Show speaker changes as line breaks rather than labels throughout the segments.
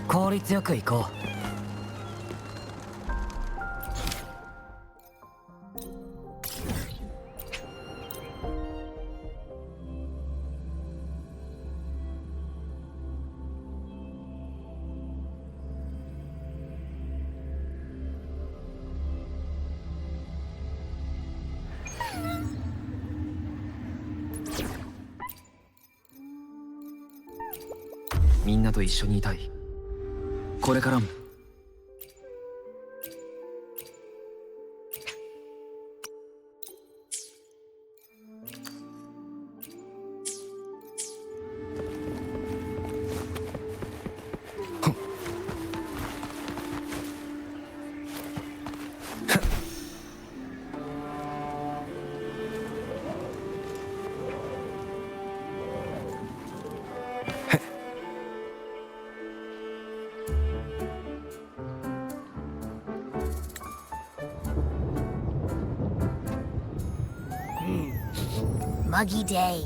効率よく行こう。みんなと一緒にいたい。これからも。
Muggy day.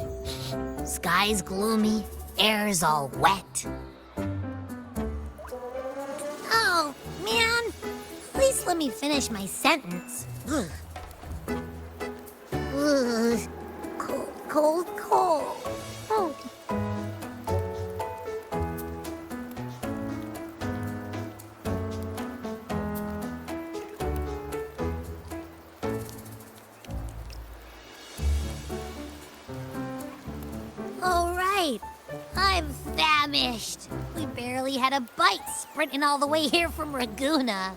Sky's gloomy, air's all wet. Oh, man. At least let me finish my sentence. Ugh. Ugh. Cold, cold, cold. Oh. All right. I'm famished. We barely had a bite sprinting all the way here from Ragoona.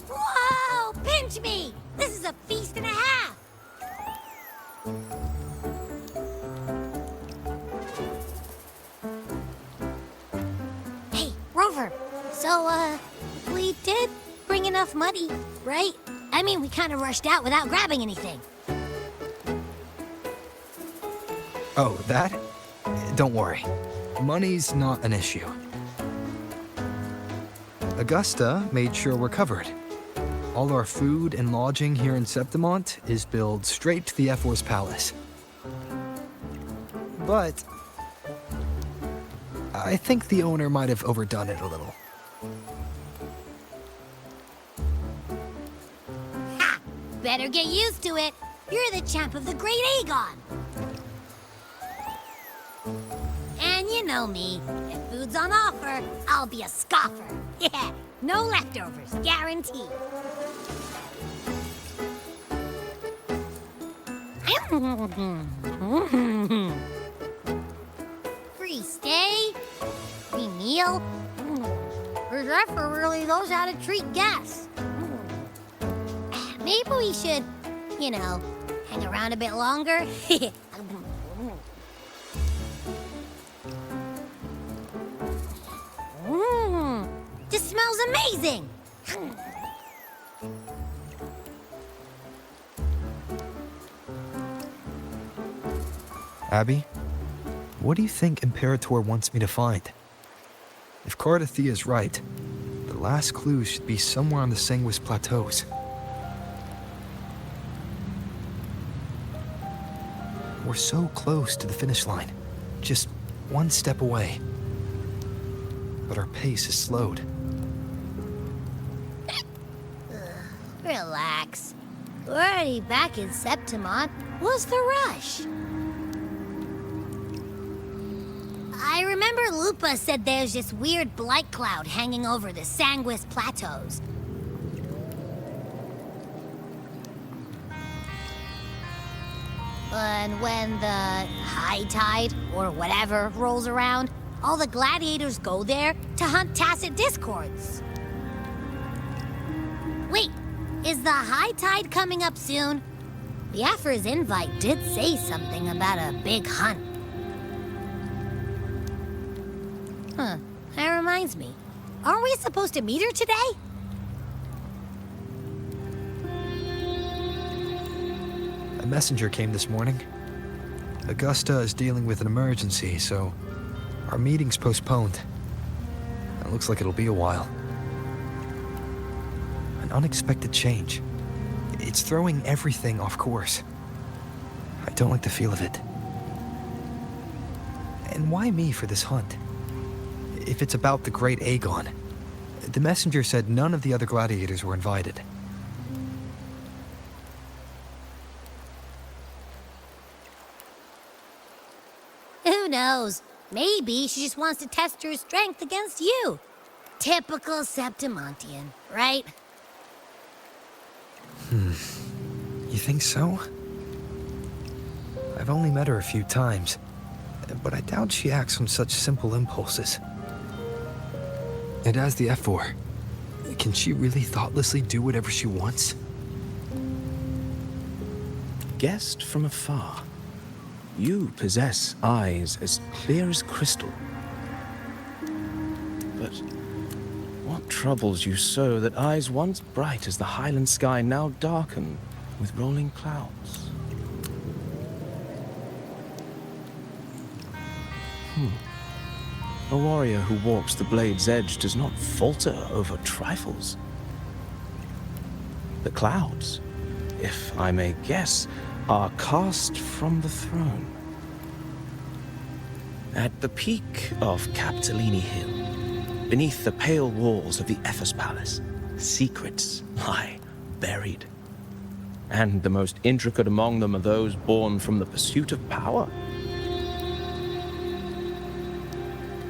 Whoa! Pinch me! This is a feast and a half! Hey, Rover. So, we did bring enough money, right? I mean, we kind of rushed out without grabbing anything.
Oh, that? Don't worry. Money's not an issue. Augusta made sure we're covered. All our food and lodging here in Septimont is billed straight to the F-Force Palace. But I think the owner might have overdone it a little.
Ha! Better get used to it. You're the champ of the Great Aegon. And you know me. If food's on offer, I'll be a scoffer. Yeah, no leftovers, guaranteed. Free stay, free meal. Reserve really knows how to treat guests. Maybe we should, you know, hang around a bit longer. This smells amazing!
Abby, what do you think Imperator wants me to find? If Cardathia's right, the last clue should be somewhere on the Sanguis Plateaus. We're so close to the finish line, just one step away. But our pace is slowed.
Relax. We're already back in Septimont. What's the rush? I remember Lupa said there's this weird blight cloud hanging over the Sanguis Plateaus. And when the high tide, or whatever, rolls around, all the gladiators go there to hunt tacit discords. Wait, is the high tide coming up soon? Biafra's invite did say something about a big hunt. Huh, that reminds me. Aren't we supposed to meet her today?
A messenger came this morning. Augusta is dealing with an emergency, so our meeting's postponed. It looks like it'll be a while. An unexpected change. It's throwing everything off course. I don't like the feel of it. And why me for this hunt? If it's about the great Aegon, the messenger said none of the other gladiators were invited.
Who knows? Maybe she just wants to test her strength against you. Typical Septimontian, right?
You think so? I've only met her a few times, but I doubt she acts on such simple impulses. And as the F4, can she really thoughtlessly do whatever she wants?
Guessed from afar, you possess eyes as clear as crystal. But what troubles you so that eyes once bright as the highland sky now darken with rolling clouds? A warrior who walks the blade's edge does not falter over trifles. The clouds, if I may guess, are cast from the throne. At the peak of Capitolini Hill, beneath the pale walls of the Ephes Palace, secrets lie buried. And the most intricate among them are those born from the pursuit of power.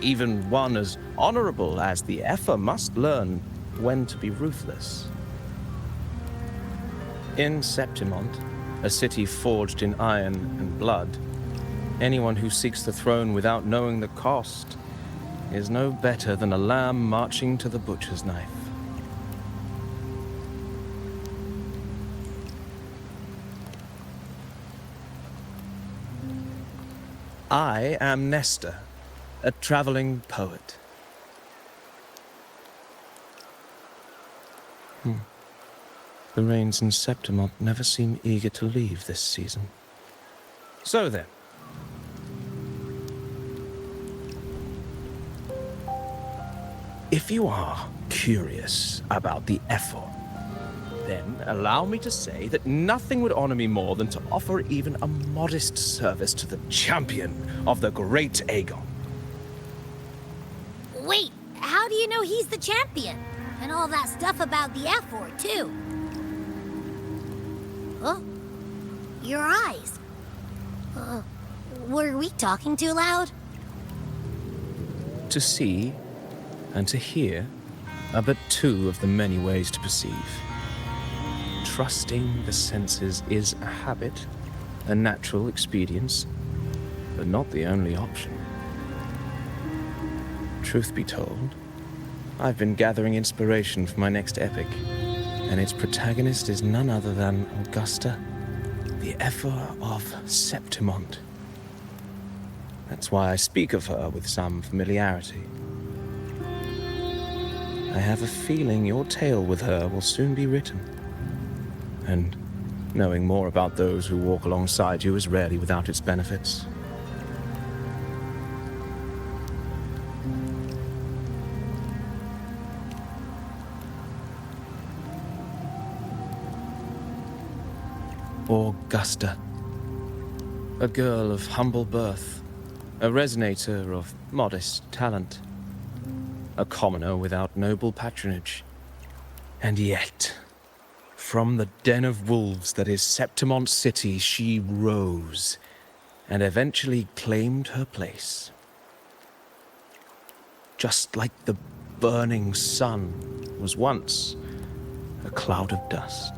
Even one as honorable as the Epher must learn when to be ruthless. In Septimont, a city forged in iron and blood, anyone who seeks the throne without knowing the cost is no better than a lamb marching to the butcher's knife. I am Nestor, a traveling poet. The rains in Septimont never seem eager to leave this season. So then, if you are curious about the Ephor, then allow me to say that nothing would honor me more than to offer even a modest service to the champion of the great Aegon.
Wait, how do you know he's the champion? And all that stuff about the F4, too? Oh, your eyes. Were we talking too loud?
To see and to hear are but two of the many ways to perceive. Trusting the senses is a habit, a natural expedience, but not the only option. Truth be told, I've been gathering inspiration for my next epic, and its protagonist is none other than Augusta, the Ephor of Septimont. That's why I speak of her with some familiarity. I have a feeling your tale with her will soon be written. And knowing more about those who walk alongside you is rarely without its benefits. Augusta, a girl of humble birth, a resonator of modest talent, a commoner without noble patronage, and yet, from the den of wolves that is Septimont City, she rose and eventually claimed her place. Just like the burning sun was once a cloud of dust.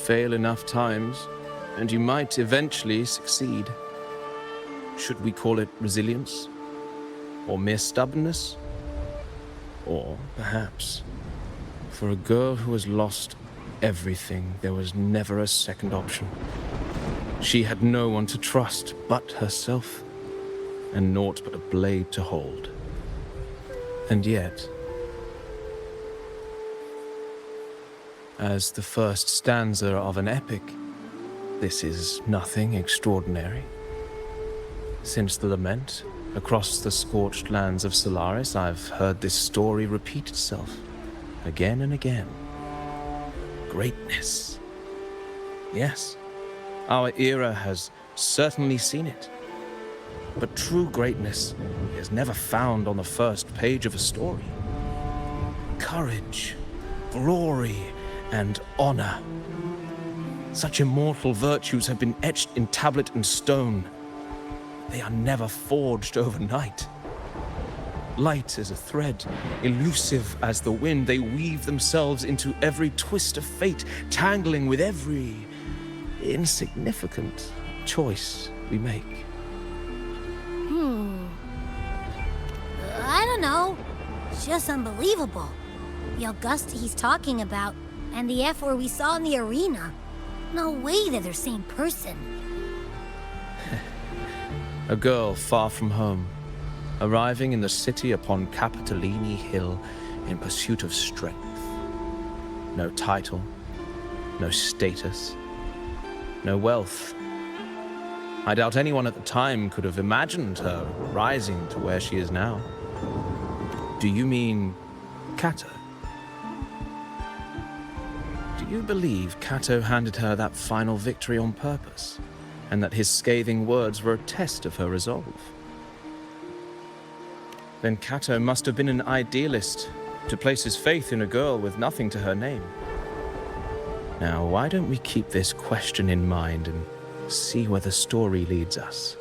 fail enough times, and you might eventually succeed. Should we call it resilience? Or mere stubbornness? Or perhaps, for a girl who has lost everything, there was never a second option. She had no one to trust but herself, and naught but a blade to hold. And yet, as the first stanza of an epic, this is nothing extraordinary. Since the lament, across the scorched lands of Solaris, I've heard this story repeat itself, again and again. Greatness. Yes, our era has certainly seen it. But true greatness is never found on the first page of a story. Courage, glory, and honor. Such immortal virtues have been etched in tablet and stone. They are never forged overnight. Light as a thread, elusive as the wind, they weave themselves into every twist of fate, tangling with every insignificant choice we make.
I don't know. It's just unbelievable. The Augusta he's talking about, and the F-word we saw in the arena. No way they're the same person.
A girl far from home, arriving in the city upon Capitolini Hill in pursuit of strength. No title, no status, no wealth. I doubt anyone at the time could have imagined her rising to where she is now. Do you mean Kato? Do you believe Kato handed her that final victory on purpose, and that his scathing words were a test of her resolve? Then Kato must have been an idealist to place his faith in a girl with nothing to her name. Now, why don't we keep this question in mind and see where the story leads us?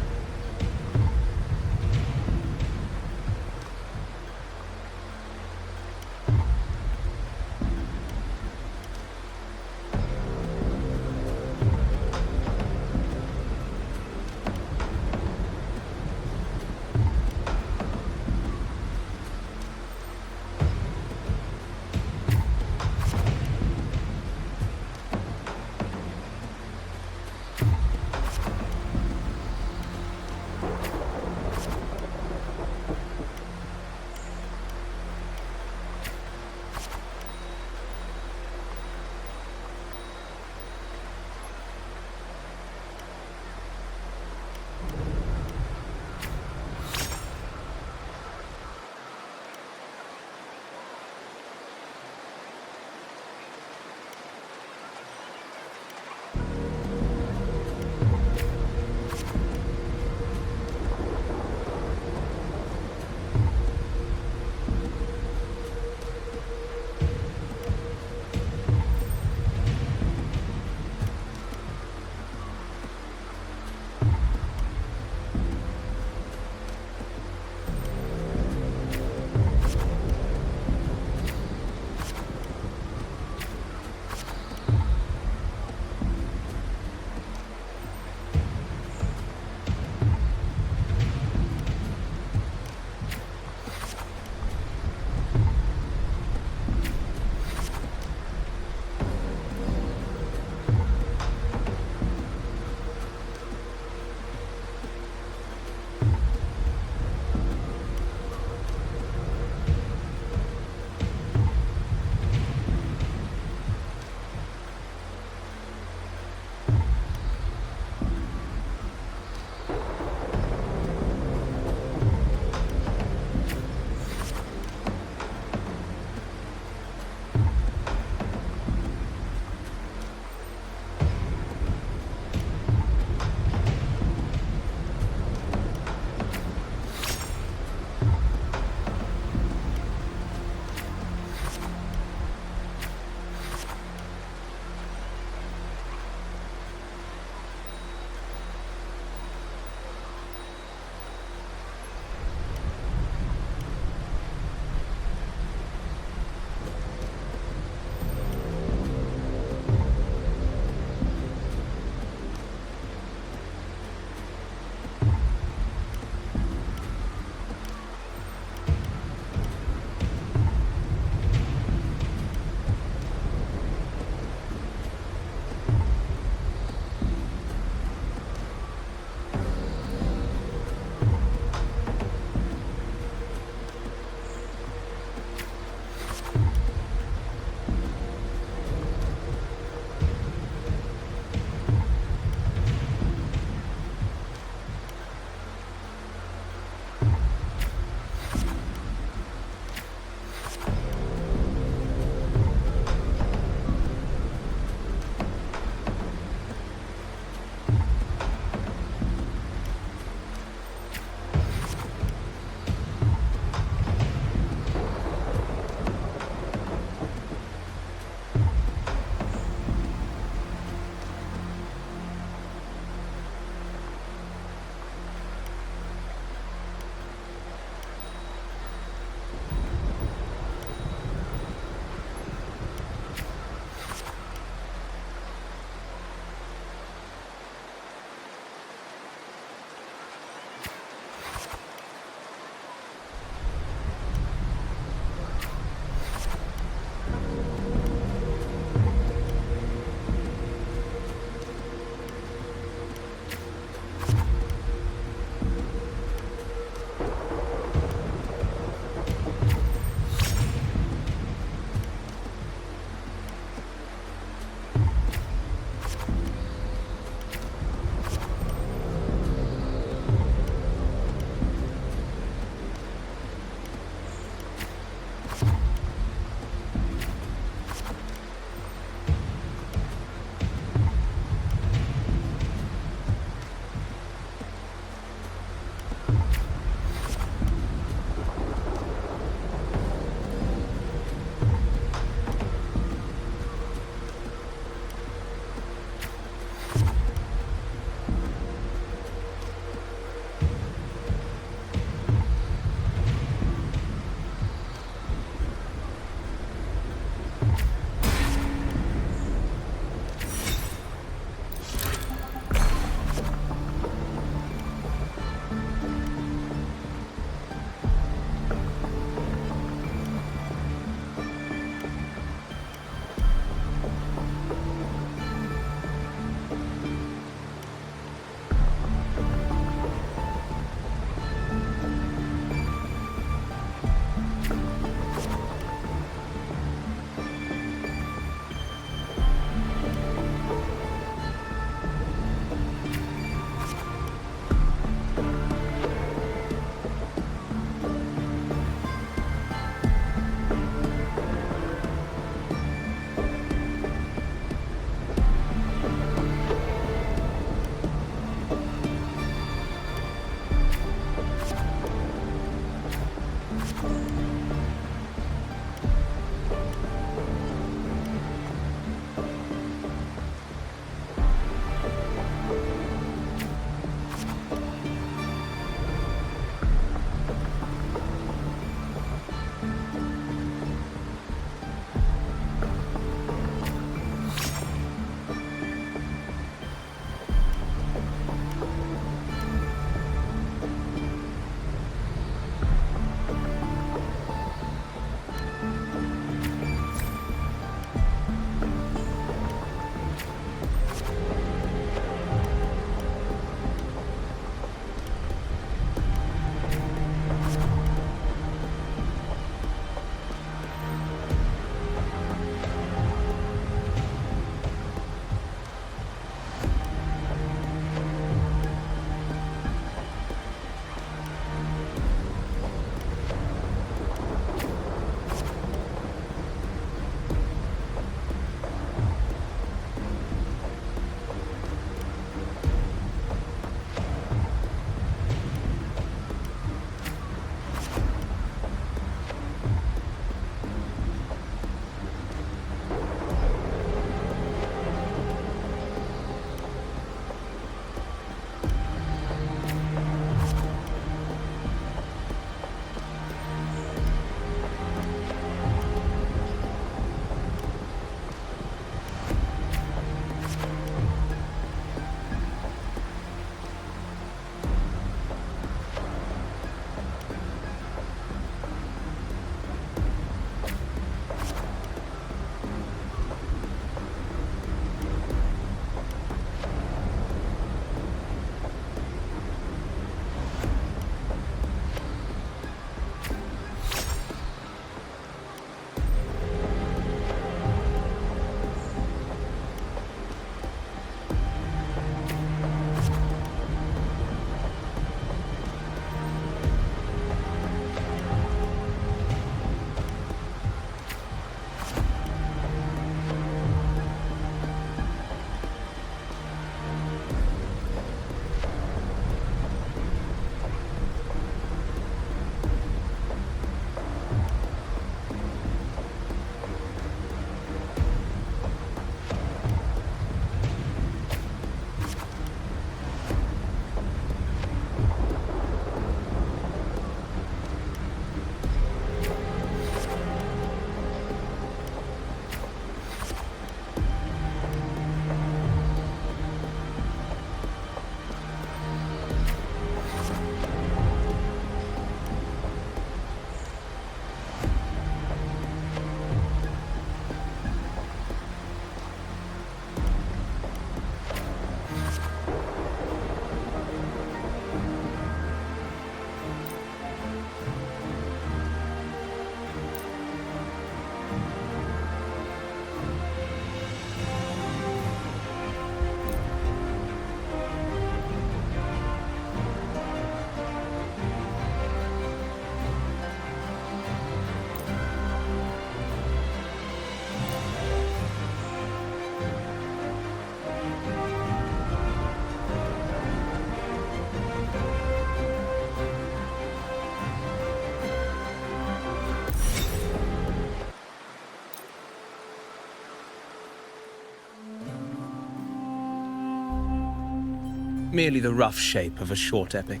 merely the rough shape of a short epic.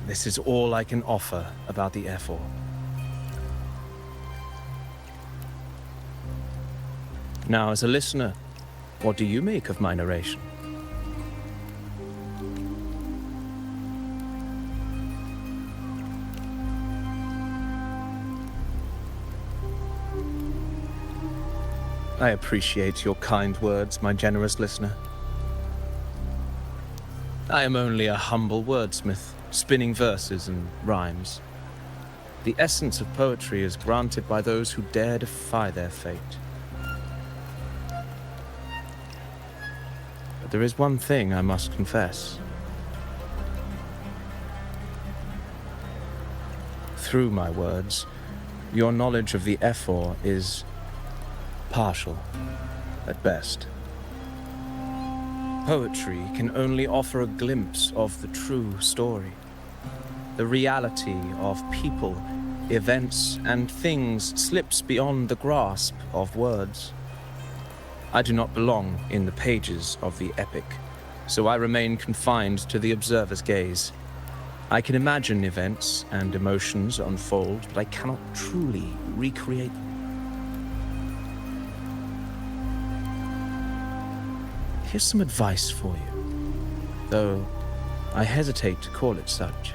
This is all I can offer about the F4. Now, as a listener, what do you make of my narration? I appreciate your kind words, my generous listener. I am only a humble wordsmith, spinning verses and rhymes. The essence of poetry is granted by those who dare defy their fate. But there is one thing I must confess. Through my words, your knowledge of the F4 is partial, at best. Poetry can only offer a glimpse of the true story, the reality of people, events, and things slips beyond the grasp of words. I do not belong in the pages of the epic, so I remain confined to the observer's gaze. I can imagine events and emotions unfold, but I cannot truly recreate them. Here's some advice for you, though I hesitate to call it such.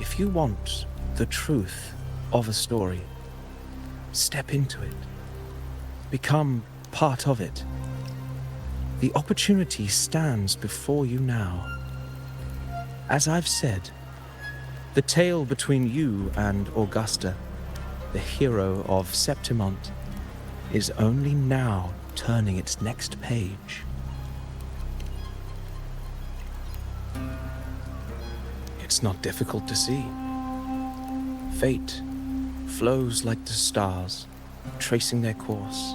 If you want the truth of a story, step into it. Become part of it. The opportunity stands before you now. As I've said, the tale between you and Augusta, the hero of Septimont, is only now turning its next page. It's not difficult to see. Fate flows like the stars, tracing their course.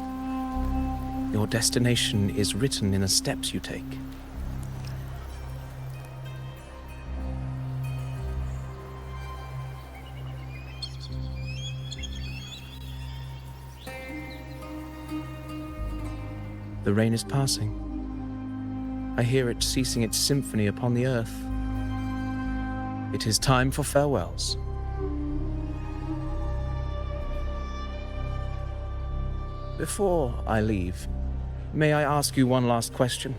Your destination is written in the steps you take. The rain is passing. I hear it ceasing its symphony upon the earth. It is time for farewells. Before I leave, may I ask you one last question?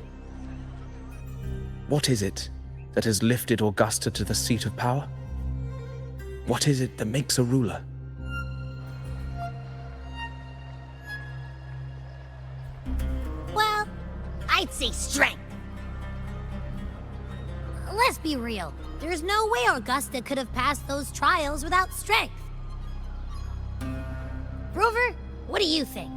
What is it that has lifted Augusta to the seat of power? What is it that makes a ruler?
I'd say strength. Let's be real. There's no way Augusta could have passed those trials without strength. Rover, what do you think?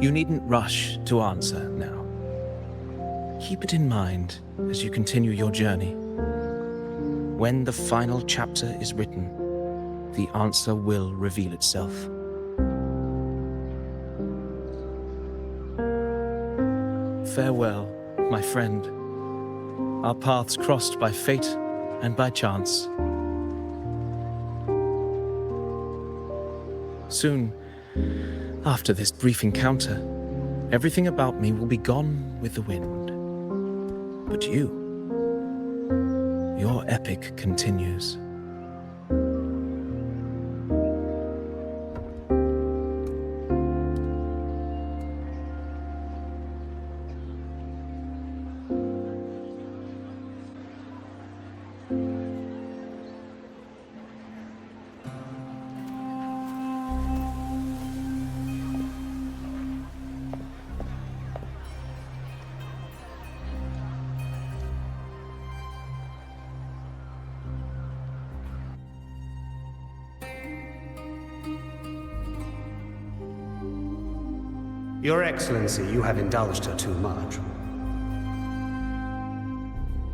You needn't rush to answer now. Keep it in mind as you continue your journey. When the final chapter is written, the answer will reveal itself. Farewell, my friend. Our paths crossed by fate and by chance. Soon, after this brief encounter, everything about me will be gone with the wind. But you, your epic continues.
Your Excellency, you have indulged her too much.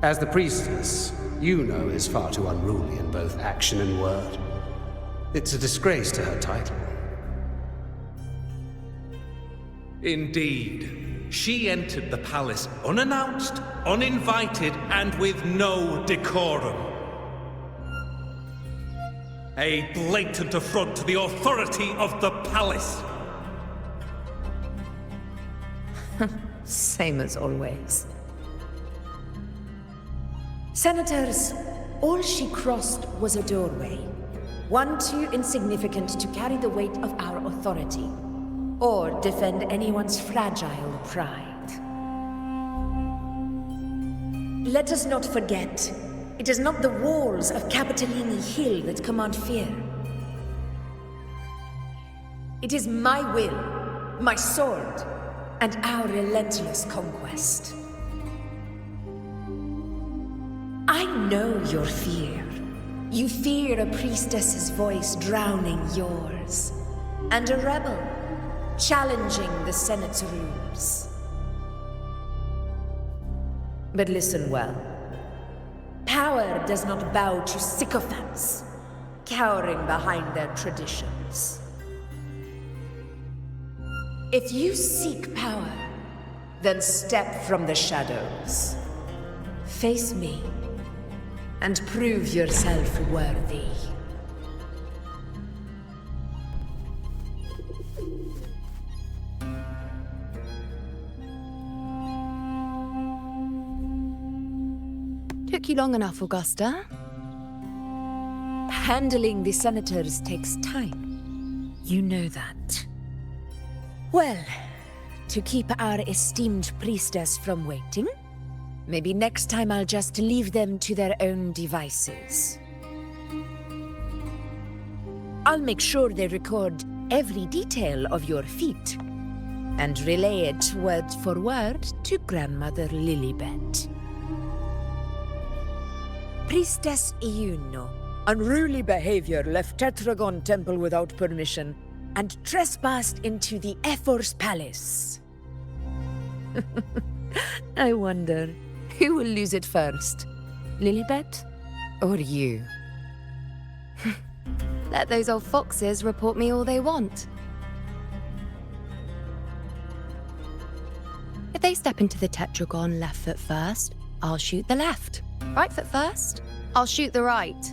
As the priestess, you know is far too unruly in both action and word. It's a disgrace to her title.
Indeed. She entered the palace unannounced, uninvited, and with no decorum. A blatant affront to the authority of the palace.
Same as always. Senators, all she crossed was a doorway. One too insignificant to carry the weight of our authority, or defend anyone's fragile pride. Let us not forget, it is not the walls of Capitolini Hill that command fear. It is my will, my sword, and our relentless conquest. I know your fear. You fear a priestess's voice drowning yours, and a rebel challenging the Senate's rules. But listen well. Power does not bow to sycophants, cowering behind their traditions. If you seek power, then step from the shadows. Face me, and prove yourself worthy.
Took you long enough, Augusta.
Handling the senators takes time. You know that. Well, to keep our esteemed priestess from waiting, maybe next time I'll just leave them to their own devices. I'll make sure they record every detail of your feat, and relay it word for word to Grandmother Lilibet. Priestess Iuno, unruly behavior, left Tetragon Temple without permission, and trespassed into the Ephor's palace. I wonder, who will lose it first? Lilibet or you?
Let those old foxes report me all they want. If they step into the tetragon left foot first, I'll shoot the left. Right foot first, I'll shoot the right.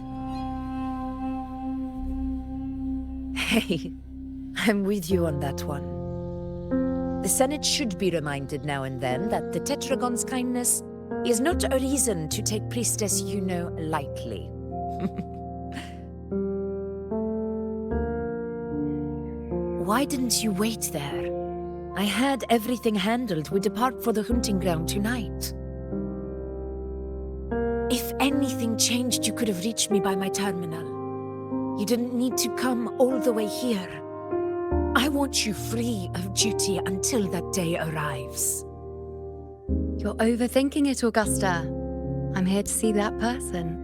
Hey, I'm with you on that one. The Senate should be reminded now and then that the Tetragon's kindness is not a reason to take Priestess Yuno lightly. Why didn't you wait there? I had everything handled. We depart for the hunting ground tonight. If anything changed, you could have reached me by my terminal. You didn't need to come all the way here. I want you free of duty until that day arrives.
You're overthinking it, Augusta. I'm here to see that person.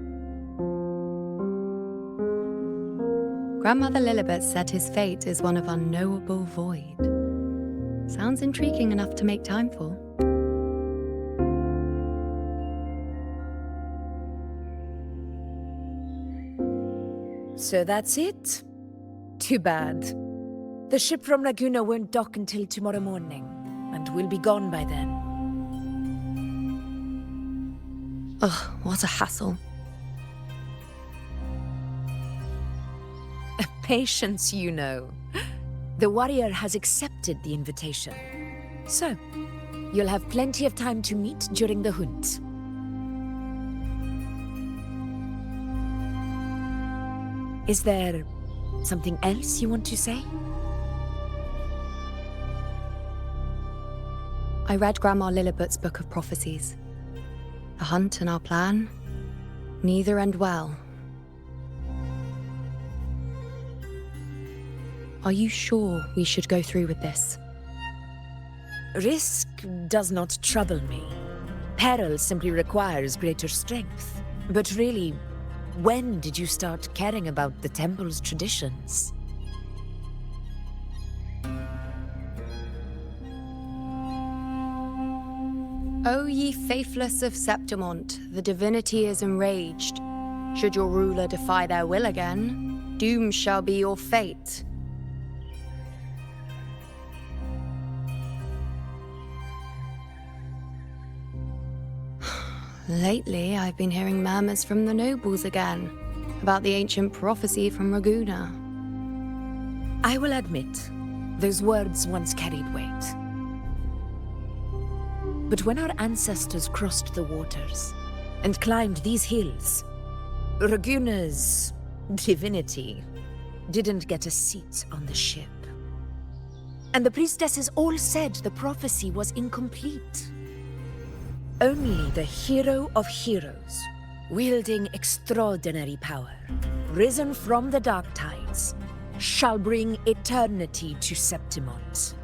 Grandmother Lilibet said his fate is one of unknowable void. Sounds intriguing enough to make time for.
So that's it? Too bad. The ship from Laguna won't dock until tomorrow morning, and we'll be gone by then.
Ugh, what a hassle.
Patience, you know. The warrior has accepted the invitation. So, you'll have plenty of time to meet during the hunt. Is there something else you want to say?
I read Grandma Lilibet's Book of Prophecies. The hunt and our plan, neither end well. Are you sure we should go through with this?
Risk does not trouble me. Peril simply requires greater strength. But really, when did you start caring about the temple's traditions?
O ye faithless of Septimont, the divinity is enraged. Should your ruler defy their will again, doom shall be your fate. Lately, I've been hearing murmurs from the nobles again. about the ancient prophecy from Raguna.
I will admit, those words once carried weight. But when our ancestors crossed the waters and climbed these hills, Raguna's divinity didn't get a seat on the ship. And the priestesses all said the prophecy was incomplete. Only the hero of heroes, wielding extraordinary power, risen from the dark tides, shall bring eternity to Septimont.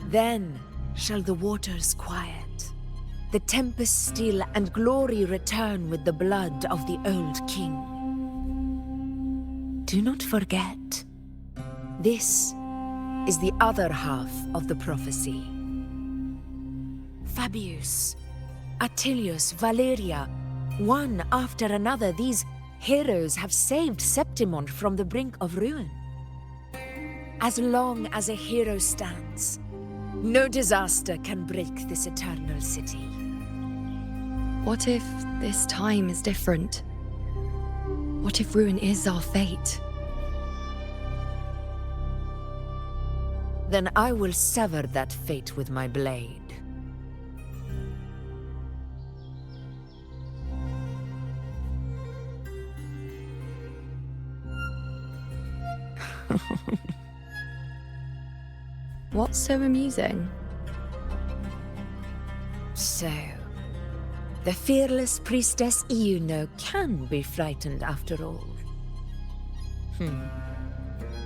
Then shall the waters quiet, the tempest still, and glory return with the blood of the old king. Do not forget, this is the other half of the prophecy. Fabius, Attilius, Valeria, one after another, these heroes have saved Septimont from the brink of ruin. As long as a hero stands, no disaster can break this eternal city.
What if this time is different? What if ruin is our fate?
Then I will sever that fate with my blade.
What's so amusing?
So, the fearless priestess Iuno can be frightened after all.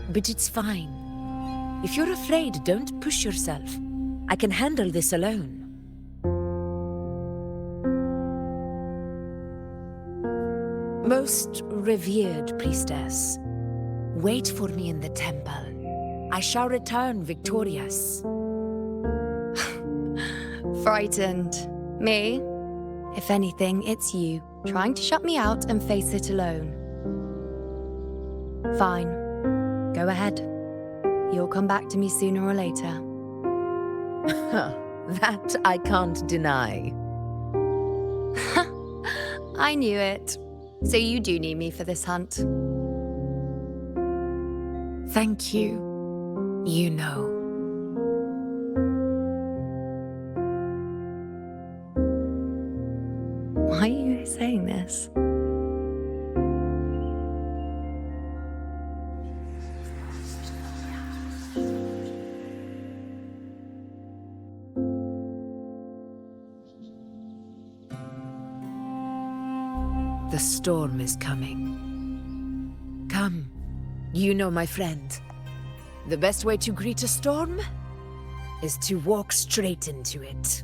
But it's fine. If you're afraid, don't push yourself. I can handle this alone. Most revered priestess, wait for me in the temple. I shall return victorious.
Frightened. Me? If anything, it's you, trying to shut me out and face it alone. Fine. Go ahead. You'll come back to me sooner or later.
That I can't deny.
I knew it. So you do need me for this hunt.
Thank you. You know.
Why are you saying this?
The storm is coming. Come, you know my friend. The best way to greet a storm is to walk straight into it.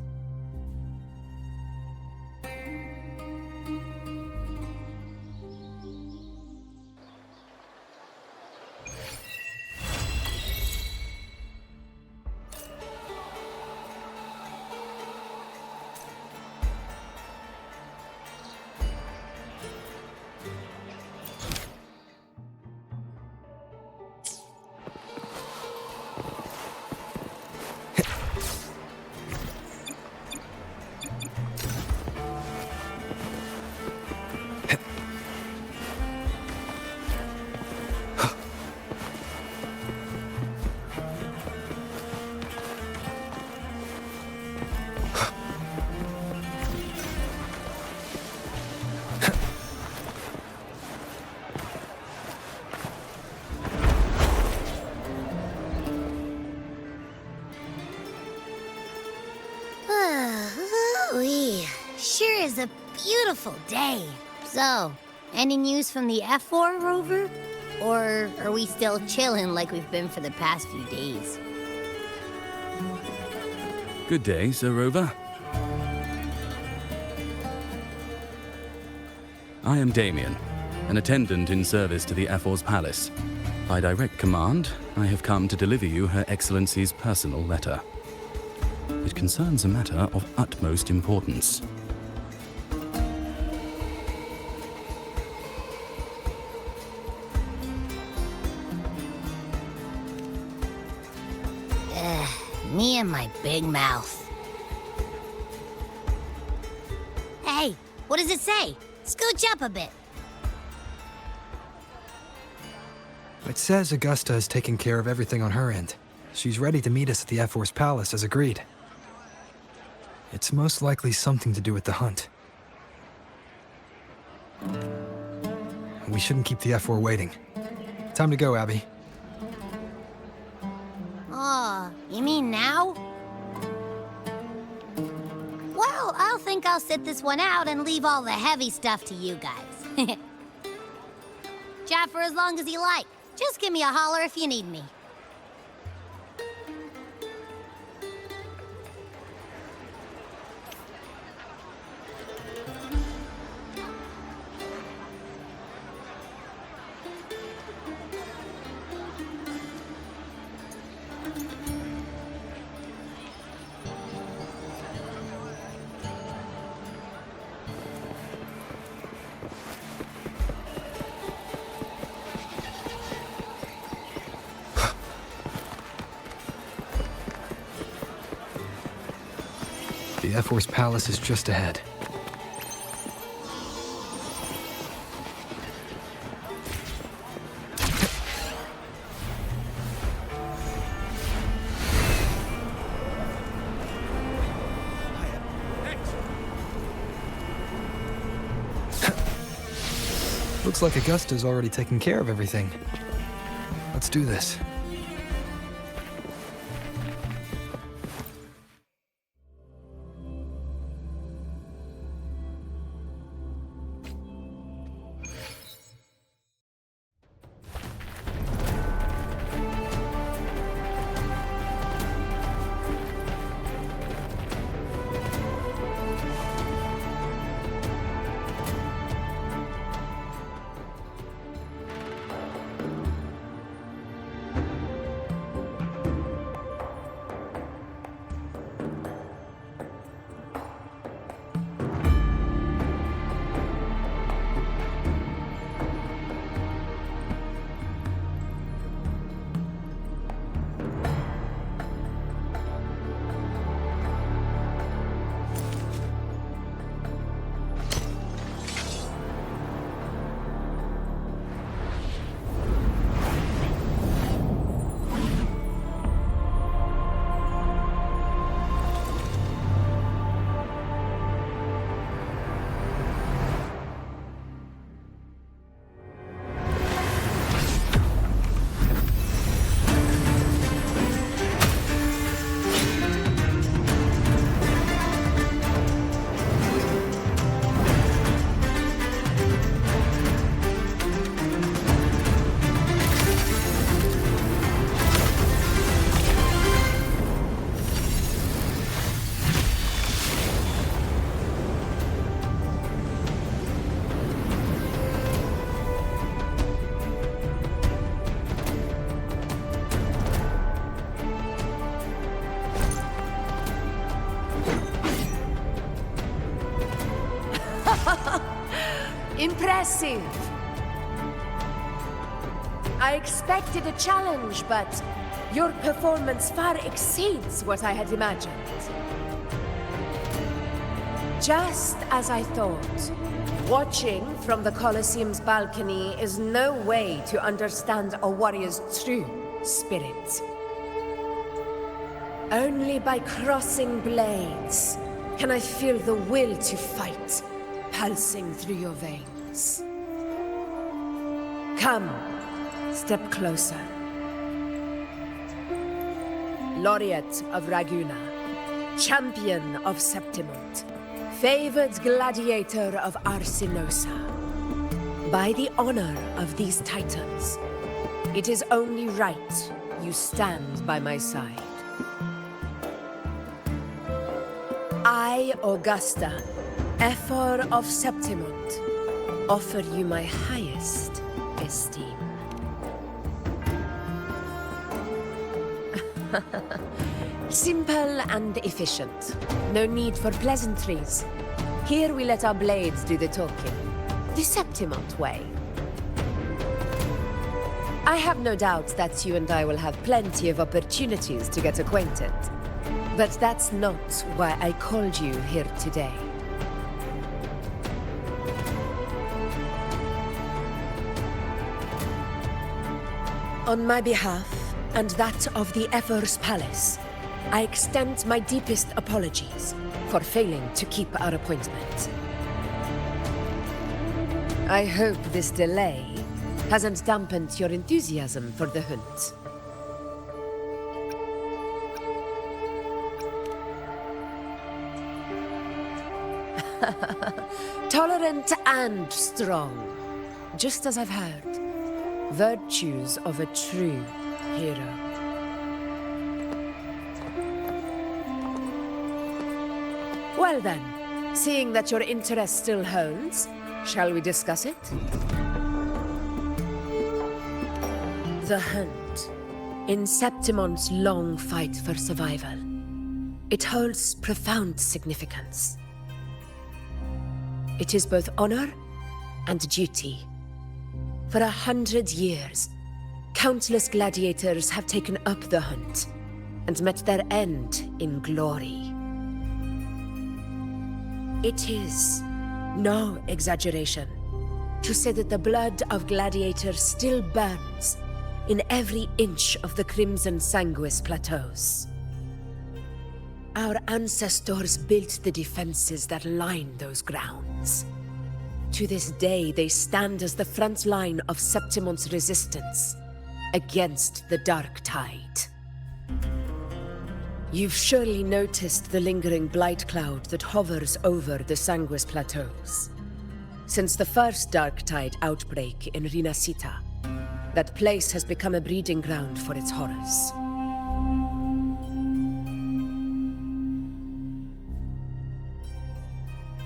Sure is a beautiful day. So, any news from the F4 rover? Or are we still chilling like we've been for the past few days?
Good day, Sir Rover. I am Damien, an attendant in service to the F4's palace. By direct command, I have come to deliver you Her Excellency's personal letter. It concerns a matter of utmost importance.
Me and my big mouth. Hey, what does it say? Scooch up a bit.
It says Augusta is taking care of everything on her end. She's ready to meet us at the F-Force Palace as agreed. It's most likely something to do with the hunt. We shouldn't keep the F-4 waiting. Time to go, Abby.
Oh, you mean now? Well, I'll think I'll sit this one out and leave all the heavy stuff to you guys. Chat for as long as you like. Just give me a holler if you need me.
The F-Force Palace is just ahead. Looks like Augusta's already taken care of everything. Let's do this.
Impressive! I expected a challenge, but your performance far exceeds what I had imagined. Just as I thought, watching from the Colosseum's balcony is no way to understand a warrior's true spirit. Only by crossing blades can I feel the will to fight pulsing through your veins. Come, step closer. Laureate of Raguna, champion of Septimont, favored gladiator of Arsinosa. By the honor of these titans, it is only right you stand by my side. I, Augusta, Ephor of Septimont, offer you my highest esteem. Simple and efficient. No need for pleasantries. Here we let our blades do the talking. The Septimont way. I have no doubt that you and I will have plenty of opportunities to get acquainted. But that's not why I called you here today. On my behalf, and that of the Ephor's Palace, I extend my deepest apologies for failing to keep our appointment. I hope this delay hasn't dampened your enthusiasm for the hunt. Tolerant and strong, just as I've heard. Virtues of a true hero. Well then, seeing that your interest still holds, shall we discuss it? The hunt. In Septimon's long fight for survival, it holds profound significance. It is both honor and duty. For 100 years, countless gladiators have taken up the hunt and met their end in glory. It is no exaggeration to say that the blood of gladiators still burns in every inch of the Crimson Sanguis plateaus. Our ancestors built the defenses that line those grounds. To this day, they stand as the front line of Septimon's resistance against the Dark Tide. You've surely noticed the lingering blight cloud that hovers over the Sanguis plateaus. Since the first Dark Tide outbreak in Rinascita, that place has become a breeding ground for its horrors.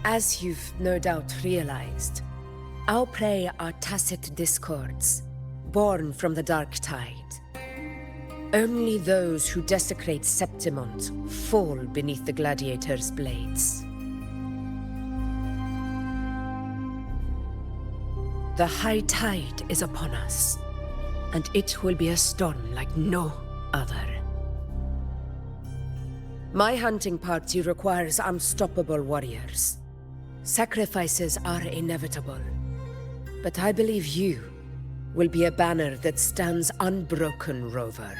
As you've no doubt realized, our prey are tacit discords, born from the Dark Tide. Only those who desecrate Septimont fall beneath the gladiators' blades. The high tide is upon us, and it will be a storm like no other. My hunting party requires unstoppable warriors. Sacrifices are inevitable, but I believe you will be a banner that stands unbroken, Rover.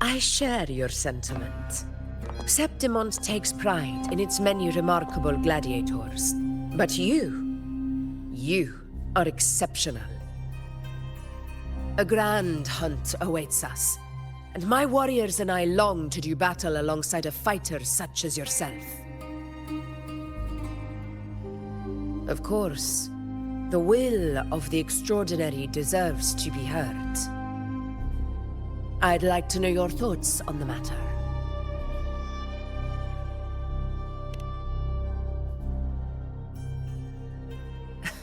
I share your sentiment. Septimont takes pride in its many remarkable gladiators, but you are exceptional. A grand hunt awaits us, and my warriors and I long to do battle alongside a fighter such as yourself. Of course, the will of the extraordinary deserves to be heard. I'd like to know your thoughts on the matter.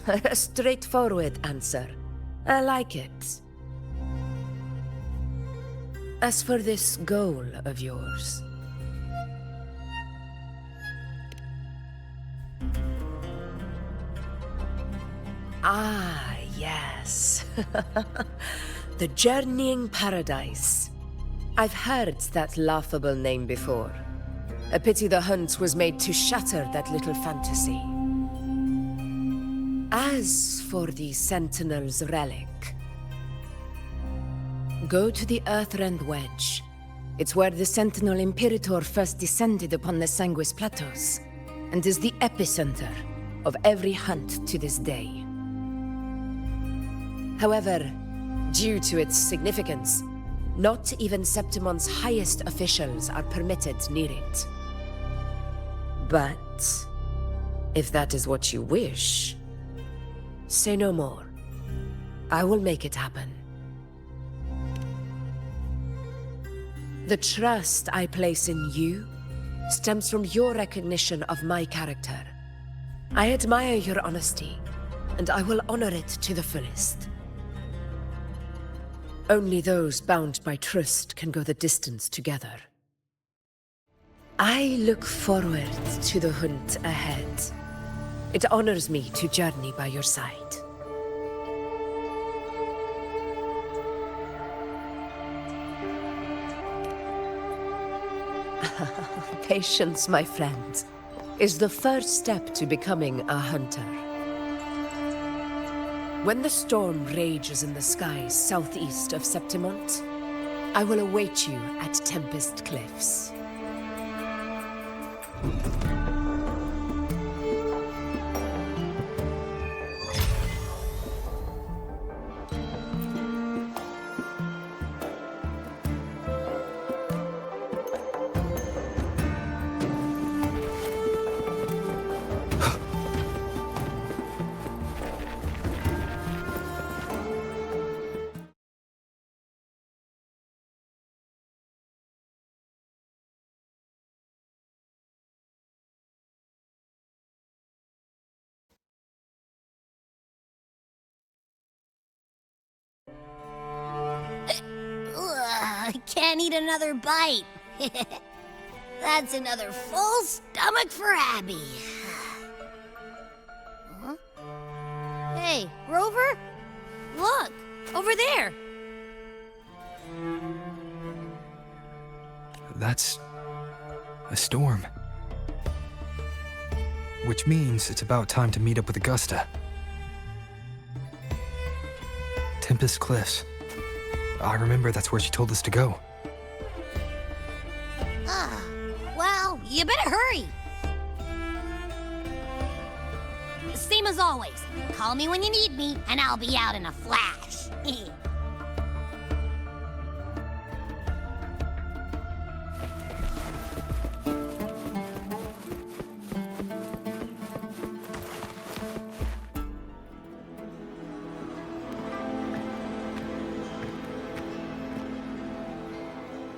A straightforward answer. I like it. As for this goal of yours... Ah, yes. The Journeying Paradise. I've heard that laughable name before. A pity the hunt was made to shatter that little fantasy. As for the Sentinel's relic, go to the Earthrend Wedge. It's where the Sentinel Imperator first descended upon the Sanguis Plateaus, and is the epicenter of every hunt to this day. However, due to its significance, not even Septimon's highest officials are permitted near it. But if that is what you wish, say no more. I will make it happen. The trust I place in you stems from your recognition of my character. I admire your honesty, and I will honor it to the fullest. Only those bound by trust can go the distance together. I look forward to the hunt ahead. It honors me to journey by your side. Patience, my friend, is the first step to becoming a hunter. When the storm rages in the skies southeast of Septimont, I will await you at Tempest Cliffs.
I can't eat another bite. That's another full stomach for Abby. Huh? Hey, Rover? Look, over there.
That's a storm. Which means it's about time to meet up with Augusta. Tempest Cliffs. I remember that's where she told us to go.
Well, you better hurry. Same as always. Call me when you need me, and I'll be out in a flash.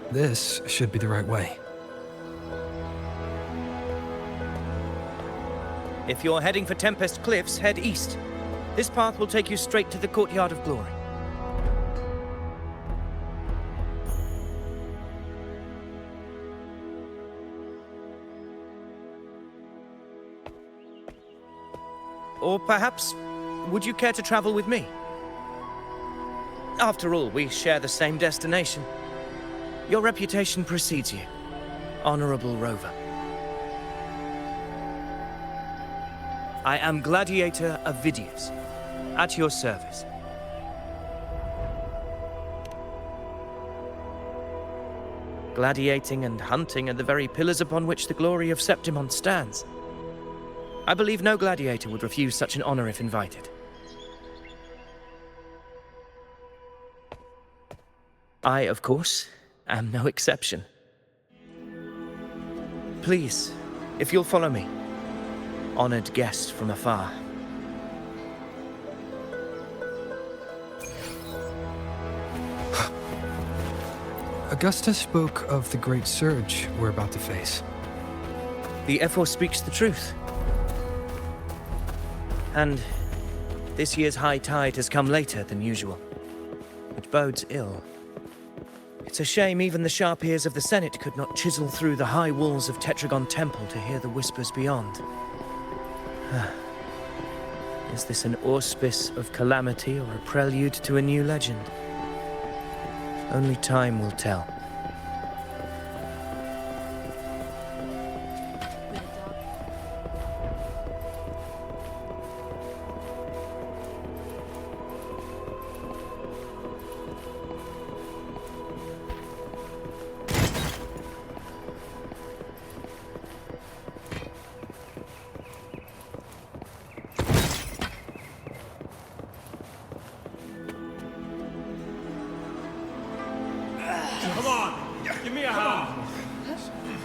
This should be the right way.
If you're heading for Tempest Cliffs, head east. This path will take you straight to the Courtyard of Glory. Or perhaps, would you care to travel with me? After all, we share the same destination. Your reputation precedes you, Honorable Rover. I am Gladiator Avidius, at your service. Gladiating and hunting are the very pillars upon which the glory of Septimont stands. I believe no gladiator would refuse such an honor if invited. I, of course, am no exception. Please, if you'll follow me, honored guest from afar.
Augusta spoke of the great surge we're about to face.
The F4 speaks the truth. And this year's high tide has come later than usual, which bodes ill. It's a shame even the sharp ears of the Senate could not chisel through the high walls of Tetragon Temple to hear the whispers beyond. Is this an auspice of calamity or a prelude to a new legend? Only time will tell.
Come on, give me a hand.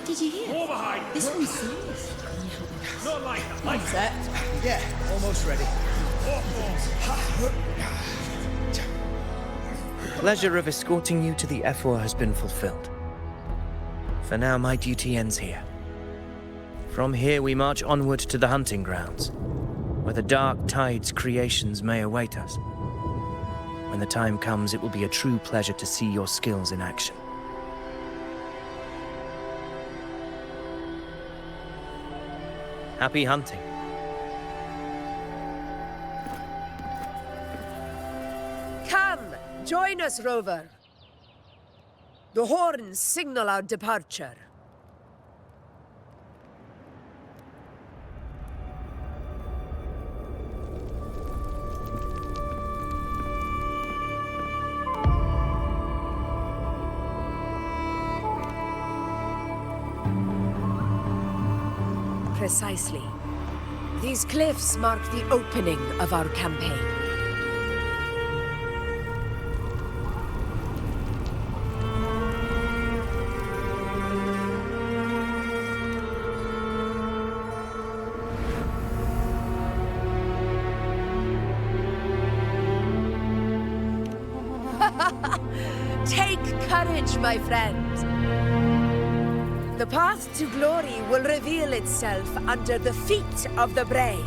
Did you hear?
More behind.
This one's serious.
Not like that.
Like that.
Yeah, almost ready.
Pleasure of escorting you to the F4 has been fulfilled. For now, my duty ends here. From here, we march onward to the hunting grounds, where the dark tide's creations may await us. When the time comes, it will be a true pleasure to see your skills in action. Happy hunting.
Come, join us, Rover. The horns signal our departure. Precisely. These cliffs mark the opening of our campaign. Take courage, my friend. The path to glory will reveal itself under the feet of the brave.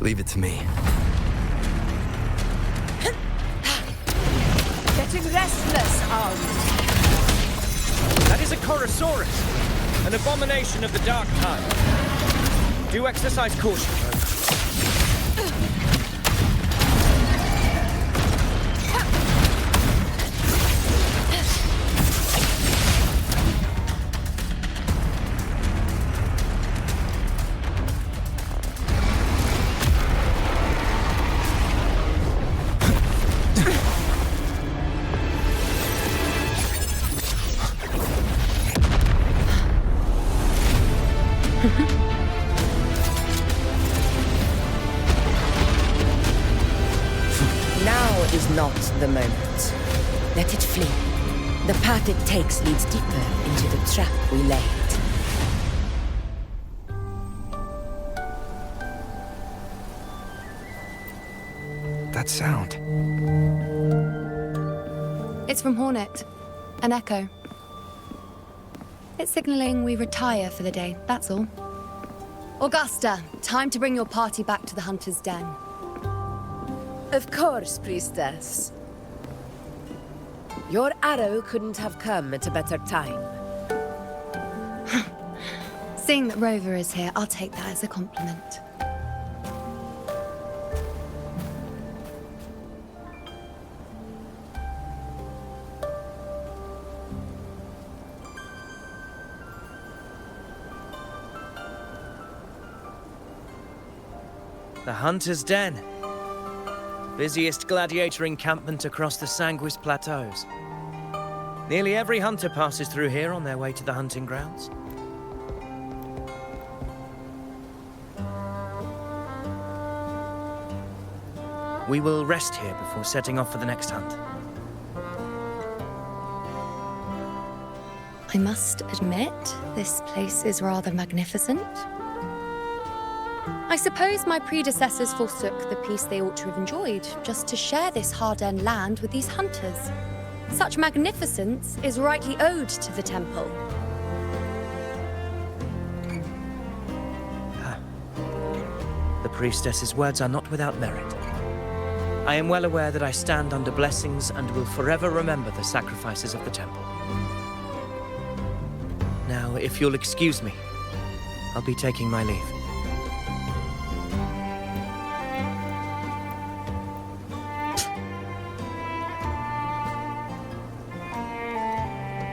Leave it to me.
Getting restless, are we?
That is a Chorosaurus, an abomination of the Dark Tide. Do exercise caution, folks.
Now is not the moment. Let it flee. The path it takes leads deeper into the trap we laid.
That sound.
It's from Hornet. An echo. It's signaling we retire for the day, that's all. Augusta, time to bring your party back to the Hunter's Den.
Of course, Priestess. Your arrow couldn't have come at a better time.
Seeing that Rover is here, I'll take that as a compliment.
The Hunter's Den. Busiest gladiator encampment across the Sanguis Plateaus. Nearly every hunter passes through here on their way to the hunting grounds. We will rest here before setting off for the next hunt.
I must admit, this place is rather magnificent. I suppose my predecessors forsook the peace they ought to have enjoyed, just to share this hard-earned land with these hunters. Such magnificence is rightly owed to the temple.
The priestess's words are not without merit. I am well aware that I stand under blessings and will forever remember the sacrifices of the temple. Now, if you'll excuse me, I'll be taking my leave.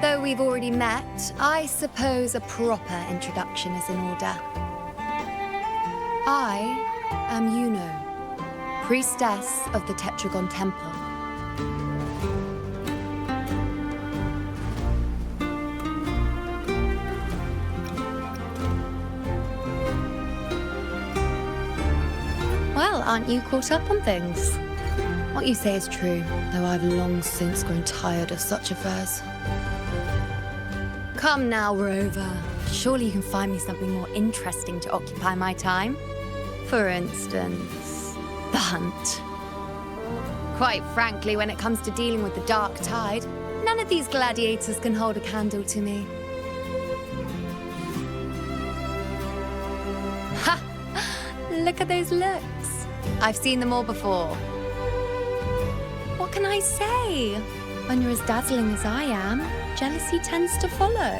Though we've already met, I suppose a proper introduction is in order. I am Yuno, priestess of the Tetragon Temple. aren't you caught up on things? What you say is true, though I've long since grown tired of such affairs. Come now, Rover. Surely you can find me something more interesting to occupy my time. For instance, the hunt. Quite frankly, when it comes to dealing with the dark tide, none of these gladiators can hold a candle to me. Ha! Look at those looks. I've seen them all before. What can I say? When you're as dazzling as I am, jealousy tends to follow.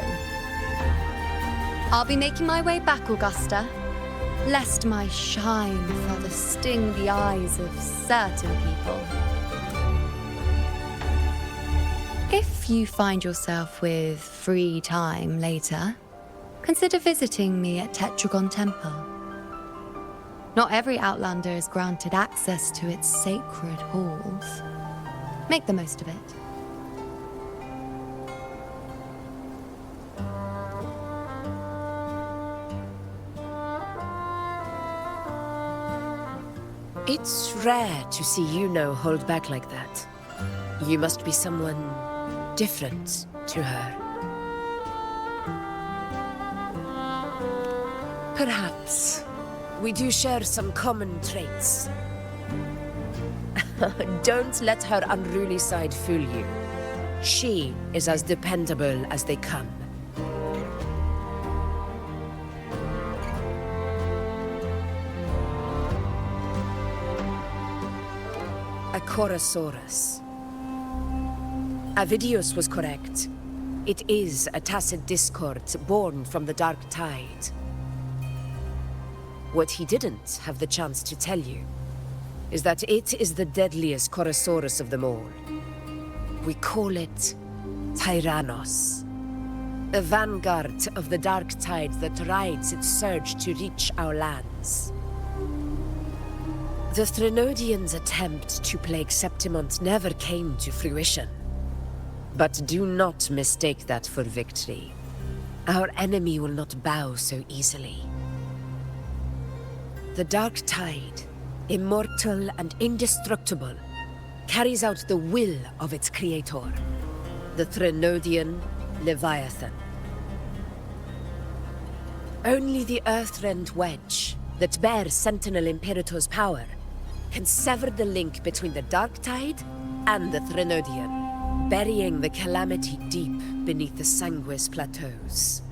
I'll be making my way back, Augusta, lest my shine further sting the eyes of certain people. If you find yourself with free time later, consider visiting me at Tetragon Temple. Not every Outlander is granted access to its sacred halls. Make the most of it.
It's rare to see Yuno hold back like that. You must be someone different to her. Perhaps. We do share some common traits. Don't let her unruly side fool you. She is as dependable as they come. A Chorosaurus. Avidius was correct. It is a tacit discord born from the dark tide. What he didn't have the chance to tell you is that it is the deadliest Chorosaurus of them all. We call it Tyrannos. A vanguard of the dark tide that rides its surge to reach our lands. The Threnodians' attempt to plague Septimont never came to fruition. But do not mistake that for victory. Our enemy will not bow so easily. The dark tide, immortal and indestructible, carries out the will of its creator, the Threnodian Leviathan. Only the Earthrend Wedge, that bears Sentinel Imperator's power, can sever the link between the dark tide and the Threnodian, burying the calamity deep beneath the Sanguis plateaus.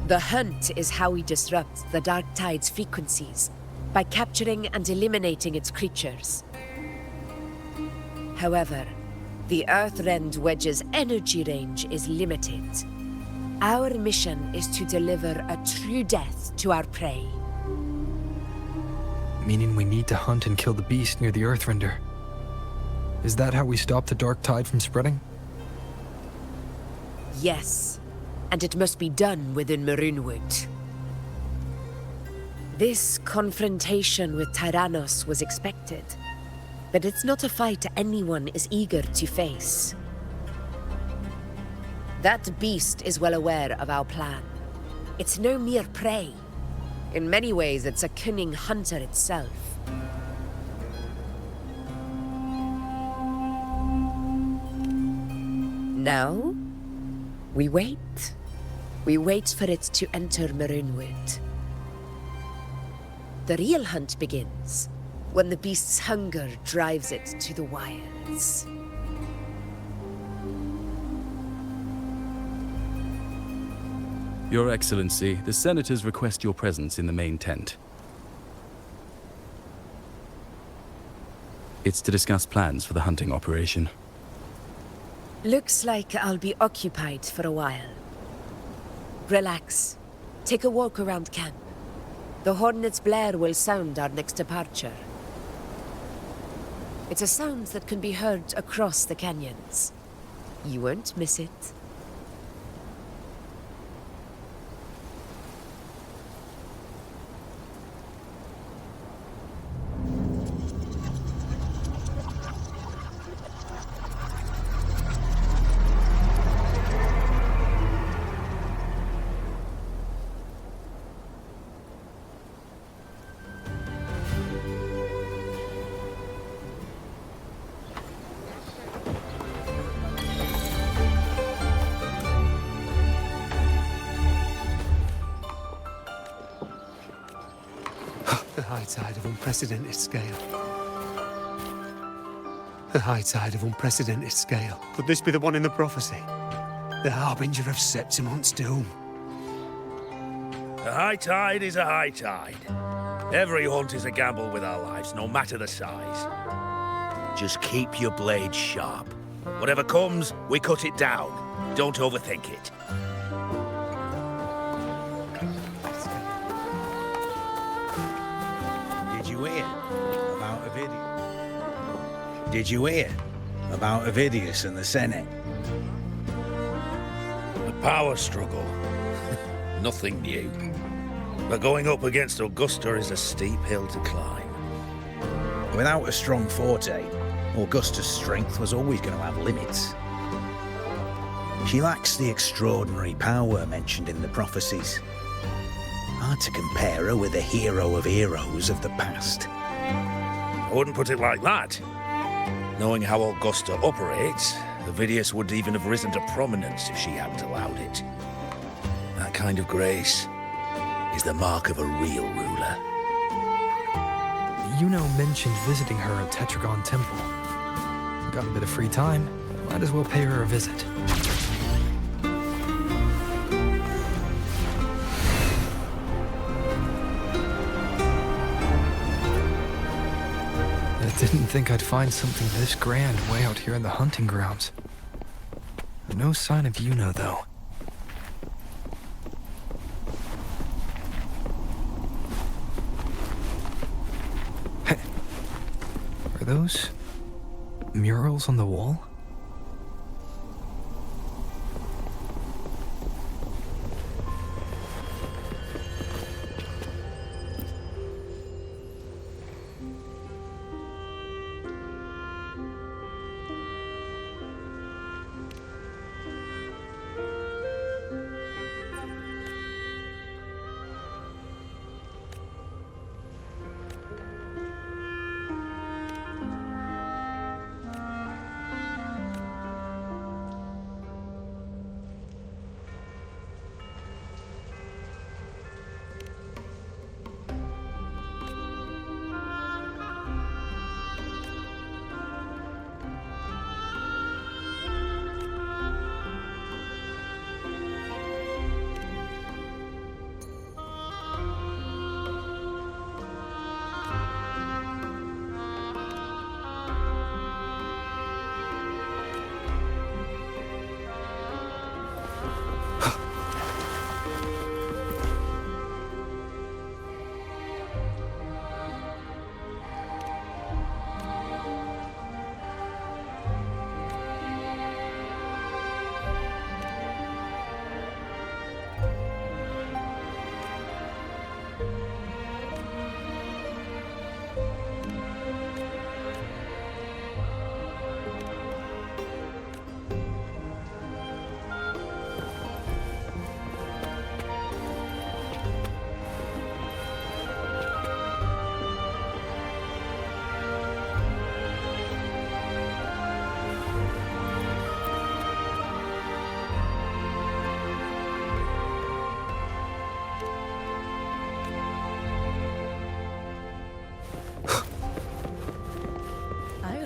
The hunt is how we disrupt the dark tide's frequencies, by capturing and eliminating its creatures. However, the Earthrend Wedge's energy range is limited. Our mission is to deliver a true death to our prey.
Meaning we need to hunt and kill the beast near the Earthrender. Is that how we stop the dark tide from spreading?
Yes, and it must be done within Maroonwood. This confrontation with Tyrannos was expected, but it's not a fight anyone is eager to face. That beast is well aware of our plan. It's no mere prey. In many ways, it's a cunning hunter itself. Now, we wait. We wait for it to enter Maroonwood. The real hunt begins when the beast's hunger drives it to the wilds.
Your Excellency, the Senators request your presence in the main tent. It's to discuss plans for the hunting operation.
Looks like I'll be occupied for a while. Relax. Take a walk around camp. The hornet's blare will sound our next departure. It's a sound that can be heard across the canyons. You won't miss it.
tide of unprecedented scale. A high tide of unprecedented scale. Could this be the one in the prophecy? The harbinger of Septimont's doom.
A high tide is a high tide. Every hunt is a gamble with our lives, no matter the size. Just keep your blade sharp. Whatever comes, we cut it down. Don't overthink it.
Did you hear about Ovidius? Did you hear about Ovidius and the Senate?
A power struggle. Nothing new. But going up against Augusta is a steep hill to climb.
Without a strong forte, Augusta's strength was always going to have limits. She lacks the extraordinary power mentioned in the prophecies. Hard to compare her with a hero of heroes of the past.
I wouldn't put it like that. Knowing how Augusta operates, Ovidius would even have risen to prominence if she hadn't allowed it. That kind of grace is the mark of a real ruler.
Yuno mentioned visiting her at Tetragon Temple. Got a bit of free time, might as well pay her a visit. I didn't think I'd find something this grand way out here in the hunting grounds. No sign of Yuno, though. Are those murals on the wall?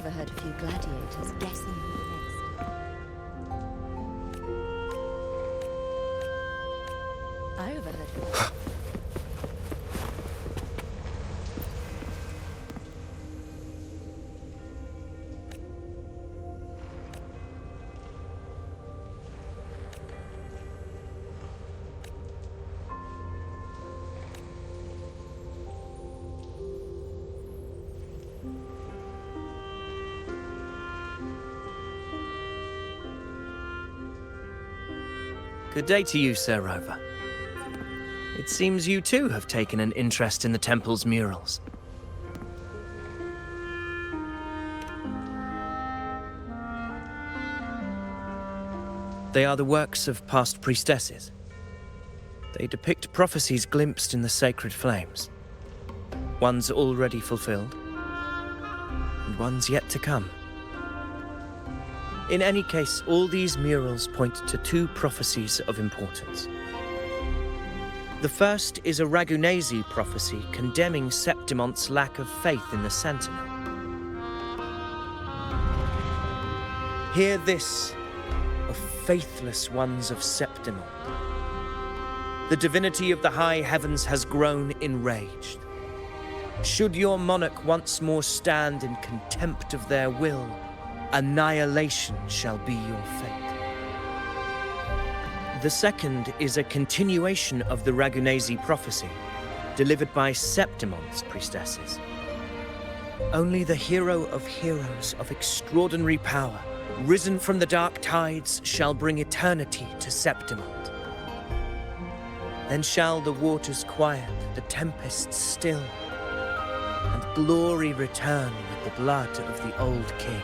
Overheard a few gladiators guessing who the next. I overheard.
Good day to you, Sir Rover. It seems you too have taken an interest in the temple's murals. They are the works of past priestesses. They depict prophecies glimpsed in the sacred flames. Ones already fulfilled, and ones yet to come. In any case, all these murals point to two prophecies of importance. The first is a Ragunasi prophecy condemning Septimonte's lack of faith in the Sentinel. Hear this, O faithless ones of Septimont. The divinity of the high heavens has grown enraged. Should your monarch once more stand in contempt of their will, annihilation shall be your fate. The second is a continuation of the Ragunasi prophecy, delivered by Septimonte's priestesses. Only the hero of heroes of extraordinary power, risen from the dark tides, shall bring eternity to Septimont. Then shall the waters quiet, the tempests still, and glory return with the blood of the old king.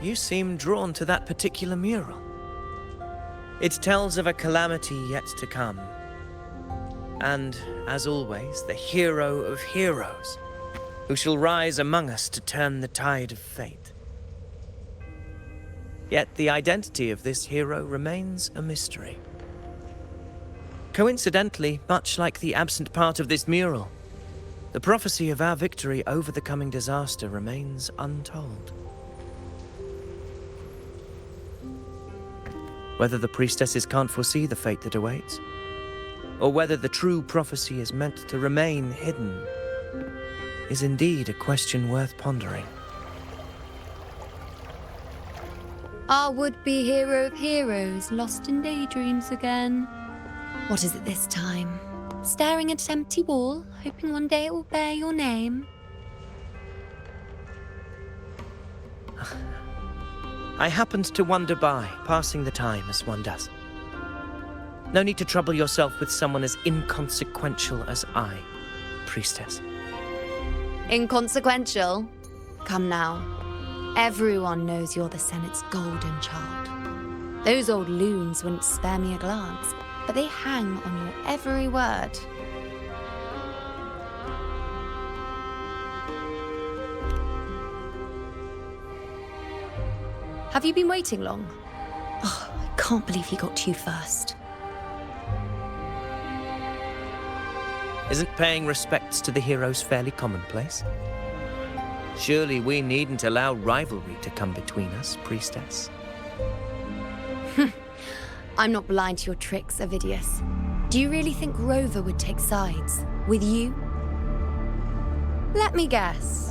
You seem drawn to that particular mural. It tells of a calamity yet to come. And, as always, the hero of heroes, who shall rise among us to turn the tide of fate. Yet the identity of this hero remains a mystery. Coincidentally, much like the absent part of this mural, the prophecy of our victory over the coming disaster remains untold. Whether the priestesses can't foresee the fate that awaits, or whether the true prophecy is meant to remain hidden, is indeed a question worth pondering.
Our would-be hero of heroes, lost in daydreams again. What is it this time? Staring at an empty wall, hoping one day it will bear your name?
I happened to wander by, passing the time as one does. No need to trouble yourself with someone as inconsequential as I, priestess.
Inconsequential? Come now. Everyone knows you're the Senate's golden child. Those old loons wouldn't spare me a glance, but they hang on your every word. Have you been waiting long? Oh, I can't believe he got to you first.
Isn't paying respects to the heroes fairly commonplace? Surely we needn't allow rivalry to come between us, priestess.
I'm not blind to your tricks, Avidius. Do you really think Rover would take sides with you? Let me guess.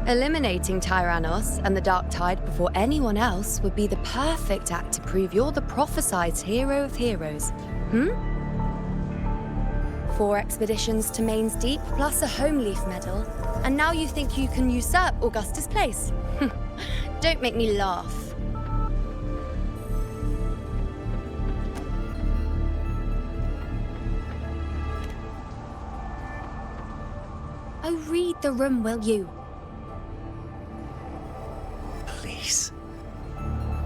Eliminating Tyrannos and the Dark Tide before anyone else would be the perfect act to prove you're the prophesied hero of heroes. 4 expeditions to Main's Deep, plus a Home Leaf medal, and now you think you can usurp Augustus' place? Don't make me laugh. Oh, read the room, will you?
Please.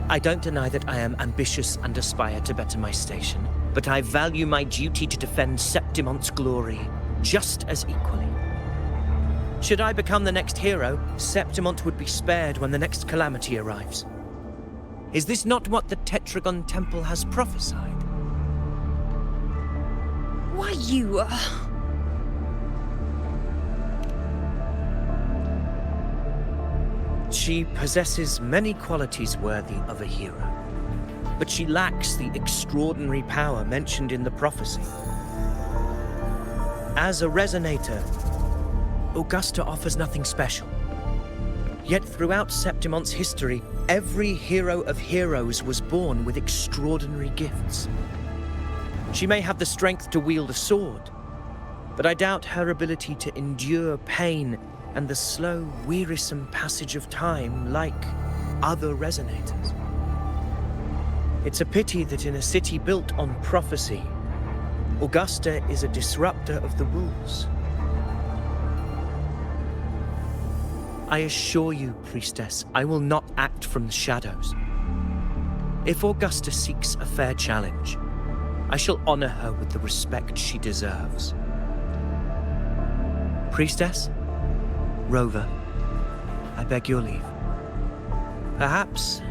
I don't deny that I am ambitious and aspire to better my station, but I value my duty to defend Septimonte's glory just as equally. Should I become the next hero, Septimont would be spared when the next calamity arrives. Is this not what the Tetragon Temple has prophesied?
Why, you...
She possesses many qualities worthy of a hero, but she lacks the extraordinary power mentioned in the prophecy. As a resonator, Augusta offers nothing special. Yet throughout Septimonte's history, every hero of heroes was born with extraordinary gifts. She may have the strength to wield a sword, but I doubt her ability to endure pain and the slow, wearisome passage of time like other resonators. It's a pity that in a city built on prophecy, Augusta is a disruptor of the rules. I assure you, priestess, I will not act from the shadows. If Augusta seeks a fair challenge, I shall honor her with the respect she deserves. Priestess, Rover, I beg your leave. Perhaps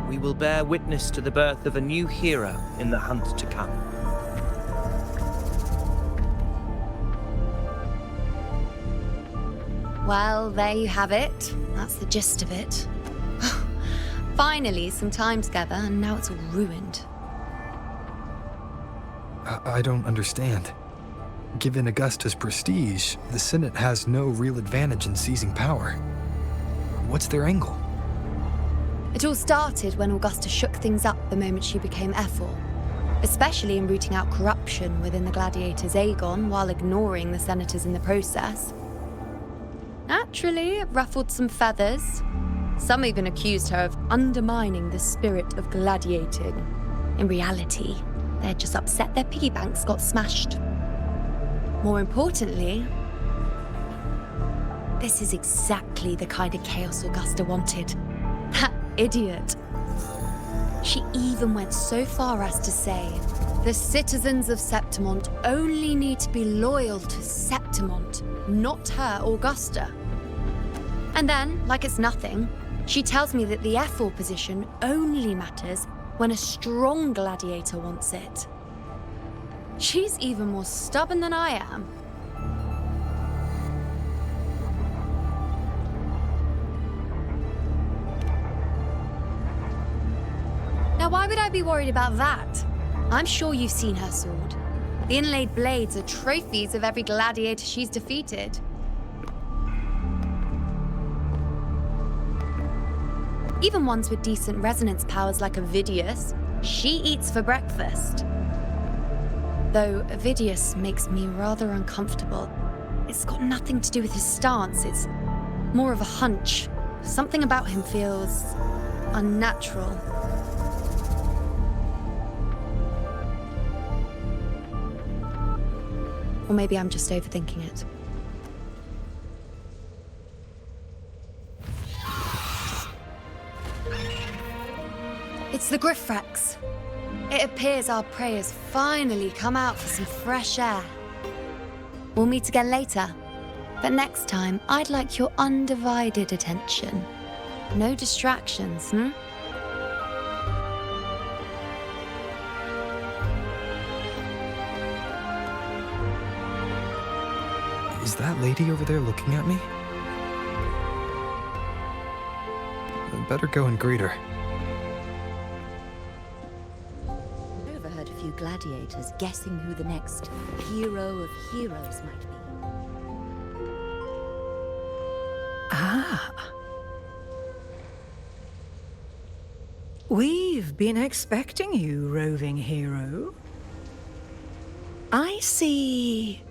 we will bear witness to the birth of a new hero in the hunt to come.
Well, there you have it. That's the gist of it. Finally, some time together, and now it's all ruined.
I don't understand. Given Augusta's prestige, the Senate has no real advantage in seizing power. What's their angle?
It all started when Augusta shook things up the moment she became Ephor, especially in rooting out corruption within the gladiators Aegon while ignoring the senators in the process. Naturally, it ruffled some feathers. Some even accused her of undermining the spirit of gladiating. In reality, they had just upset their piggy banks got smashed. More importantly, this is exactly the kind of chaos Augusta wanted. That idiot. She even went so far as to say, the citizens of Septimont only need to be loyal to Septimont, not her, Augusta. And then, like it's nothing, she tells me that the Ephor position only matters when a strong gladiator wants it. She's even more stubborn than I am. Now, why would I be worried about that? I'm sure you've seen her sword. The inlaid blades are trophies of every gladiator she's defeated. Even ones with decent resonance powers like Avidius, she eats for breakfast. Though Avidius makes me rather uncomfortable. It's got nothing to do with his stance, it's more of a hunch. Something about him feels unnatural. Or maybe I'm just overthinking it. It's the Griffrex. It appears our prey has finally come out for some fresh air. We'll meet again later, but next time I'd like your undivided attention. No distractions,
Is that lady over there looking at me? I'd better go and greet her.
Overheard a few gladiators guessing who the next hero of heroes might be.
Ah. We've been expecting you, roving hero. I see...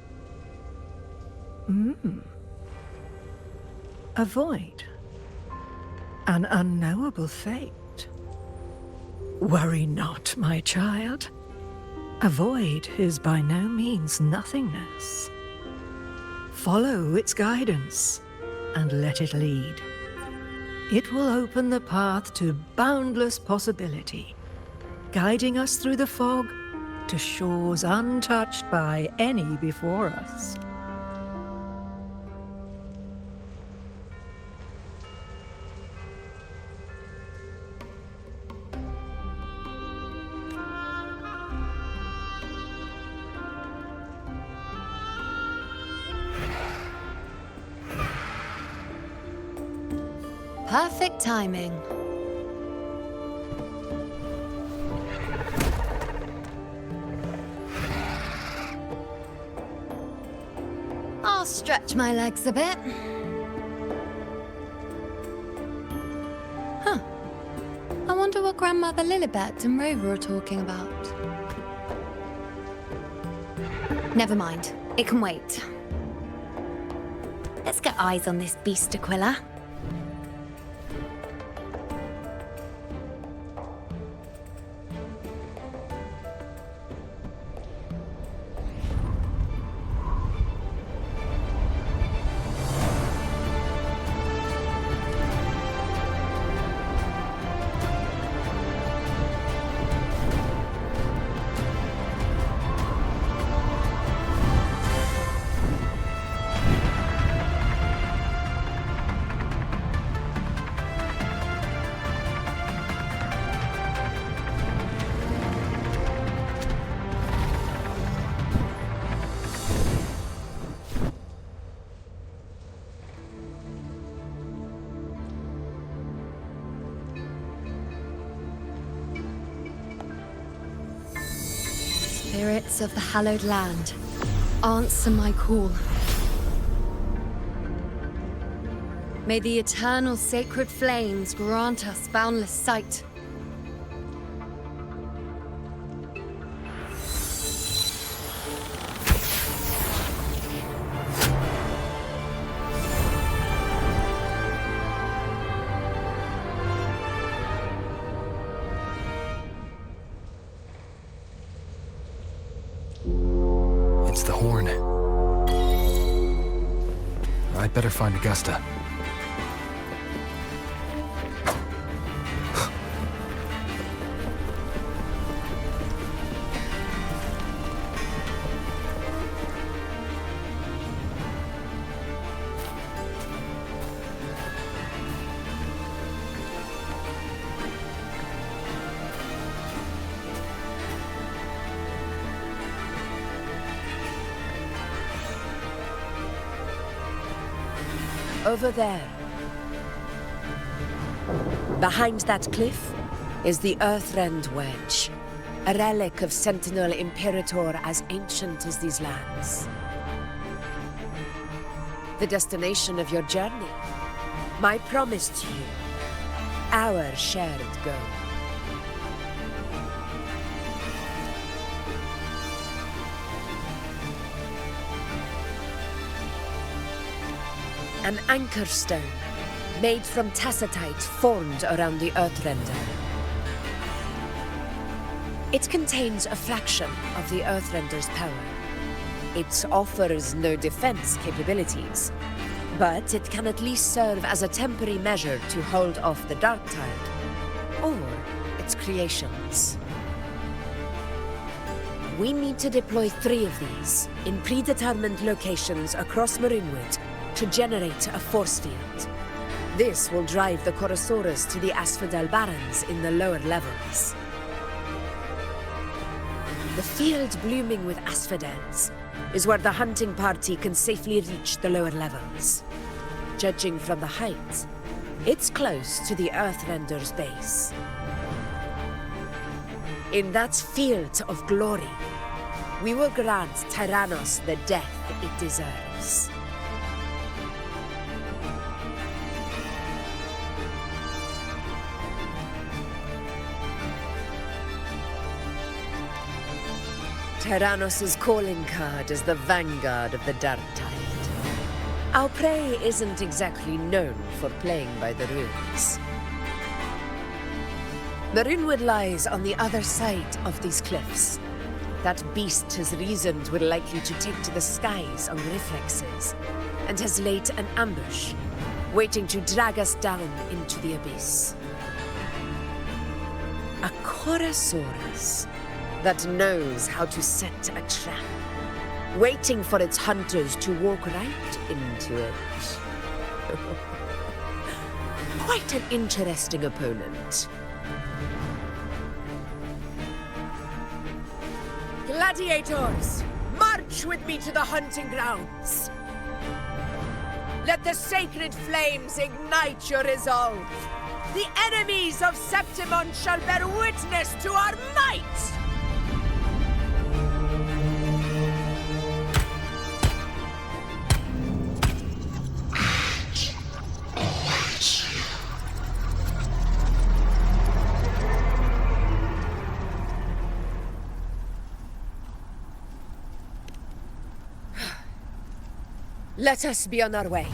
a void. An unknowable fate. Worry not, my child. A void is by no means nothingness. Follow its guidance and let it lead. It will open the path to boundless possibility, guiding us through the fog to shores untouched by any before us.
Perfect timing. I'll stretch my legs a bit. Huh. I wonder what Grandmother Lilibet and Rover are talking about. Never mind. It can wait. Let's get eyes on this beast, Aquila. Spirits of the hallowed land, answer my call. May the eternal sacred flames grant us boundless sight.
It's the horn. I'd better find Augusta.
Over there. Behind that cliff is the Earthrend Wedge, a relic of Sentinel Imperator as ancient as these lands. The destination of your journey, my promise to you, our shared goal. An anchor stone, made from tacitite formed around the Earthrender. It contains a fraction of the Earthrender's power. It offers no defense capabilities, but it can at least serve as a temporary measure to hold off the Dark Tide, or its creations. We need to deploy 3 of these in predetermined locations across Marinwood to generate a force field. This will drive the Chorosaurus to the Asphodel Barrens in the lower levels. The field blooming with asphodels is where the hunting party can safely reach the lower levels. Judging from the height, it's close to the Earthrender's base. In that field of glory, we will grant Tyrannos the death it deserves. Tyrannos' calling card is the vanguard of the Dark Tide. Our prey isn't exactly known for playing by the rules. Marinwood lies on the other side of these cliffs. That beast has reasoned we're likely to take to the skies on reflexes, and has laid an ambush, waiting to drag us down into the abyss. A Chorosaurus that knows how to set a trap, waiting for its hunters to walk right into it. Quite an interesting opponent. Gladiators, march with me to the hunting grounds. Let the sacred flames ignite your resolve. The enemies of Septimon shall bear witness to our might! Let us be on our way.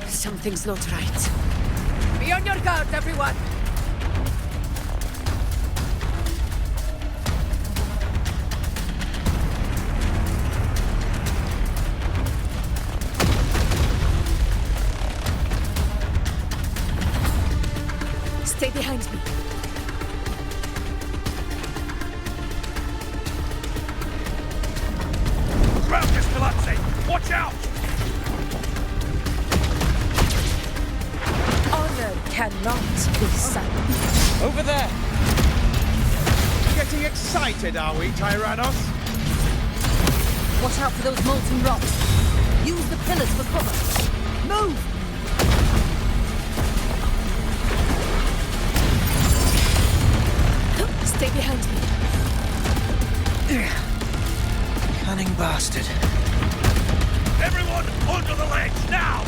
Something's not right. Be on your guard, everyone! Stay behind me.
Ground this, Palazzi! Watch out!
Honor cannot be silenced.
Over there! Getting excited, are we, Tyrannos?
Watch out for those molten rocks. Use the pillars for cover. Move!
Stay behind me.
Cunning bastard.
Everyone onto the ledge, now!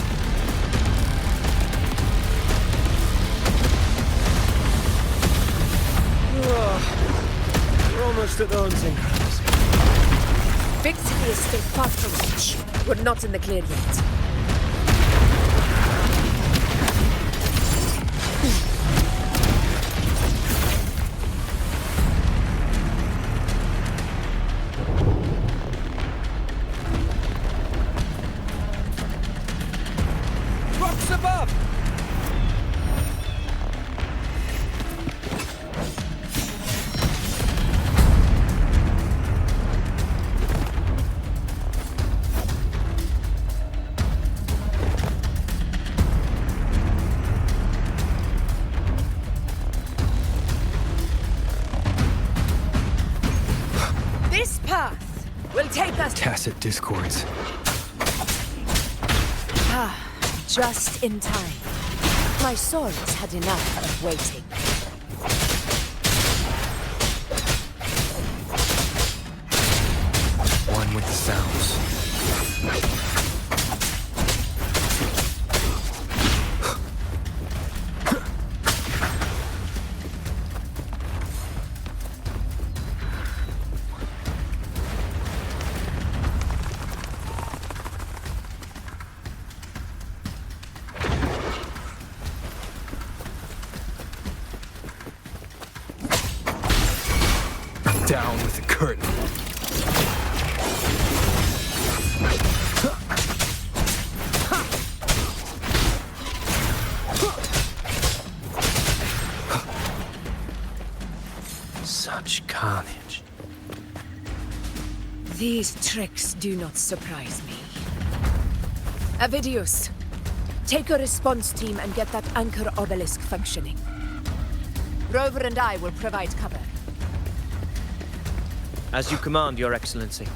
We're almost at the hunting grounds.
Victory is still far from reach. We're not in the clear yet.
Rocks above!
This path will take us...
Tacit discords.
Just in time. My swords had enough of waiting.
One with the sounds. Down with the curtain.
Such carnage.
These tricks do not surprise me. Avidius, take a response team and get that anchor obelisk functioning. Rover and I will provide cover.
As you command, Your Excellency.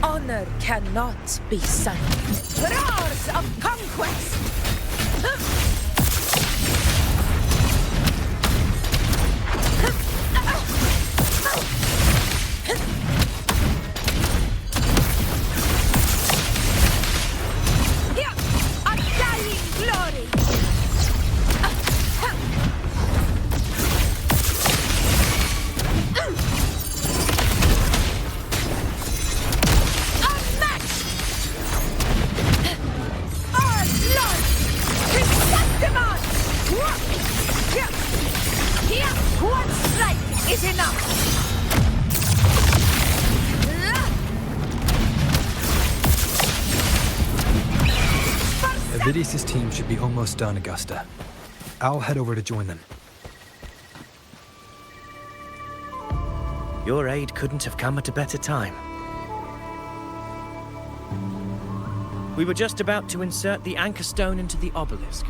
Honor cannot be sunk. Roars of conquest!
Avidius' team should be almost done, Augusta. I'll head over to join them.
Your aid couldn't have come at a better time. We were just about to insert the anchor stone into the obelisk.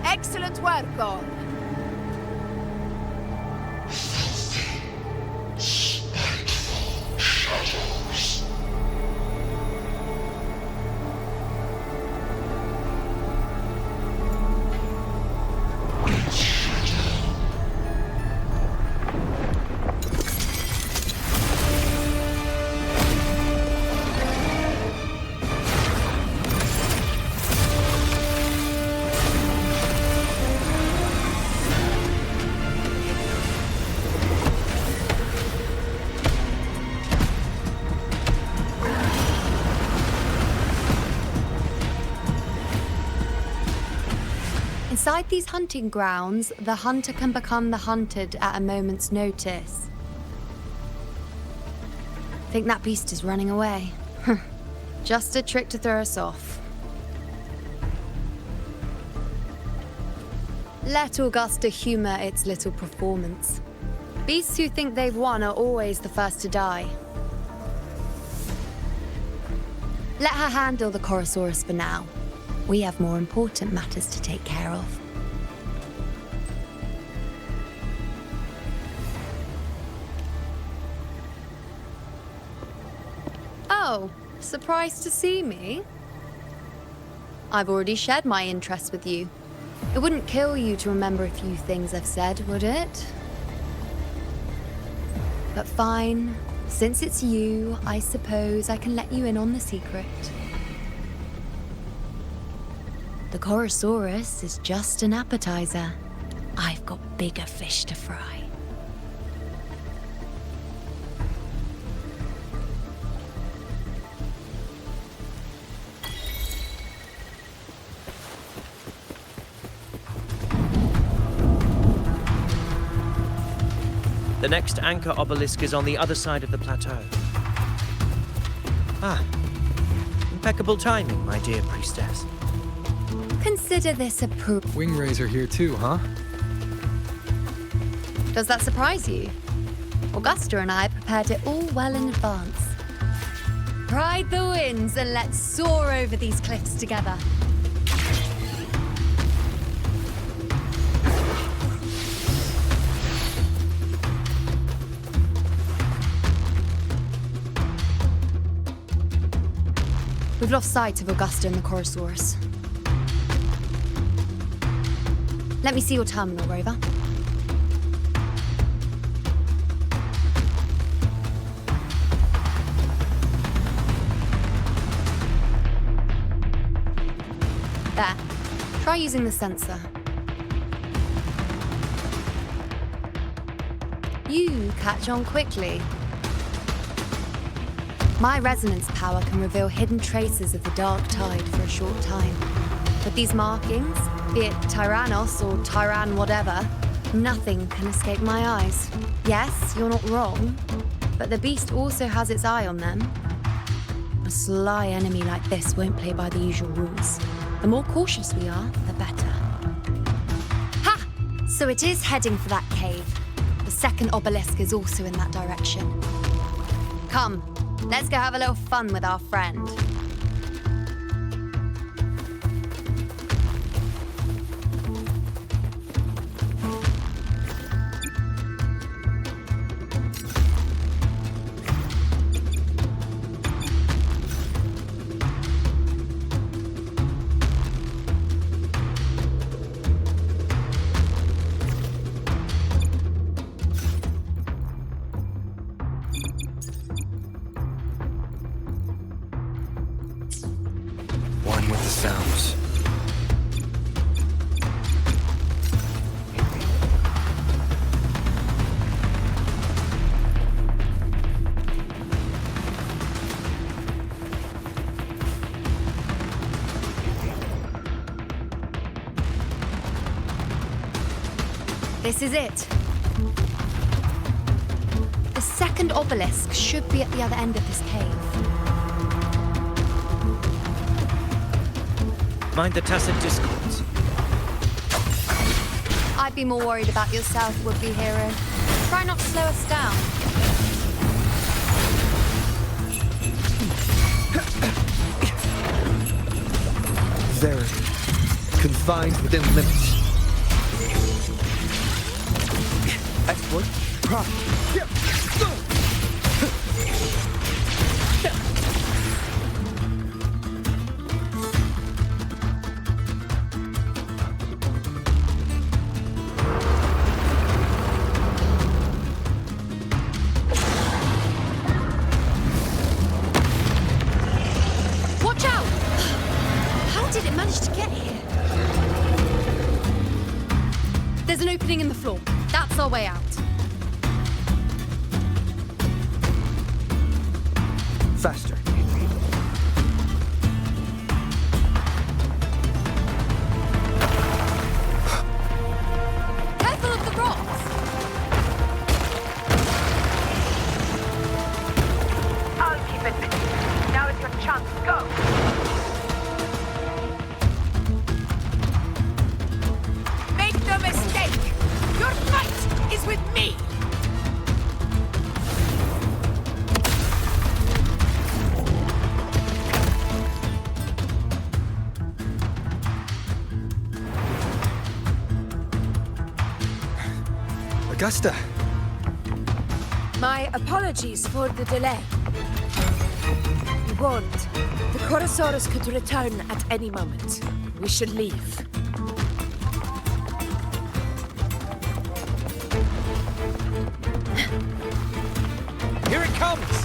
Excellent work, God.
With these hunting grounds, the hunter can become the hunted at a moment's notice. Think that beast is running away? Just a trick to throw us off. Let Augusta humor its little performance. Beasts who think they've won are always the first to die. Let her handle the Chorosaurus for now. We have more important matters to take care of. Oh, surprised to see me? I've already shared my interest with you. It wouldn't kill you to remember a few things I've said, would it? But fine. Since it's you, I suppose I can let you in on the secret. The Chorosaurus is just an appetizer. I've got bigger fish to fry.
The next anchor obelisk is on the other side of the plateau. Ah, impeccable timing, my dear priestess.
Consider this a proof.
Wingrays are here too, huh?
Does that surprise you? Augusta and I prepared it all well in advance. Ride the winds and let's soar over these cliffs together. We've lost sight of Augusta and the Chorosaurus. Let me see your terminal, Rover. There. Try using the sensor. You catch on quickly. My resonance power can reveal hidden traces of the dark tide for a short time. With these markings, be it Tyrannos or Tyran whatever, nothing can escape my eyes. Yes, you're not wrong, but the beast also has its eye on them. A sly enemy like this won't play by the usual rules. The more cautious we are, the better. Ha! So it is heading for that cave. The second obelisk is also in that direction. Come. Let's go have a little fun with our friend.
One with the sounds.
This is it. The second obelisk should be at the other end of this cave.
Mind the tacit discords.
I'd be more worried about yourself, would-be hero. Try not to slow us down.
They're confined within limits. Exploit. Prop.
Watch out! How did it manage to get here? There's an opening in the floor. That's our way out.
Faster. Augusta!
My apologies for the delay. We warned. The Chorosaurus could return at any moment. We should leave.
Here it comes!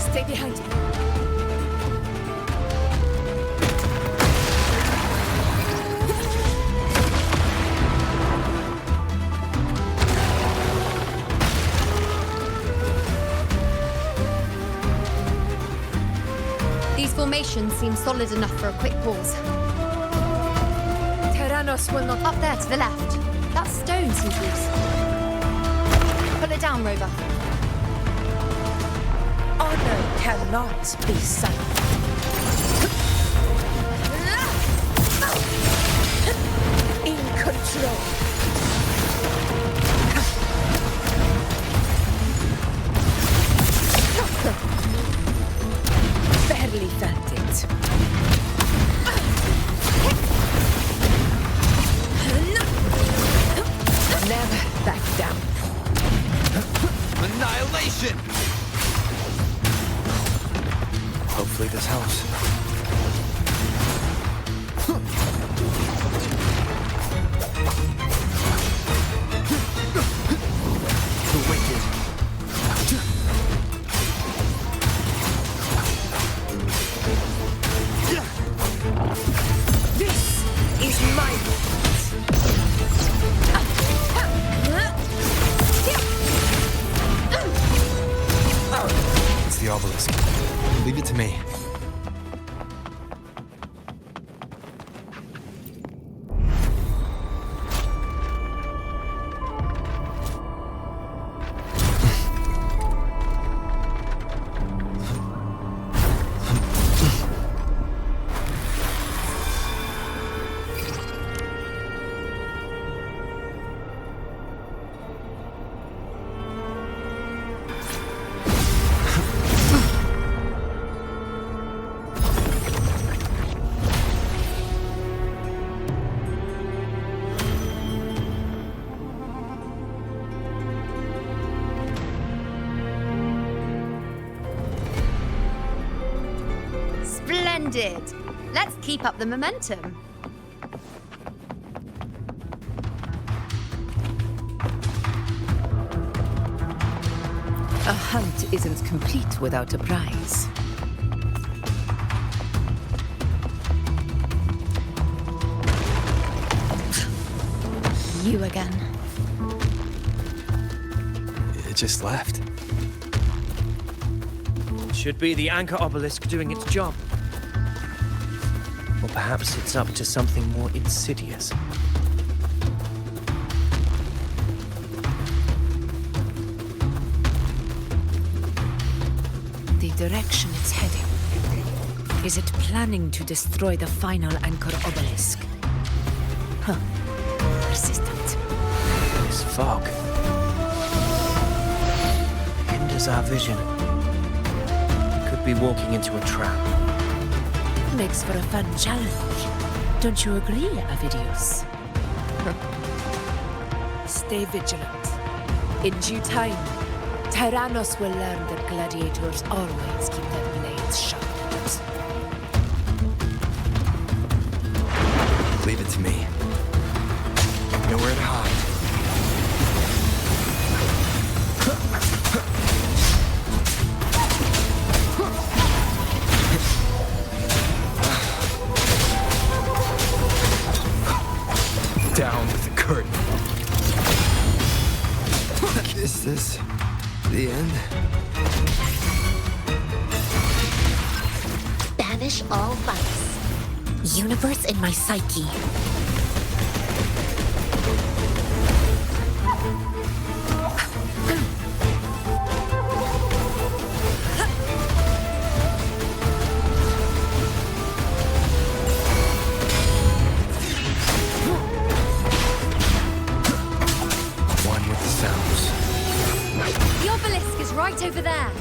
Stay behind me.
These formations seem solid enough for a quick pause.
Tyrannos will not...
Up there to the left. That stone seems loose. Pull it down, Rover.
Honor cannot be silent. In control. Barely felt it. Never back down.
Annihilation! Hopefully this helps. The wicked.
This is my
It's the obelisk. Leave it to me.
Splendid! Let's keep up the momentum.
A hunt isn't complete without a prize.
You again.
It just left.
Should be the anchor obelisk doing its job. Or perhaps it's up to something more insidious.
The direction it's heading. Is it planning to destroy the final anchor obelisk? Huh. Persistent.
This fog hinders our vision. Could be walking into a trap.
Makes for a fun challenge. Don't you agree, Avidius? Stay vigilant. In due time, Tyrannos will learn that gladiators always keep their blades sharp.
Leave it to me. Nowhere to hide. Down with the curtain. Is this the end?
Banish all vice. Universe in my psyche.
One with the sounds.
The obelisk is right over there.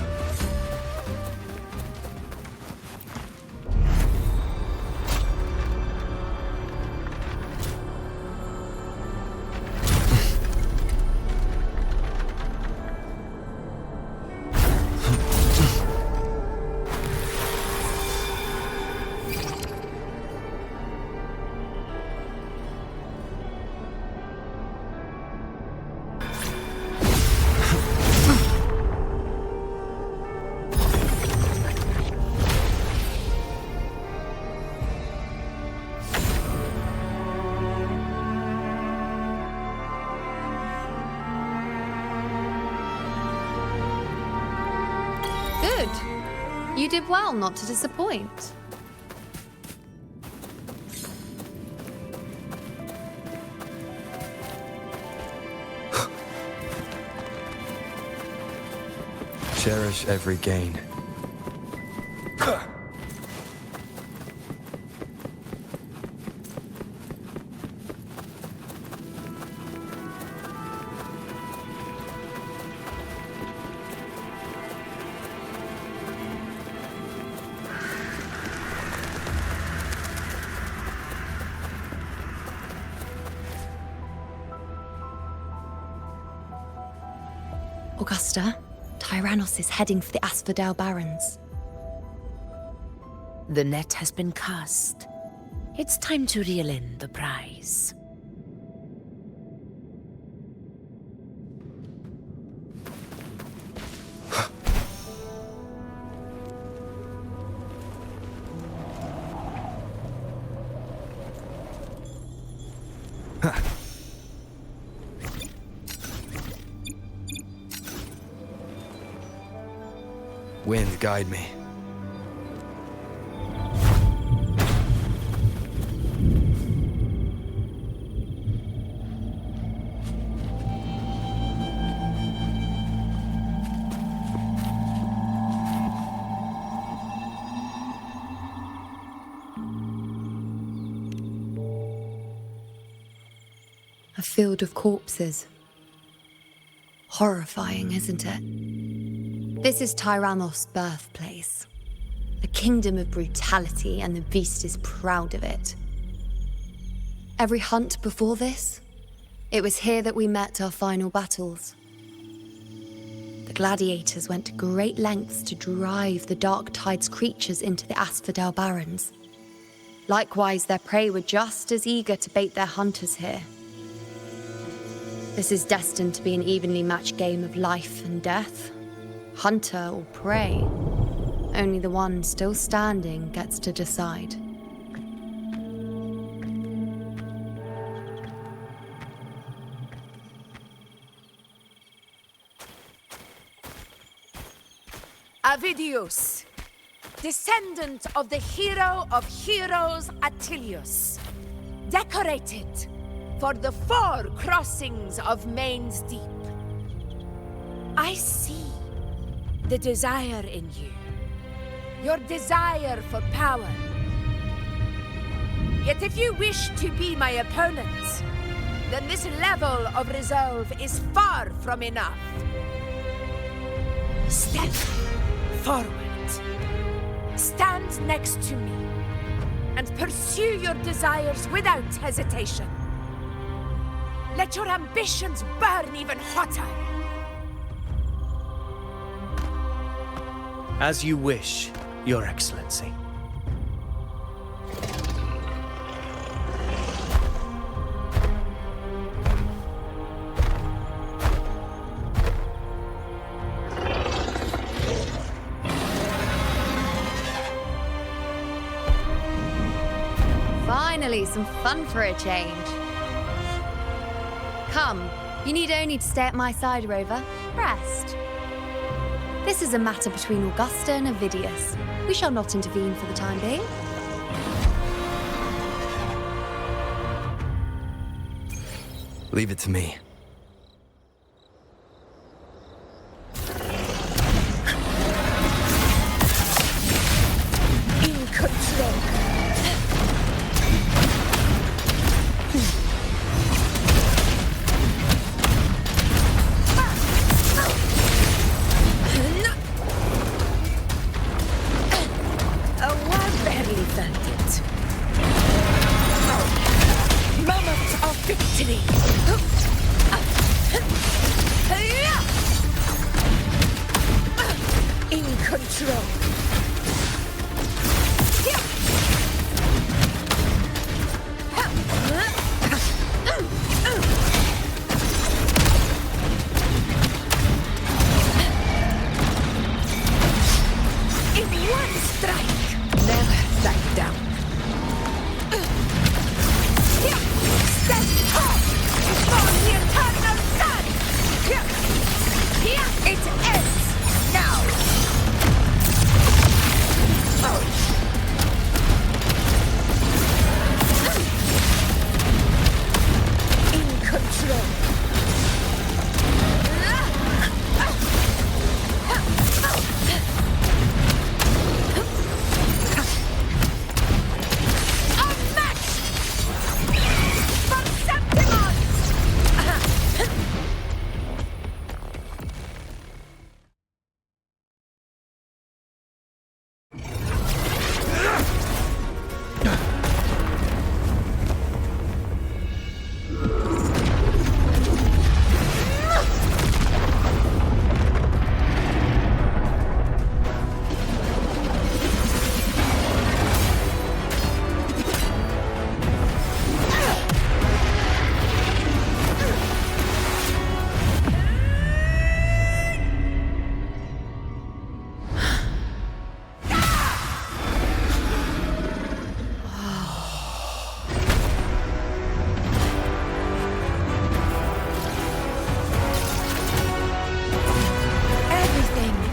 You did well not to disappoint.
Cherish every gain.
Augusta, Tyrannos is heading for the Asphodel Barrens.
The net has been cast. It's time to reel in the prize.
Wind, guide me.
A field of corpses. Horrifying, isn't it? This is Tyrannos' birthplace. A kingdom of brutality, and the beast is proud of it. Every hunt before this, it was here that we met our final battles. The gladiators went to great lengths to drive the Dark Tide's creatures into the Asphodel Barrens. Likewise, their prey were just as eager to bait their hunters here. This is destined to be an evenly matched game of life and death. Hunter or prey. Only the one still standing gets to decide.
Avidius, descendant of the hero of heroes Attilius, decorated for the 4 crossings of Main's Deep. I see the desire in you, your desire for power. Yet if you wish to be my opponent, then this level of resolve is far from enough. Step forward. Stand next to me and pursue your desires without hesitation. Let your ambitions burn even hotter.
As you wish, Your Excellency.
Finally, some fun for a change. Come, you need only to stay at my side, Rover. Rest. This is a matter between Augusta and Avidius. We shall not intervene for the time being.
Leave it to me.
In control. Moment of victory!
hero!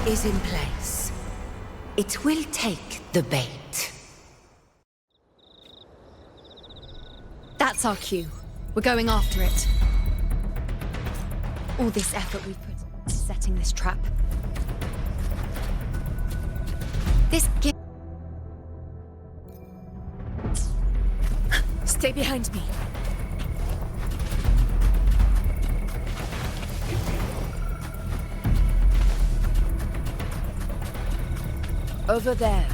Is in place. It will take the bait.
That's our cue. We're going after it. All this effort we've put into setting this trap. This
Stay behind me. Over there.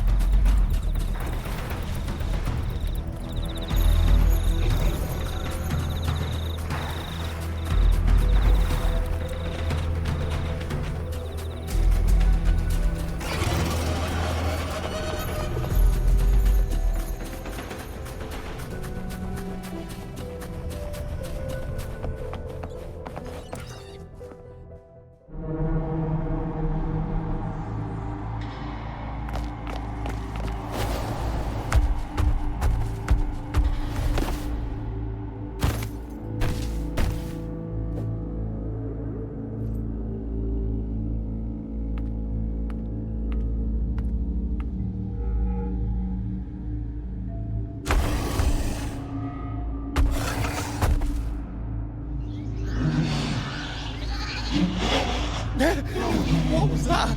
What was that?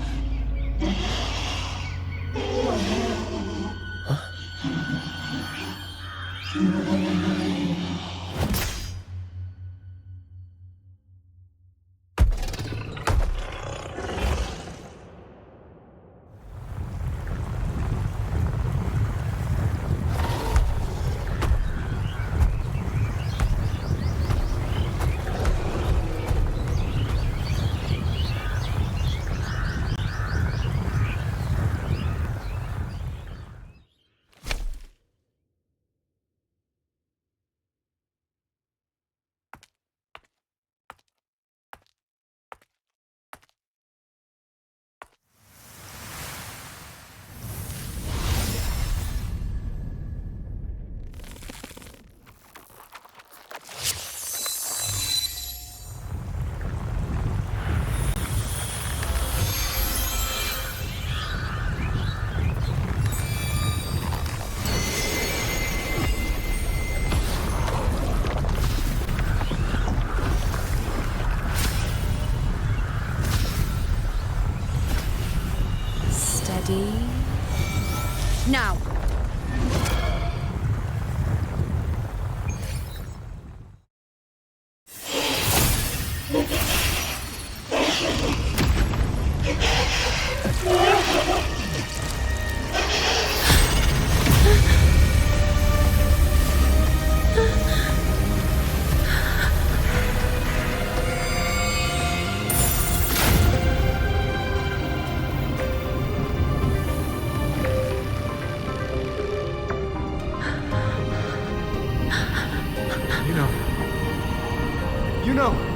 Now!
You know.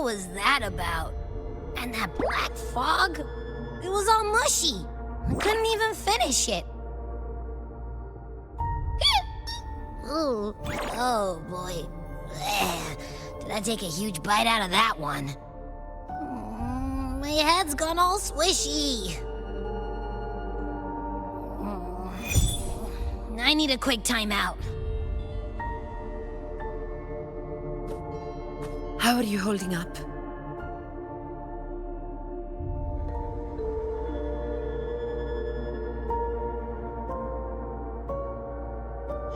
was that about? And that black fog? It was all mushy. I couldn't even finish it. Ooh, oh boy. Ugh. Did I take a huge bite out of that one? My head's gone all swishy. I need a quick timeout.
How are you holding up?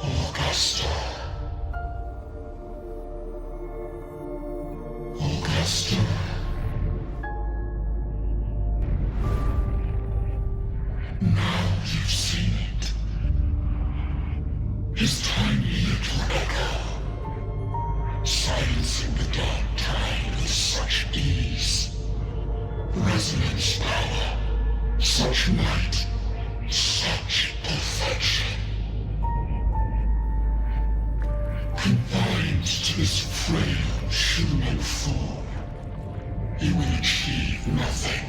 Augusta. Augusta. Now you've seen it. His tiny little echo, silencing the dark tide with such ease. Resonance power, such might, such perfection. Confined to this frail human form, you will achieve nothing.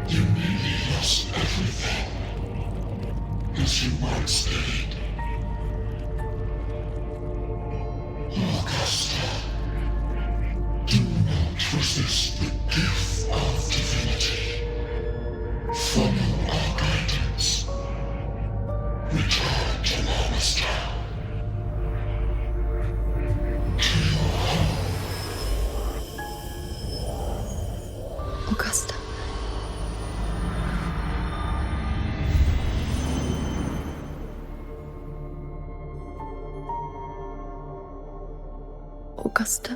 You nearly lost everything, as you once did. Augusta, do not resist the gift of divinity. Follow our guidance. Return to Rinascita. To your home.
Augusta. Augusta.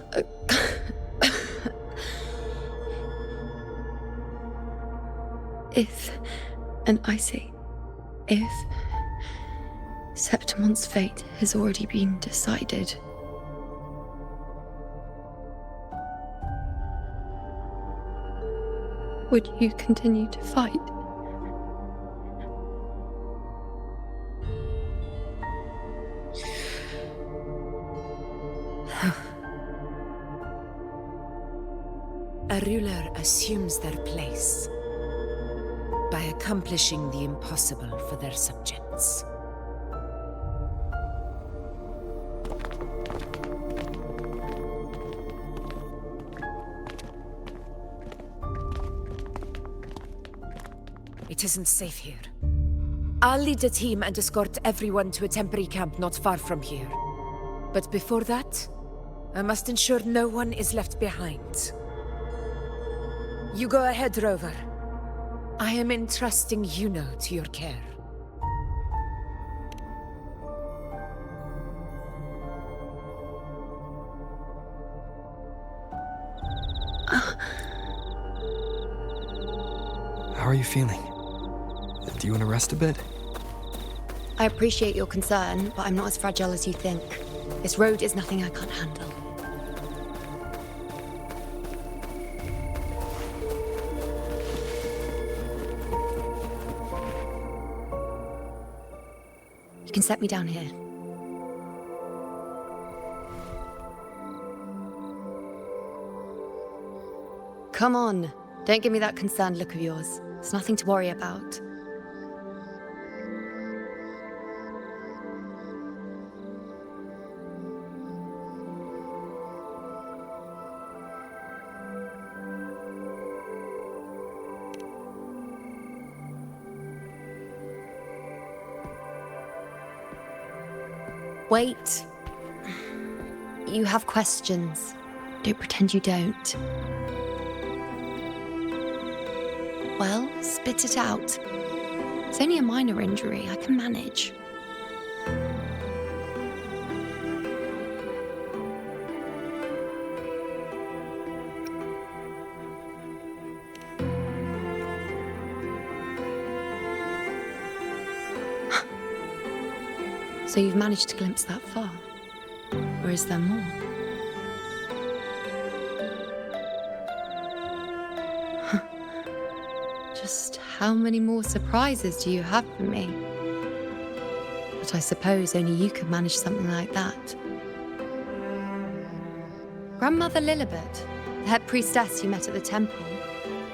If, and I say, if Septimon's fate has already been decided, would you continue to fight?
A ruler assumes their place by accomplishing the impossible for their subjects. It isn't safe here. I'll lead a team and escort everyone to a temporary camp not far from here. But before that, I must ensure no one is left behind. You go ahead, Rover. I am entrusting Yuno to your care.
How are you feeling? Do you want to rest a bit?
I appreciate your concern, but I'm not as fragile as you think. This road is nothing I can't handle. You can set me down here. Come on. Don't give me that concerned look of yours. It's nothing to worry about. Wait. You have questions. Don't pretend you don't. Well, spit it out. It's only a minor injury. I can manage. So you've managed to glimpse that far? Or is there more? Just how many more surprises do you have for me? But I suppose only you could manage something like that. Grandmother Lilibet, the head priestess you met at the temple,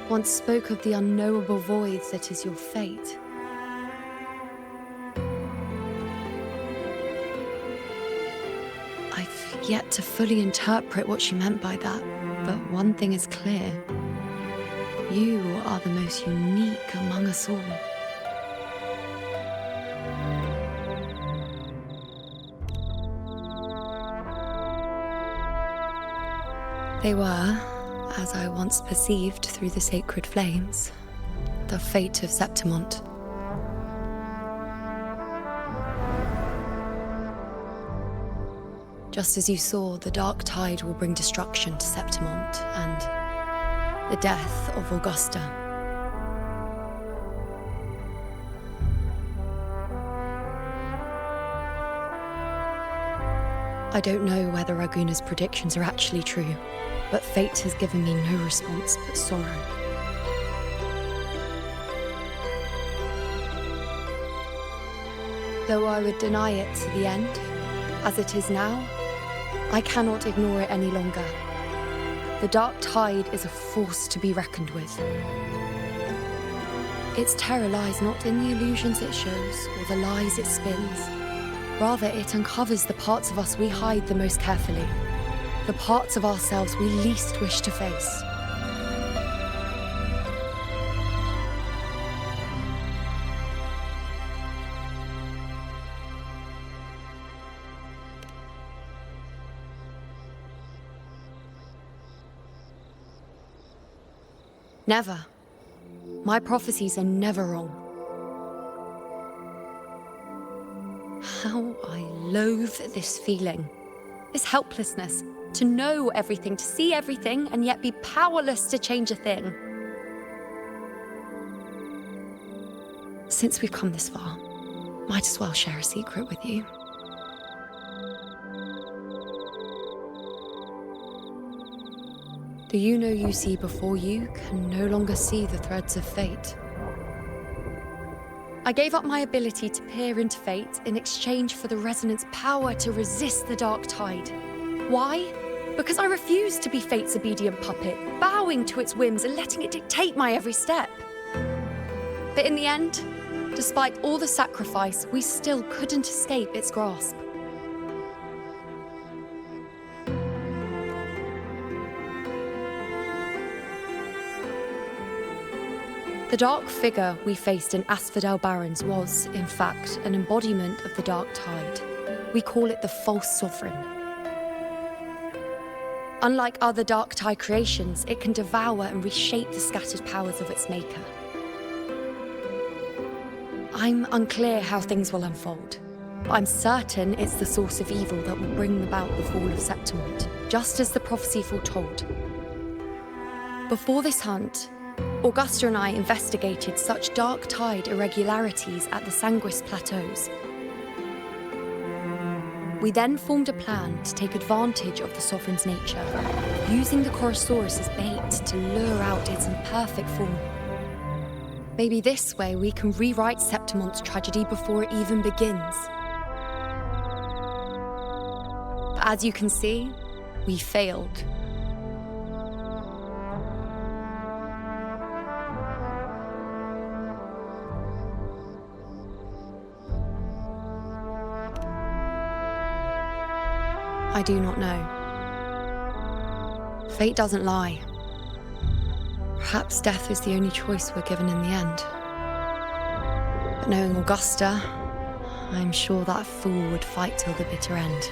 once spoke of the unknowable void that is your fate. I've yet to fully interpret what she meant by that, but one thing is clear. You are the most unique among us all. They were, as I once perceived through the sacred flames, the fate of Septimont. Just as you saw, the dark tide will bring destruction to Septimont and the death of Augusta. I don't know whether Raguna's predictions are actually true, but fate has given me no response but sorrow. Though I would deny it to the end, as it is now, I cannot ignore it any longer. The dark tide is a force to be reckoned with. Its terror lies not in the illusions it shows or the lies it spins. Rather, it uncovers the parts of us we hide the most carefully. The parts of ourselves we least wish to face. Never. My prophecies are never wrong. How I loathe this feeling, this helplessness. To know everything, to see everything, and yet be powerless to change a thing. Since we've come this far, might as well share a secret with you. The you know you see before you can no longer see the threads of fate. I gave up my ability to peer into fate in exchange for the resonance power to resist the dark tide. Why? Because I refused to be fate's obedient puppet, bowing to its whims and letting it dictate my every step. But in the end, despite all the sacrifice, we still couldn't escape its grasp. The dark figure we faced in Asphodel Barrens was, in fact, an embodiment of the dark tide. We call it the false sovereign. Unlike other dark tide creations, it can devour and reshape the scattered powers of its maker. I'm unclear how things will unfold, but I'm certain it's the source of evil that will bring about the fall of Septimont, just as the prophecy foretold. Before this hunt, Augusta and I investigated such dark tide irregularities at the Sanguis Plateaus. We then formed a plan to take advantage of the Sovereign's nature, using the Chorosaurus as bait to lure out its imperfect form. Maybe this way we can rewrite Septimont's tragedy before it even begins. But as you can see, we failed. I do not know. Fate doesn't lie. Perhaps death is the only choice we're given in the end. But knowing Augusta, I'm sure that fool would fight till the bitter end.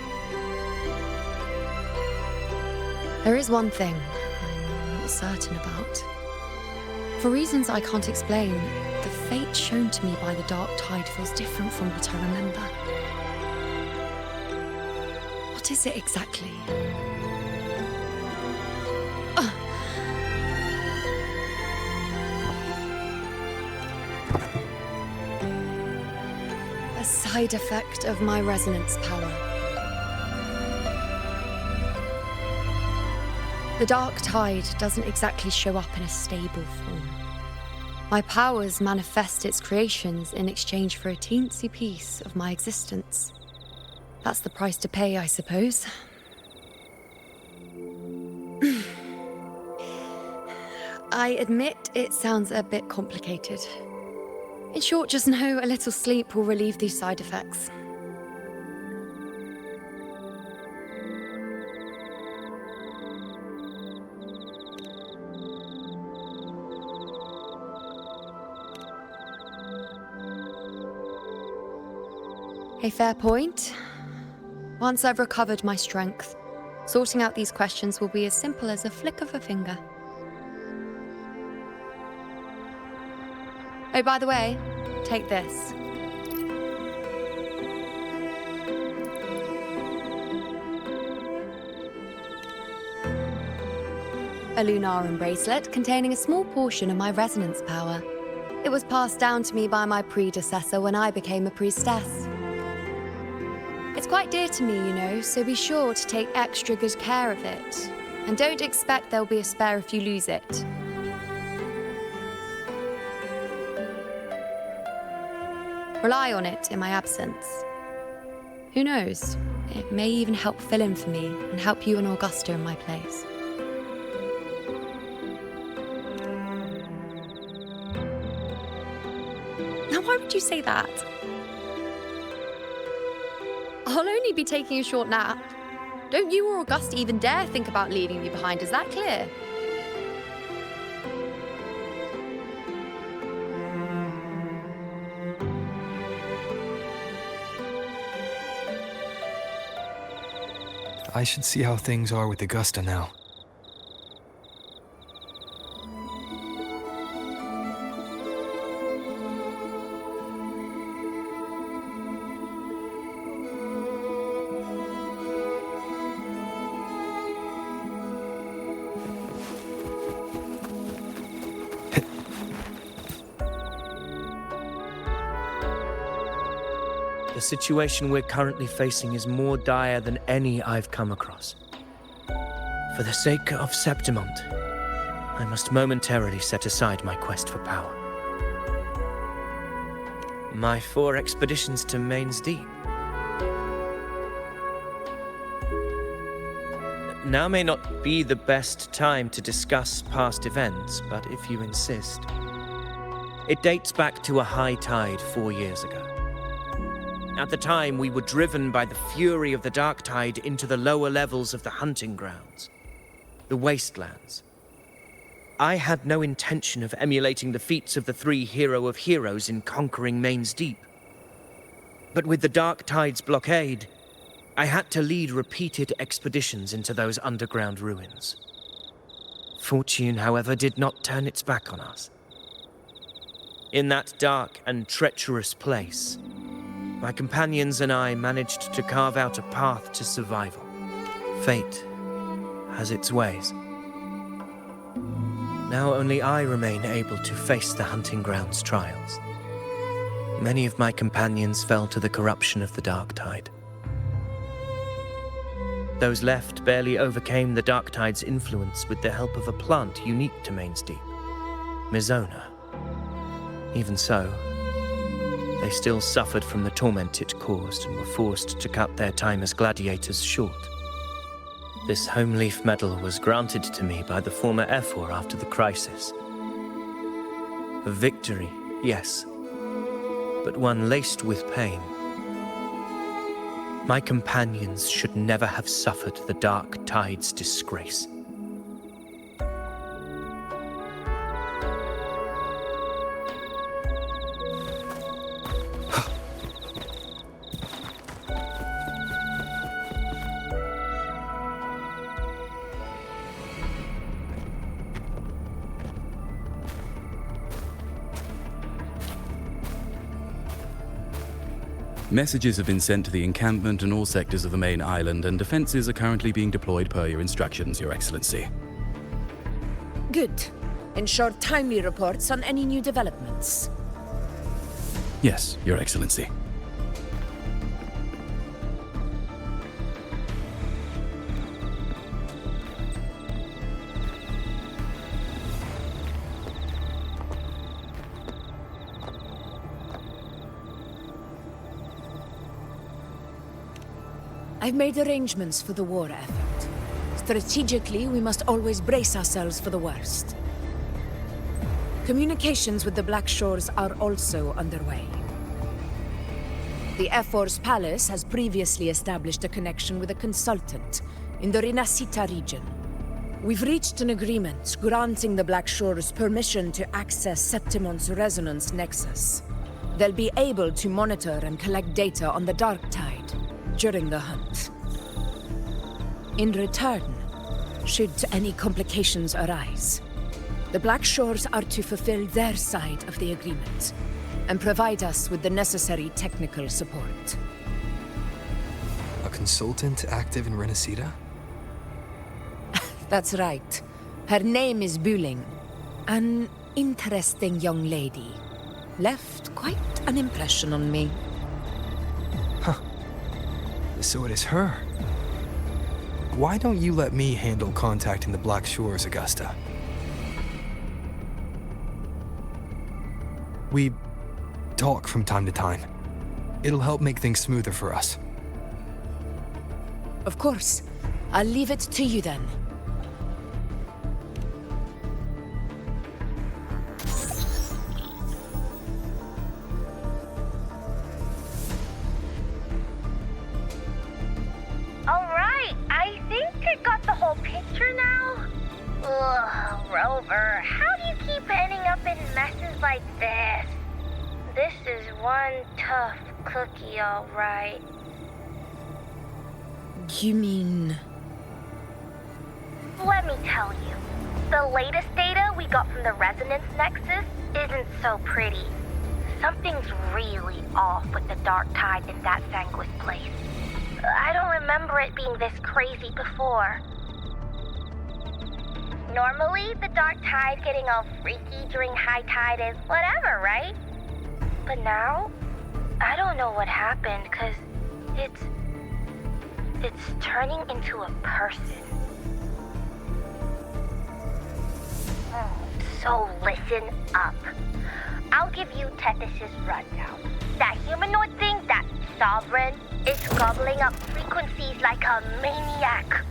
There is one thing I'm not certain about. For reasons I can't explain, the fate shown to me by the dark tide feels different from what I remember. What is it exactly? A side effect of my resonance power. The dark tide doesn't exactly show up in a stable form. My powers manifest its creations in exchange for a teensy piece of my existence. That's the price to pay, I suppose. I admit it sounds a bit complicated. In short, just know a little sleep will relieve these side effects. A fair point. Once I've recovered my strength, sorting out these questions will be as simple as a flick of a finger. Oh, by the way, take this. A Lunarum bracelet containing a small portion of my resonance power. It was passed down to me by my predecessor when I became a priestess. It's quite dear to me, you know, so be sure to take extra good care of it. And don't expect there'll be a spare if you lose it. Rely on it in my absence. Who knows? It may even help fill in for me and help you and Augusta in my place. Now, why would you say that? I'll only be taking a short nap. Don't you or Augusta even dare think about leaving me behind, is that clear?
I should see how things are with Augusta now.
The situation we're currently facing is more dire than any I've come across. For the sake of Septimont, I must momentarily set aside my quest for power. My 4 expeditions to Main's Deep. Now may not be the best time to discuss past events, but if you insist. It dates back to a high tide 4 years ago. At the time, we were driven by the fury of the dark tide into the lower levels of the hunting grounds, the wastelands. I had no intention of emulating the feats of the 3 hero of heroes in conquering Main's Deep. But with the dark tide's blockade, I had to lead repeated expeditions into those underground ruins. Fortune, however, did not turn its back on us. In that dark and treacherous place, my companions and I managed to carve out a path to survival. Fate has its ways. Now only I remain able to face the hunting grounds trials. Many of my companions fell to the corruption of the dark tide. Those left barely overcame the dark tide's influence with the help of a plant unique to Main's Deep, Mizona. Even so, they still suffered from the torment it caused and were forced to cut their time as gladiators short. This home leaf medal was granted to me by the former Ephor after the crisis. A victory, yes, but one laced with pain. My companions should never have suffered the dark tide's disgrace.
Messages have been sent to the encampment and all sectors of the main island, and defenses are currently being deployed per your instructions, Your Excellency.
Good. Ensure timely reports on any new developments.
Yes, Your Excellency.
I've made arrangements for the war effort. Strategically, we must always brace ourselves for the worst. Communications with the Black Shores are also underway. The Ephor's palace has previously established a connection with a consultant in the Rinascita region. We've reached an agreement granting the Black Shores permission to access Septimon's resonance nexus. They'll be able to monitor and collect data on the Dark Tide during the hunt. In return, should any complications arise, the Black Shores are to fulfill their side of the agreement and provide us with the necessary technical support.
A consultant active in Rinascita?
That's right. Her name is Buling. An interesting young lady. Left quite an impression on me.
Huh. So it is her. Why don't you let me handle contacting the Black Shores, Augusta? We talk from time to time. It'll help make things smoother for us.
Of course. I'll leave it to you then.
Alright, I think I got the whole picture now. Ugh, Rover, how do you keep ending up in messes like this? This is one tough cookie, alright.
You mean...
Let me tell you, the latest data we got from the Resonance Nexus isn't so pretty. Something's really off with the Dark Tide in that Sanguis place. I don't remember it being this crazy before. Normally, the Dark Tide getting all freaky during high tide is whatever, right? But now, I don't know what happened, cause it's turning into a person. So listen up. I'll give you Tethys' rundown. That humanoid thing, that Sovereign, is gobbling up frequencies like a maniac.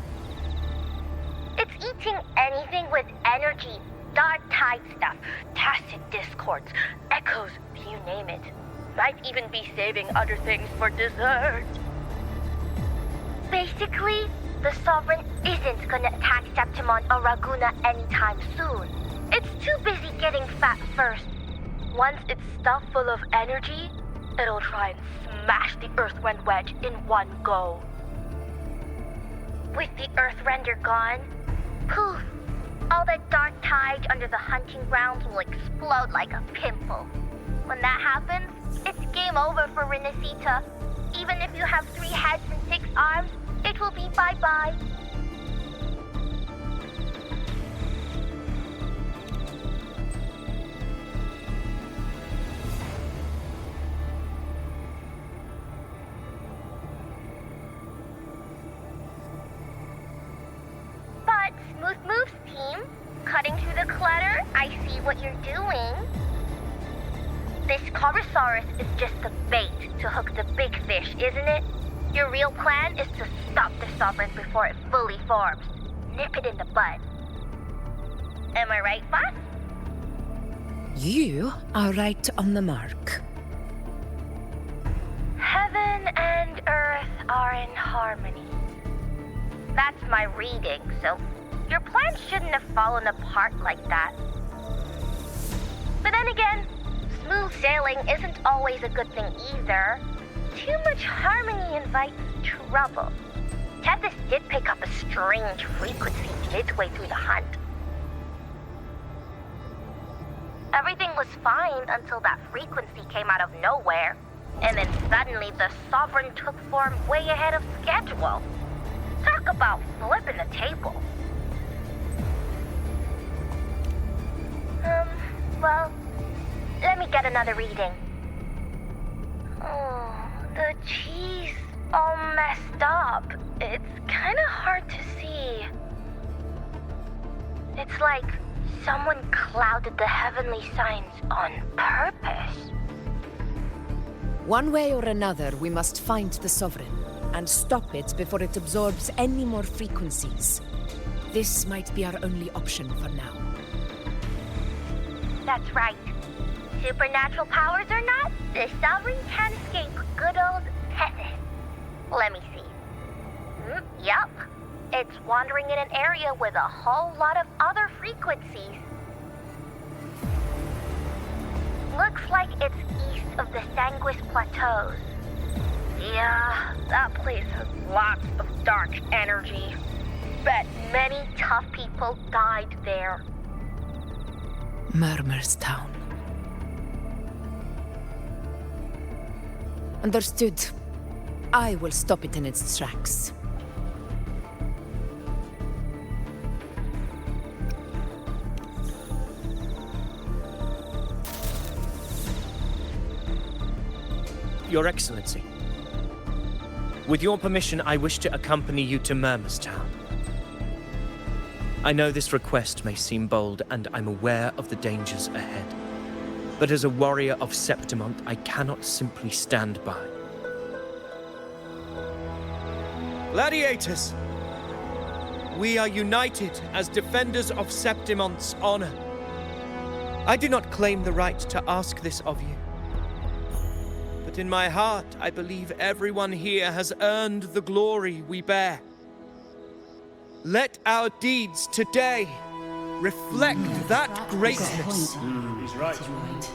It's eating anything with energy, Dark Tide stuff, tacit discords, echoes, you name it. Might even be saving other things for dessert. Basically, the Sovereign isn't gonna attack Septimon or Raguna anytime soon. It's too busy getting fat first. Once it's stuffed full of energy, it'll try and smash the Earthrend wedge in one go. With the Earthrender gone, poof, all the Dark Tide under the hunting grounds will explode like a pimple. When that happens, it's game over for Rinascita. Even if you have 3 heads and 6 arms, it will be bye-bye. But Smooth Moves team, cutting through the clutter, I see what you're doing. This Corosaurus is just the bait to hook the big fish, isn't it? Your real plan is to stop the Sovereign before it fully forms. Nip it in the bud. Am I right, boss?
You are right on the mark.
Heaven and Earth are in harmony. That's my reading, so your plan shouldn't have fallen apart like that. But then again, smooth sailing isn't always a good thing either. Too much harmony invites trouble. Tethys did pick up a strange frequency midway through the hunt. Everything was fine until that frequency came out of nowhere. And then suddenly the Sovereign took form way ahead of schedule. Talk about flipping the table. Well, let me get another reading. Oh, the cheese all messed up. It's kind of hard to see. It's like someone clouded the heavenly signs on purpose.
One way or another, we must find the Sovereign and stop it before it absorbs any more frequencies. This might be our only option for now.
That's right. Supernatural powers or not, the Sovereign can't escape good old Tethys. Let me see. Yup. It's wandering in an area with a whole lot of other frequencies. Looks like it's east of the Sanguis Plateaus. Yeah, that place has lots of dark energy. Bet many tough people died there.
Murmur's Town. Understood. I will stop it in its tracks.
Your Excellency, with your permission, I wish to accompany you to Murmur's Town. I know this request may seem bold, and I'm aware of the dangers ahead. But as a warrior of Septimont, I cannot simply stand by. Gladiators! We are united as defenders of Septimont's honor. I do not claim the right to ask this of you. But in my heart, I believe everyone here has earned the glory we bear. Let our deeds today reflect that greatness.
He's right.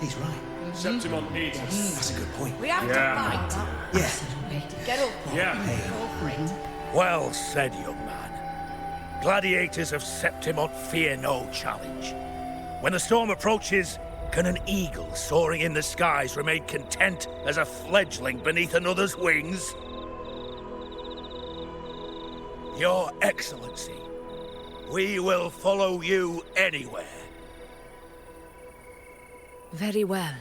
He's right.
Septimont needs us.
That's a good point.
We have to fight.
Yeah.
Get up.
Yeah.
Well said, young man. Gladiators of Septimont fear no challenge. When the storm approaches, can an eagle soaring in the skies remain content as a fledgling beneath another's wings? Your Excellency, we will follow you anywhere.
Very well.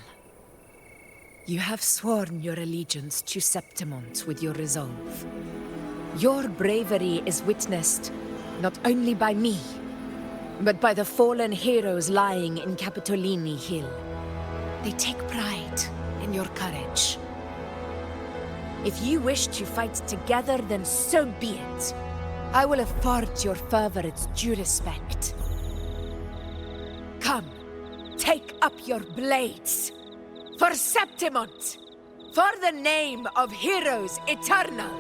You have sworn your allegiance to Septimont with your resolve. Your bravery is witnessed not only by me, but by the fallen heroes lying in Capitolini Hill. They take pride in your courage. If you wish to fight together, then so be it. I will afford your fervor its due respect. Come, take up your blades. For Septimont! For the name of heroes eternal!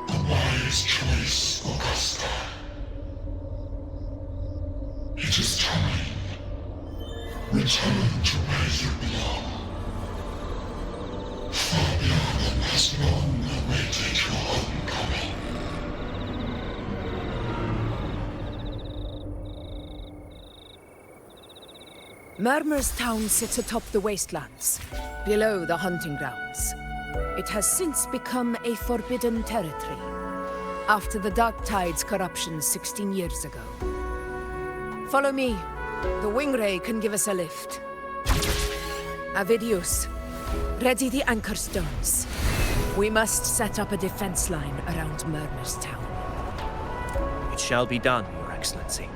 A wise choice, Augusta. It is time. Return to where you belong. Fabian has long awaited your homecoming.
Murmur's Town sits atop the wastelands, below the hunting grounds. It has since become a forbidden territory, after the Dark Tide's corruption 16 years ago. Follow me. The Wingray can give us a lift. Avidius, ready the anchor stones. We must set up a defense line around Murmur's Town.
It shall be done, Your Excellency.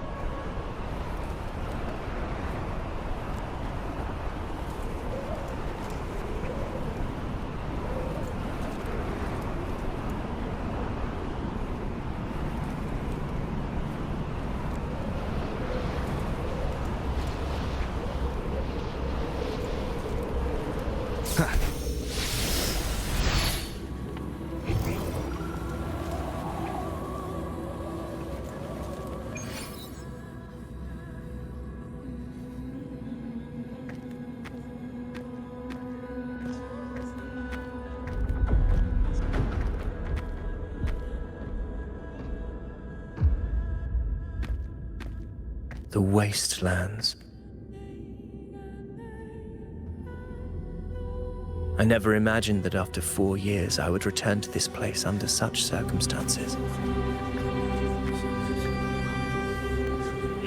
The wastelands. I never imagined that after 4 years I would return to this place under such circumstances.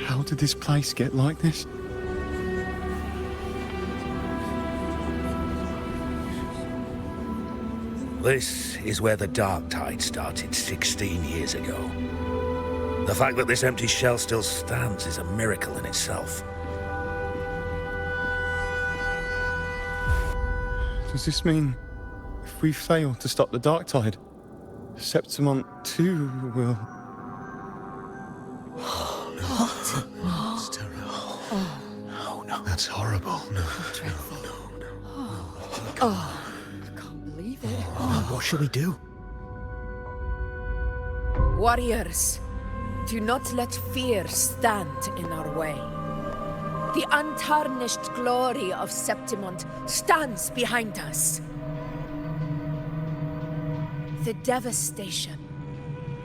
How did this place get like this?
This is where the Dark Tide started 16 years ago. The fact that this empty shell still stands is a miracle in itself.
Does this mean if we fail to stop the Dark Tide, Septimont too will...
What? It's terrible. That's horrible. No.
Oh, I can't believe it.
What shall we do?
Warriors, do not let fear stand in our way. The untarnished glory of Septimont stands behind us. The devastation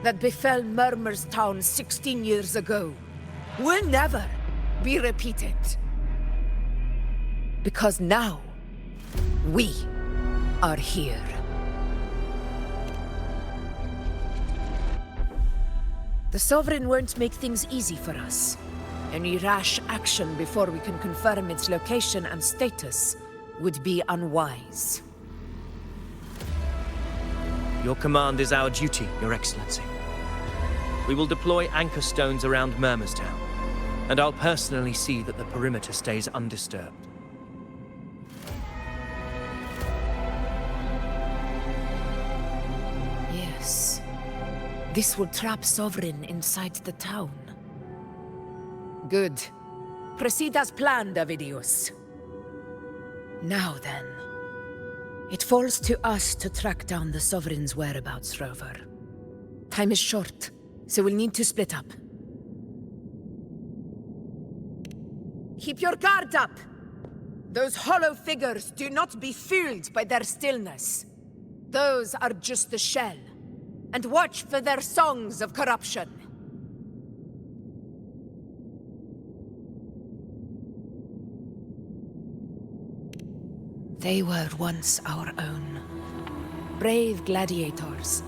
that befell Murmur's town 16 years ago will never be repeated. Because now, we are here. The Sovereign won't make things easy for us. Any rash action before we can confirm its location and status would be unwise.
Your command is our duty, Your Excellency. We will deploy anchor stones around Murmur's town, and I'll personally see that the perimeter stays undisturbed.
Yes. This will trap Sovereign inside the town. Good. Proceed as planned, Avidius. Now then. It falls to us to track down the Sovereign's whereabouts, Rover. Time is short, so we'll need to split up. Keep your guard up! Those hollow figures do not be fooled by their stillness. Those are just the shell. And watch for their songs of corruption. They were once our own. Brave gladiators,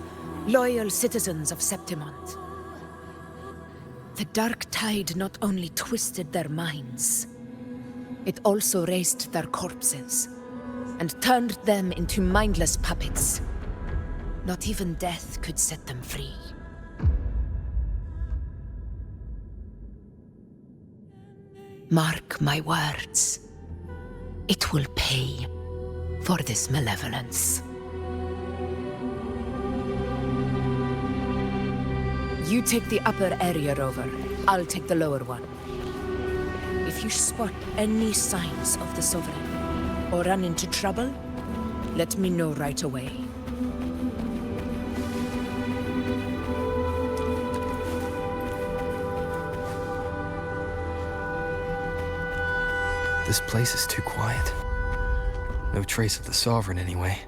loyal citizens of Septimont. The dark tide not only twisted their minds, it also raised their corpses and turned them into mindless puppets. Not even death could set them free. Mark my words. It will pay for this malevolence. You take the upper area, Rover. I'll take the lower one. If you spot any signs of the Sovereign, or run into trouble, let me know right away.
This place is too quiet. No trace of the Sovereign, anyway.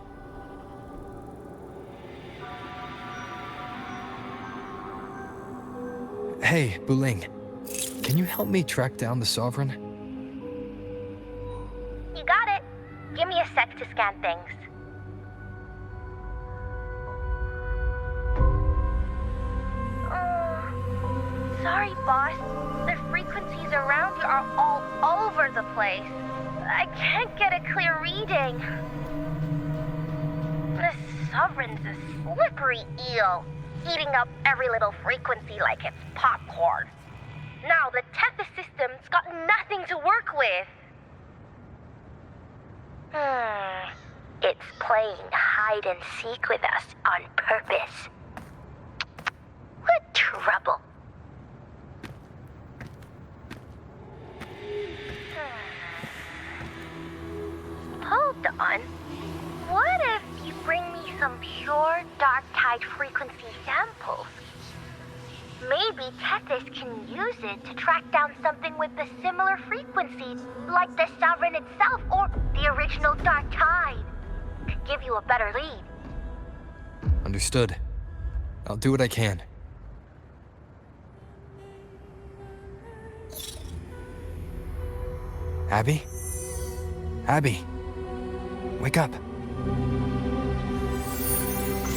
Hey, Buling. Can you help me track down the Sovereign?
You got it. Give me a sec to scan things. Sorry, boss. The frequencies around you are all over the place. I can't get a clear reading. The Sovereign's a slippery eel, eating up every little frequency like it's popcorn. Now the Tethys system's got nothing to work with. It's playing hide and seek with us on purpose. What trouble. Hold on. What if you bring me some pure dark tide frequency samples? Maybe Tethys can use it to track down something with a similar frequency, like the Sovereign itself or the original dark tide. Could give you a better lead.
Understood. I'll do what I can. Abby? Abby? Wake up.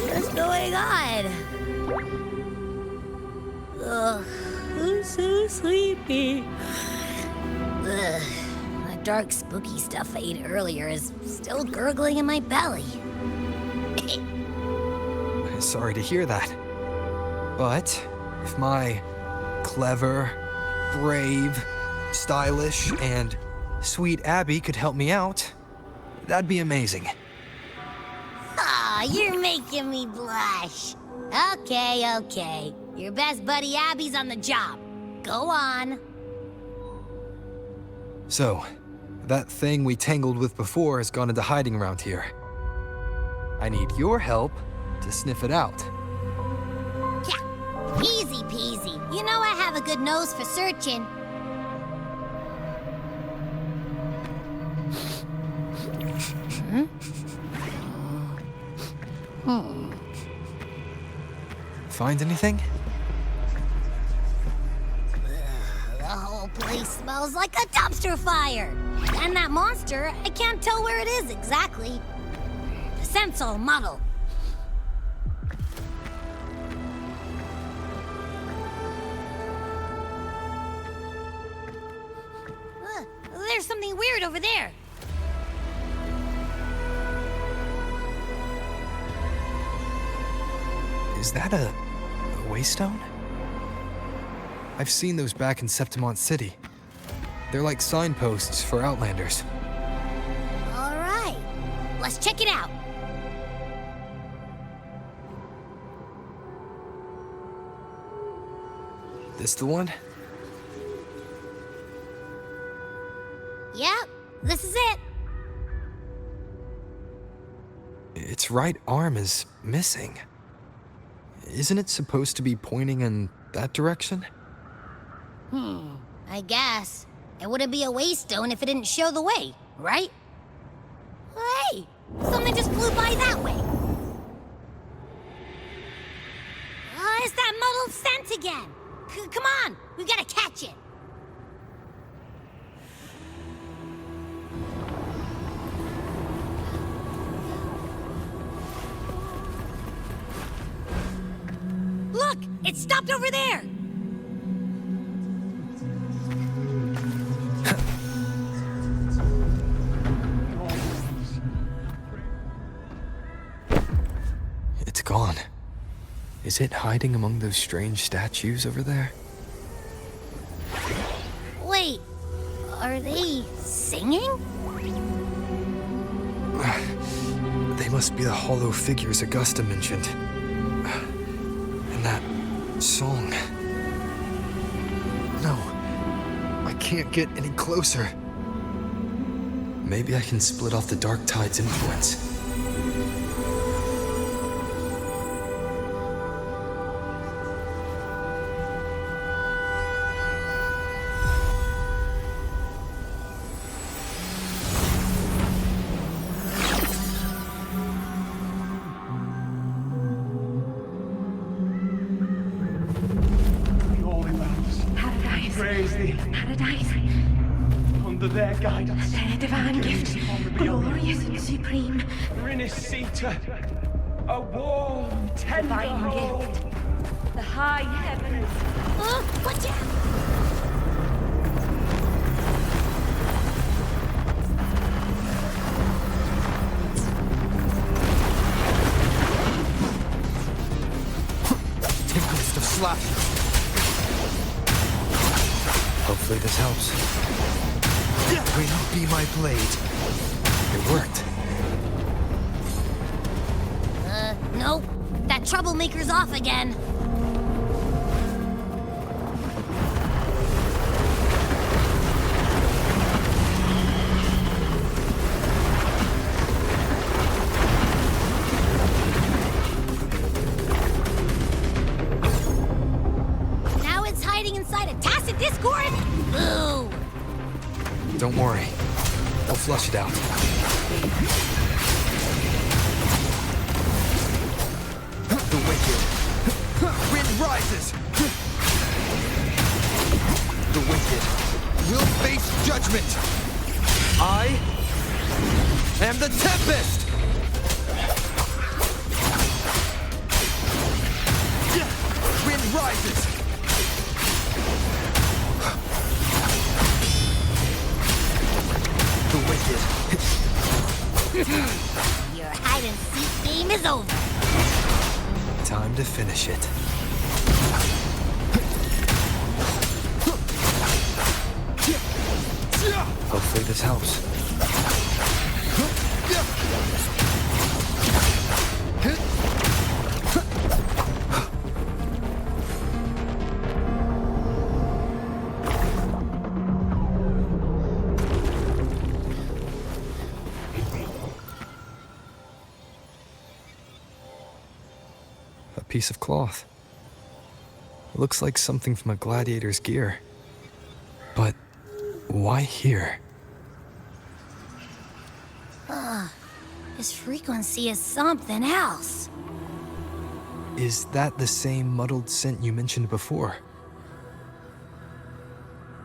What's going on? Ugh, I'm so sleepy. Ugh, the dark, spooky stuff I ate earlier is still gurgling in my belly.
Sorry to hear that. But if my clever, brave, stylish, and sweet Abby could help me out, that'd be amazing.
Aw, you're making me blush. Okay. Your best buddy Abby's on the job. Go on.
So, that thing we tangled with before has gone into hiding around here. I need your help to sniff it out.
Yeah, easy peasy. You know I have a good nose for searching.
Find anything?
The whole place smells like a dumpster fire. And that monster, I can't tell where it is exactly. The scent's all muddled. There's something weird over there.
Is that a waystone? I've seen those back in Septimont City. They're like signposts for Outlanders.
All right, let's check it out.
This the one?
Yep, this is it.
Its right arm is missing. Isn't it supposed to be pointing in that direction?
I guess. It wouldn't be a waystone if it didn't show the way, right? Hey, something just flew by that way. It's that muddled scent again. Come on, we gotta catch it. Look, it stopped over there.
It's gone. Is it hiding among those strange statues over there?
Wait, are they singing?
They must be the hollow figures Augusta mentioned. And that song. No, I can't get any closer. Maybe I can split off the Dark Tide's influence.
Praise thee.
Paradise.
Under their guidance.
Their divine gift. Glorious and supreme.
Rinascita. A warm, tender
Divine
home.
gift. The high heavens.
Watch out!
Tempest of slashes. Hopefully this helps. Wind be my blade. It worked.
Nope. That troublemaker's off again. Now it's hiding inside a tacit discord? Boo!
Don't worry. I'll flush it out. The wicked. Wind rises. The wicked will face judgment. I am the Tempest. Wind rises. The wicked.
Your hide-and-seek game is over.
Time to finish it. Hopefully this helps. a piece of cloth. It looks like something from a gladiator's gear. But why here?
This frequency is something else.
Is that the same muddled scent you mentioned before?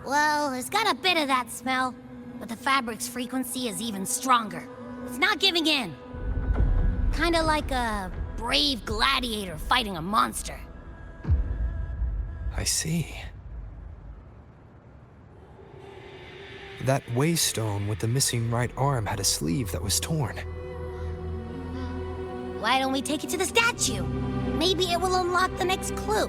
Well, it's got a bit of that smell, but the fabric's frequency is even stronger. It's not giving in. Kinda like a brave gladiator fighting a monster.
I see. That waystone with the missing right arm had a sleeve that was torn.
Why don't we take it to the statue? Maybe it will unlock the next clue.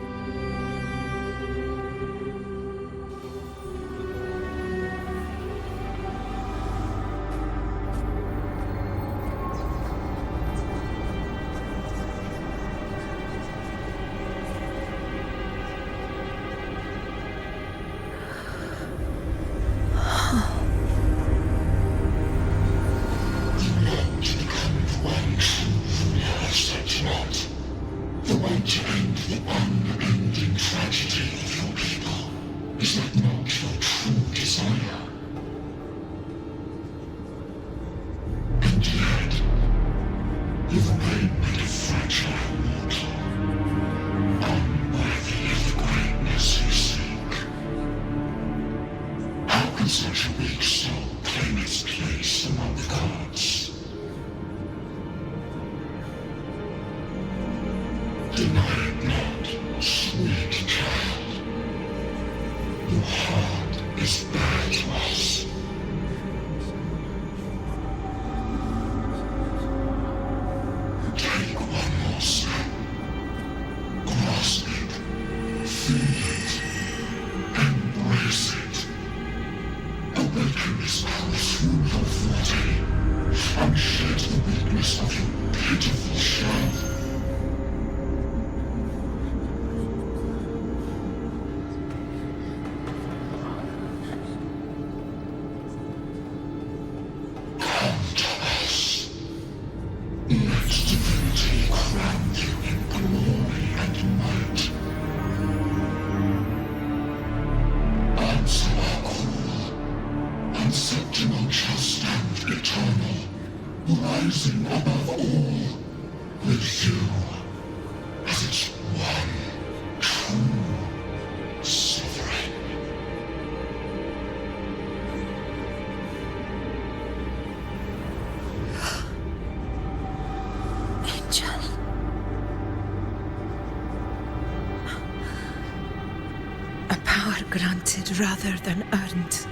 Granted rather than earned,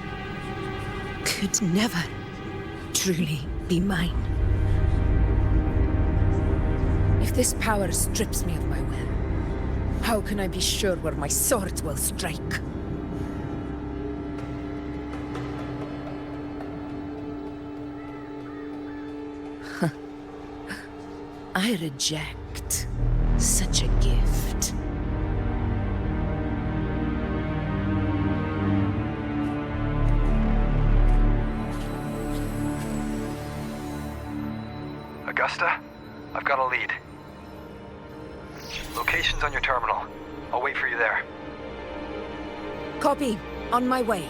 could never truly be mine. If this power strips me of my will, how can I be sure where my sword will strike? I reject such a gift.
Augusta, I've got a lead. Location's on your terminal. I'll wait for you there.
Copy. On my way.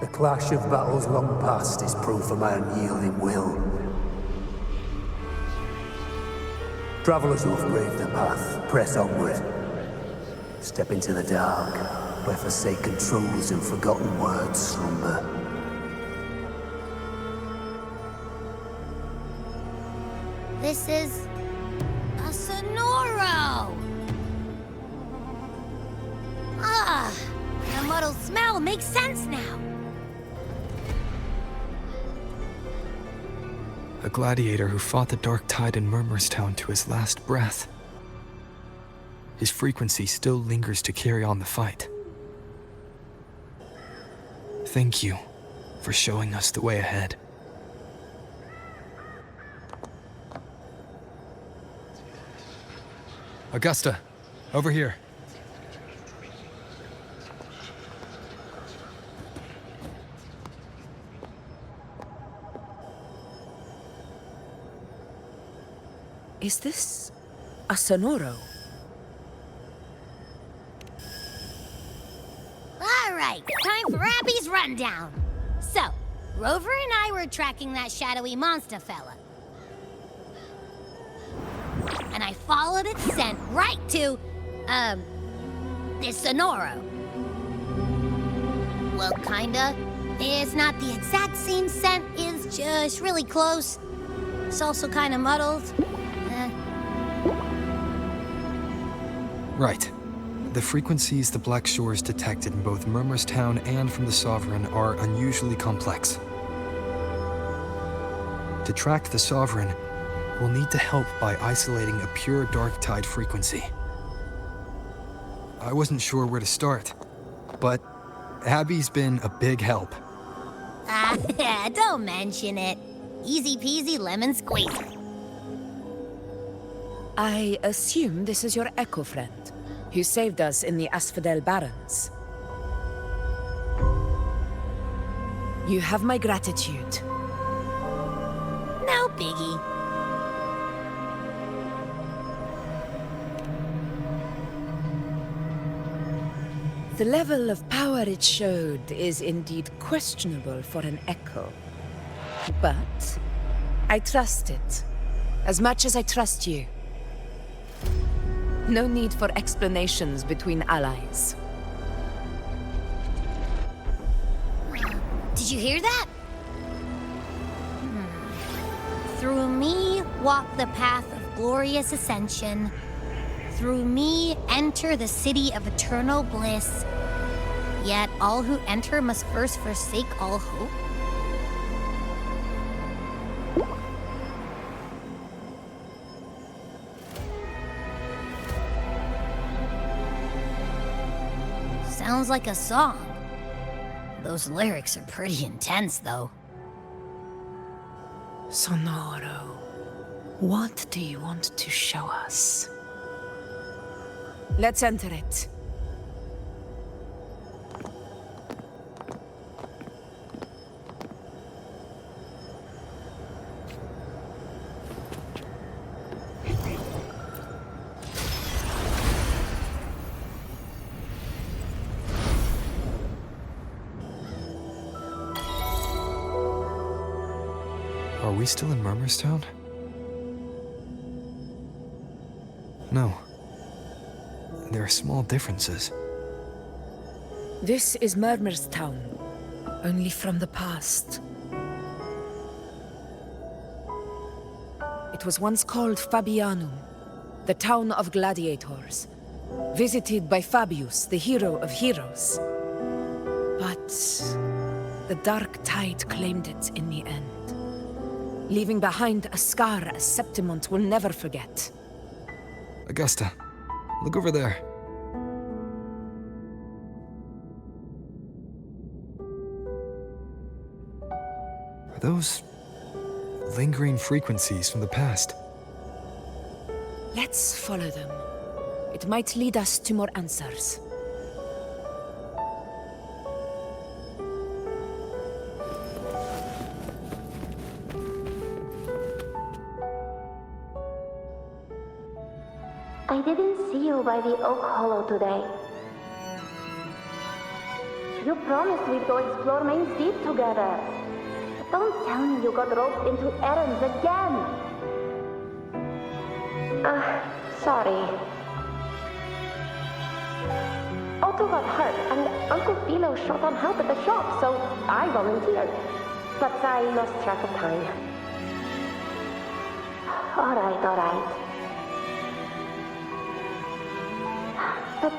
The clash of battles long past is proof of my unyielding will. Travelers who have braved the path, press onward. Step into the dark, where forsaken truths and forgotten words slumber.
This is a Sonoro! Ah, the muddled smell makes sense now.
A gladiator who fought the dark tide in Murmurstown to his last breath. His frequency still lingers to carry on the fight. Thank you for showing us the way ahead. Augusta, over here.
Is this a Sonoro?
All right, time for Abby's rundown. So, Rover and I were tracking that shadowy monster fella. And I followed its scent right to, this Sonoro. Well, kinda. It's not the exact same scent, it's just really close. It's also kinda muddled.
Right. The frequencies the Black Shores detected in both Murmurstown and from the Sovereign are unusually complex. To track the Sovereign, we'll need to help by isolating a pure dark tide frequency. I wasn't sure where to start, but Abby's been a big help.
Don't mention it. Easy peasy lemon squeezy.
I assume this is your Echo friend, who saved us in the Asphodel Barrens. You have my gratitude.
No biggie.
The level of power it showed is indeed questionable for an Echo. But I trust it, as much as I trust you. No need for explanations between allies.
Did you hear that? Through me walk the path of glorious ascension. Through me enter the city of eternal bliss. Yet all who enter must first forsake all hope. Sounds like a song. Those lyrics are pretty intense, though.
Sonoro, what do you want to show us? Let's enter it.
Are we still in Murmurstown? No. There are small differences.
This is Murmurstown, only from the past. It was once called Fabianum, the town of gladiators, visited by Fabius, the hero of heroes. But the dark tide claimed it in the end, leaving behind a scar Septimont will never forget.
Augusta, look over there. Are those lingering frequencies from the past?
Let's follow them. It might lead us to more answers.
I didn't see you by the Oak Hollow today. You promised we'd go explore Main Deep together. But don't tell me you got roped into errands again. Sorry. Otto got hurt, and Uncle Philo shot on help at the shop, so I volunteered. But I lost track of time. All right. But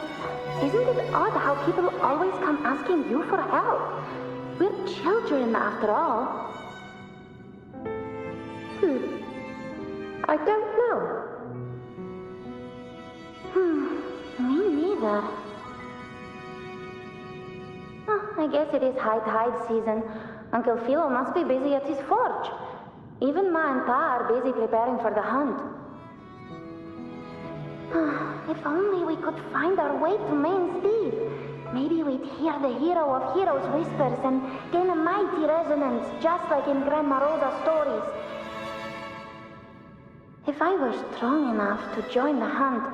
isn't it odd how people always come asking you for help? We're children, after all. I don't know. Me neither. I guess it is high tide season. Uncle Philo must be busy at his forge. Even Ma and Pa are busy preparing for the hunt. If only we could find our way to Main Steep. Maybe we'd hear the hero of heroes whispers and gain a mighty resonance, just like in Grandma Rosa's stories. If I were strong enough to join the hunt,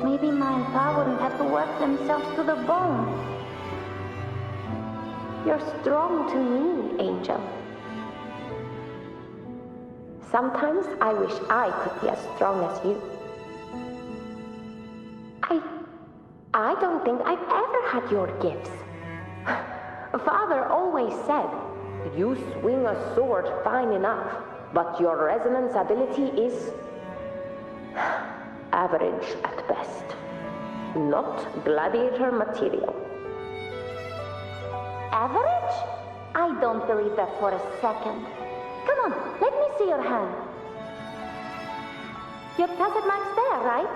maybe my Pa wouldn't have to work themselves to the bone. You're strong to me, Angel. Sometimes I wish I could be as strong as you. I don't think I've ever had your gifts. Father always said, you swing a sword fine enough, but your resonance ability is average at best. Not gladiator material. Average? I don't believe that for a second. Come on, let me see your hand. Your tacit mark's there, right?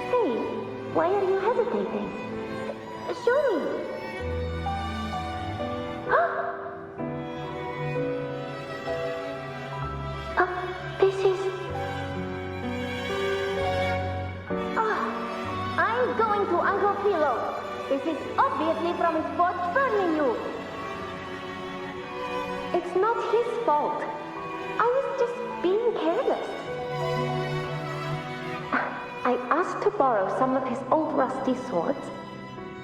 Hey, why are you hesitating? Show me. This is... I'm going to Uncle Philo. This is obviously from his forged burning you. It's not his fault. I was just being careless. I asked to borrow some of his old rusty swords,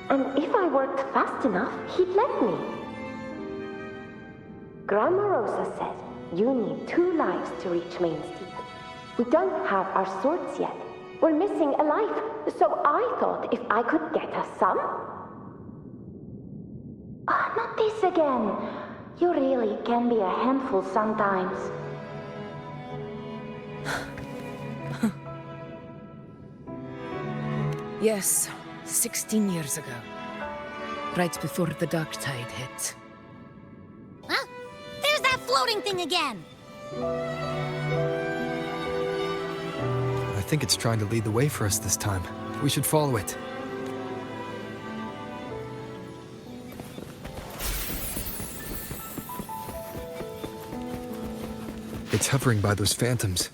and if I worked fast enough, he'd let me. Grandma Rosa said you need 2 lives to reach Main Steep. We don't have our swords yet. We're missing a life, so I thought if I could get us some... not this again. You really can be a handful sometimes.
Yes, 16 years ago. Right before the dark tide hit.
Huh? There's that floating thing again!
I think it's trying to lead the way for us this time. We should follow it. It's hovering by those phantoms.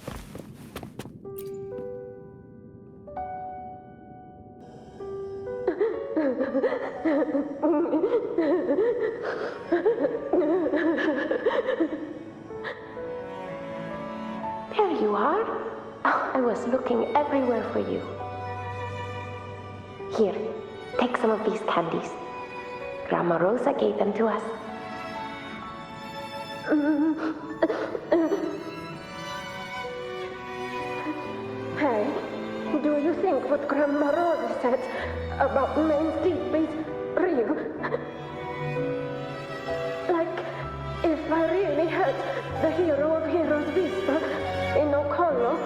There you are. Oh, I was looking everywhere for you. Here, take some of these candies. Grandma Rosa gave them to us. Hey, do you think what Grandma Rosa said about Main Steep is real? Like, if I really had the hero of heroes Vista in Okolo,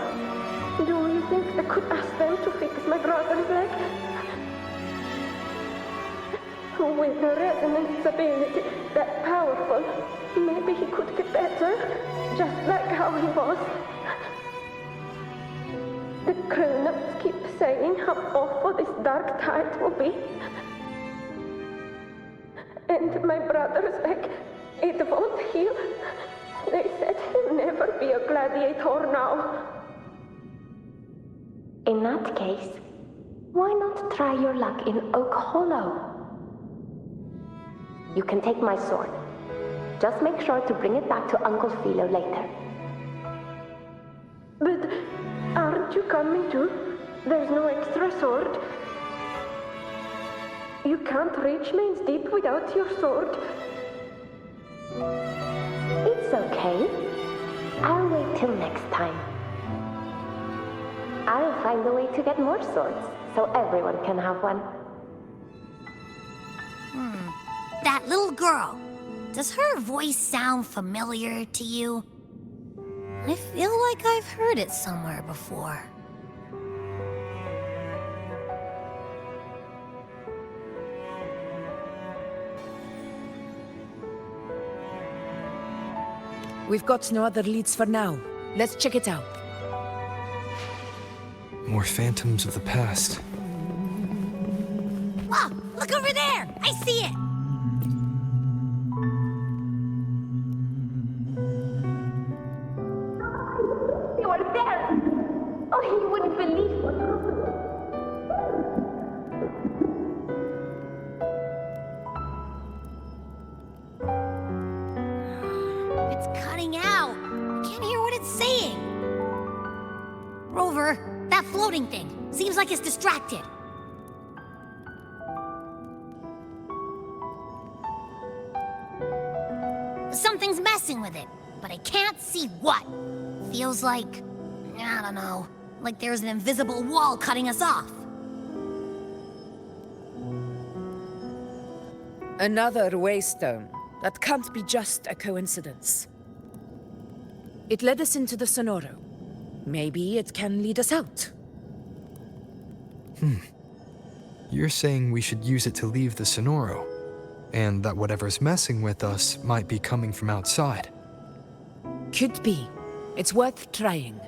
do you think I could ask them to fix my brother's leg? With a resonance ability that powerful, maybe he could get better, just like how he was. The grown-ups keep saying how awful this dark tide will be. And my brother's leg, it won't heal. They said he'll never be a gladiator now. In that case, why not try your luck in Oak Hollow? You can take my sword. Just make sure to bring it back to Uncle Philo later. But aren't you coming too? There's no extra sword. You can't reach Main Steep without your sword. It's okay. I'll wait till next time. I'll find a way to get more swords, so everyone can have one.
That little girl. Does her voice sound familiar to you? I feel like I've heard it somewhere before.
We've got no other leads for now. Let's check it out.
More phantoms of the past.
Oh, look over there! I see it!
You were there! Oh, you wouldn't believe what happened.
It's cutting out. I can't hear what it's saying. Rover, that floating thing. Seems like it's distracted. Something's messing with it, but I can't see what. Feels like, I don't know, like there's an invisible wall cutting us off.
Another waystone. That can't be just a coincidence. It led us into the Sonoro. Maybe it can lead us out.
You're saying we should use it to leave the Sonoro, and that whatever's messing with us might be coming from outside.
Could be. It's worth trying.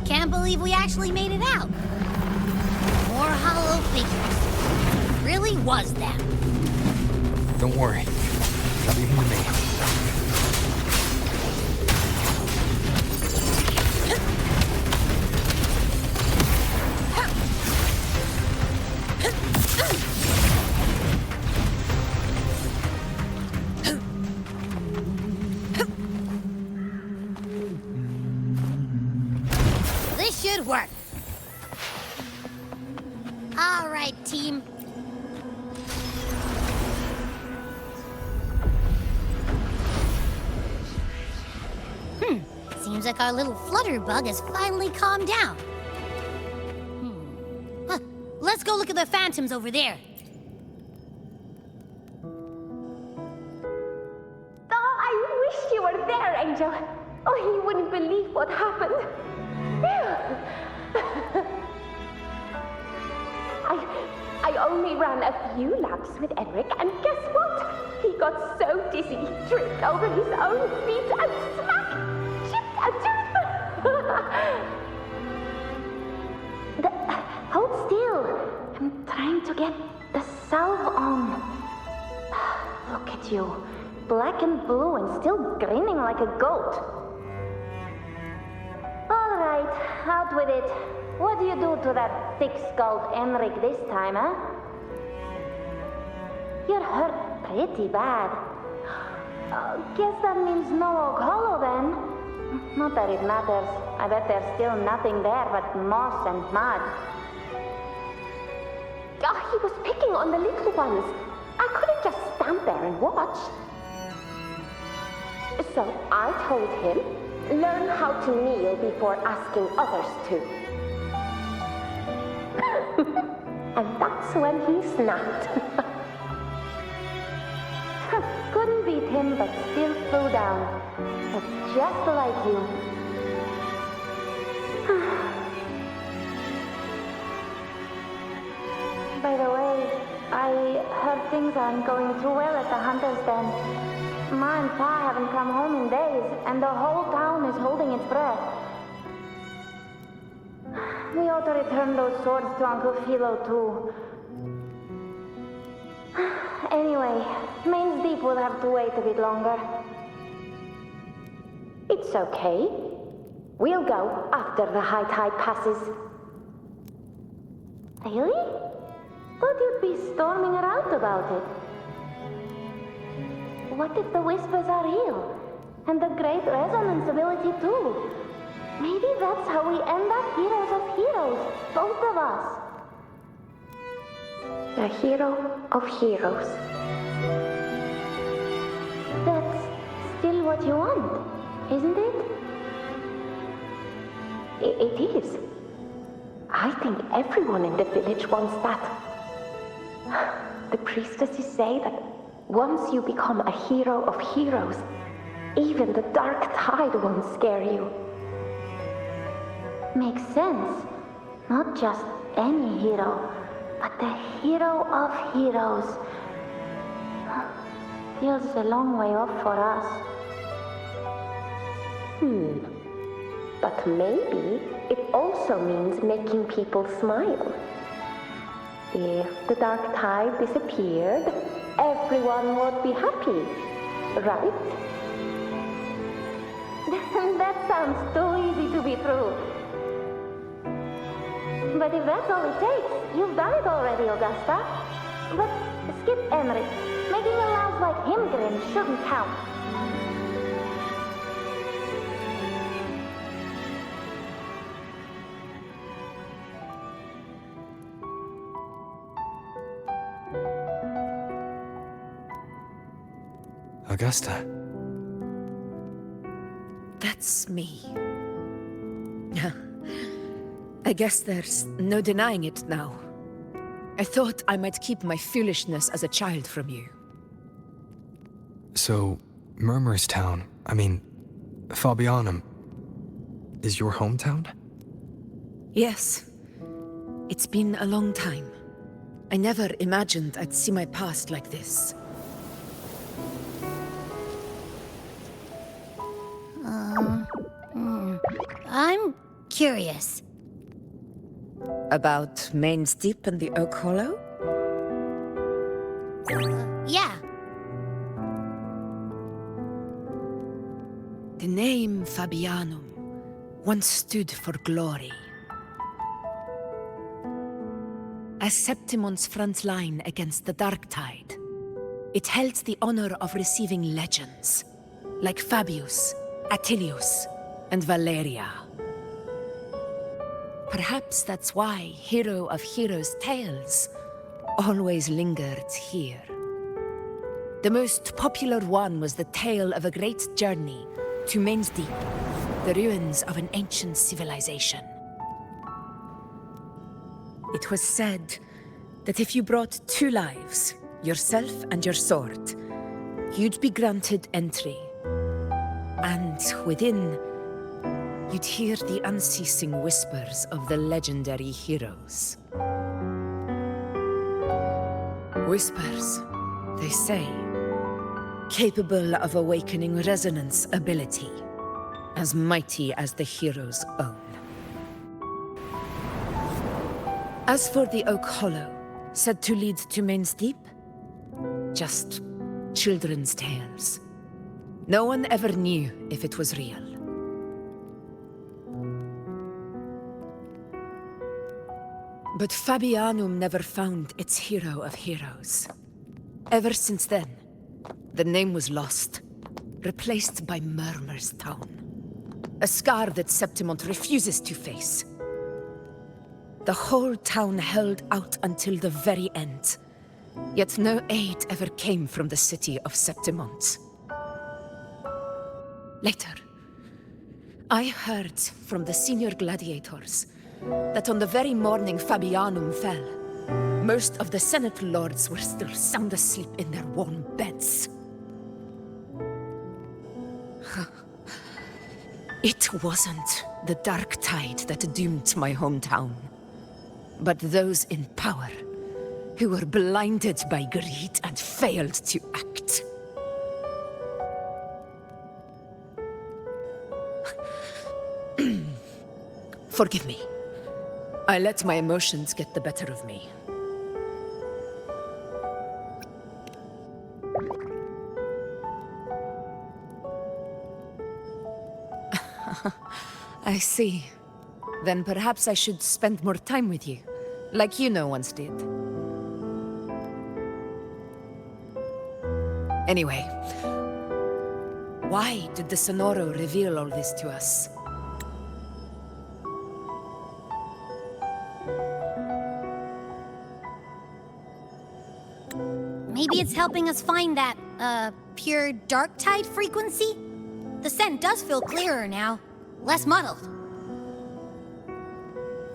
Can't believe we actually made it out. More hollow figures. It really was them.
Don't worry. Leave them to me.
This should work. All right, team. Seems like our little flutterbug has finally calmed down. Let's go look at the phantoms over there.
Oh, I wish you were there, Angel. Oh, you wouldn't believe what happened. I only ran a few laps with Enric, and guess what? He got so dizzy, he tripped over his own feet and smack! Chipped a tooth! Hold still. I'm trying to get the salve on. Look at you. Black and blue and still grinning like a goat. All right, out with it. What do you do to that thick-skulled Enric this time, huh? You're hurt pretty bad. Guess that means no Oak Hollow then. Not that it matters. I bet there's still nothing there but moss and mud. Oh, he was picking on the little ones. I couldn't just stand there and watch. So I told him, learn how to kneel before asking others to. And that's when he snapped. Couldn't beat him, but still flew down. That's just like you. By the way, I heard things aren't going too well at the Hunter's Den. Ma and Pa haven't come home in days, and the whole town is holding its breath. We ought to return those swords to Uncle Philo, too. Anyway, Main's Deep will have to wait a bit longer. It's okay. We'll go after the high tide passes. Really? Thought you'd be storming around about it. What if the whispers are real? And the great resonance ability, too? Maybe that's how we end up heroes of heroes, both of us. The hero of heroes. That's still what you want, isn't it? It is. I think everyone in the village wants that. The priestesses say that once you become a hero of heroes, even the dark tide won't scare you. Makes sense. Not just any hero, but the hero of heroes. Feels a long way off for us. But maybe it also means making people smile. If the dark tide disappeared, everyone would be happy, right? That sounds too easy to be true. But if that's all it takes, you've done it already, Augusta. But skip Emery. Making a louse like him grin shouldn't count.
Augusta.
That's me. I guess there's no denying it now. I thought I might keep my foolishness as a child from you.
So, Murmurstown, Fabianum, is your hometown?
Yes. It's been a long time. I never imagined I'd see my past like this.
I'm curious.
About Main's Deep and the Oak Hollow?
Yeah.
The name Fabianum once stood for glory. As Septimon's front line against the Dark Tide, it held the honor of receiving legends, like Fabius, Attilius, and Valeria. Perhaps that's why Hero of Heroes' tales always lingered here. The most popular one was the tale of a great journey to Main's Deep, the ruins of an ancient civilization. It was said that if you brought 2 lives, yourself and your sword, you'd be granted entry. And within, you'd hear the unceasing whispers of the legendary heroes. Whispers, they say, capable of awakening resonance ability, as mighty as the hero's own. As for the Oak Hollow, said to lead to Main's Deep, just children's tales. No one ever knew if it was real. But Fabianum never found its hero of heroes. Ever since then, the name was lost, replaced by Murmurstown. A scar that Septimont refuses to face. The whole town held out until the very end, yet no aid ever came from the city of Septimont. Later, I heard from the senior gladiators that on the very morning Fabianum fell, most of the Senate lords were still sound asleep in their warm beds. It wasn't the Dark Tide that doomed my hometown, but those in power who were blinded by greed and failed to act. Forgive me. I let my emotions get the better of me. I see. Then perhaps I should spend more time with you, like you once did. Anyway, why did the Sonoro reveal all this to us?
Maybe it's helping us find that, pure dark tide frequency? The scent does feel clearer now, less muddled.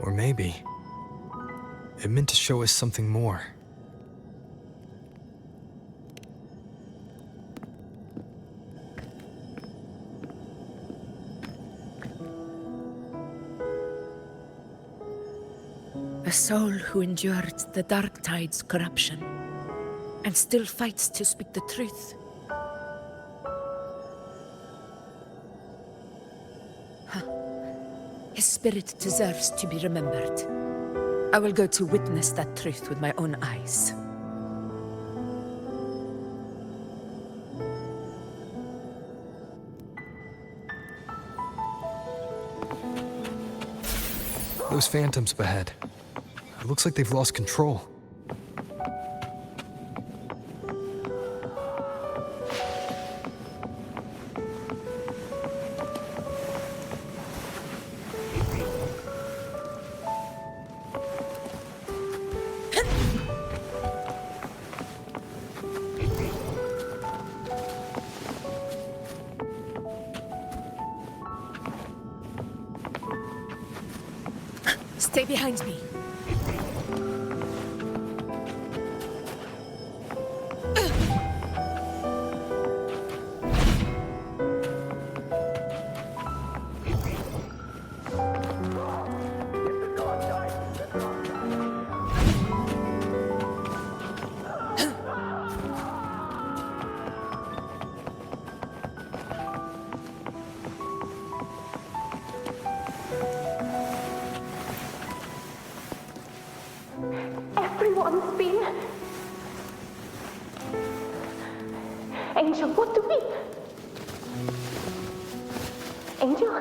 Or maybe it meant to show us something more.
A soul who endured the Dark Tide's corruption and still fights to speak the truth. His spirit deserves to be remembered. I will go to witness that truth with my own eyes.
Those phantoms up ahead. It looks like they've lost control.
Stay behind me.
Everyone's been... Angel, what do we... Angel,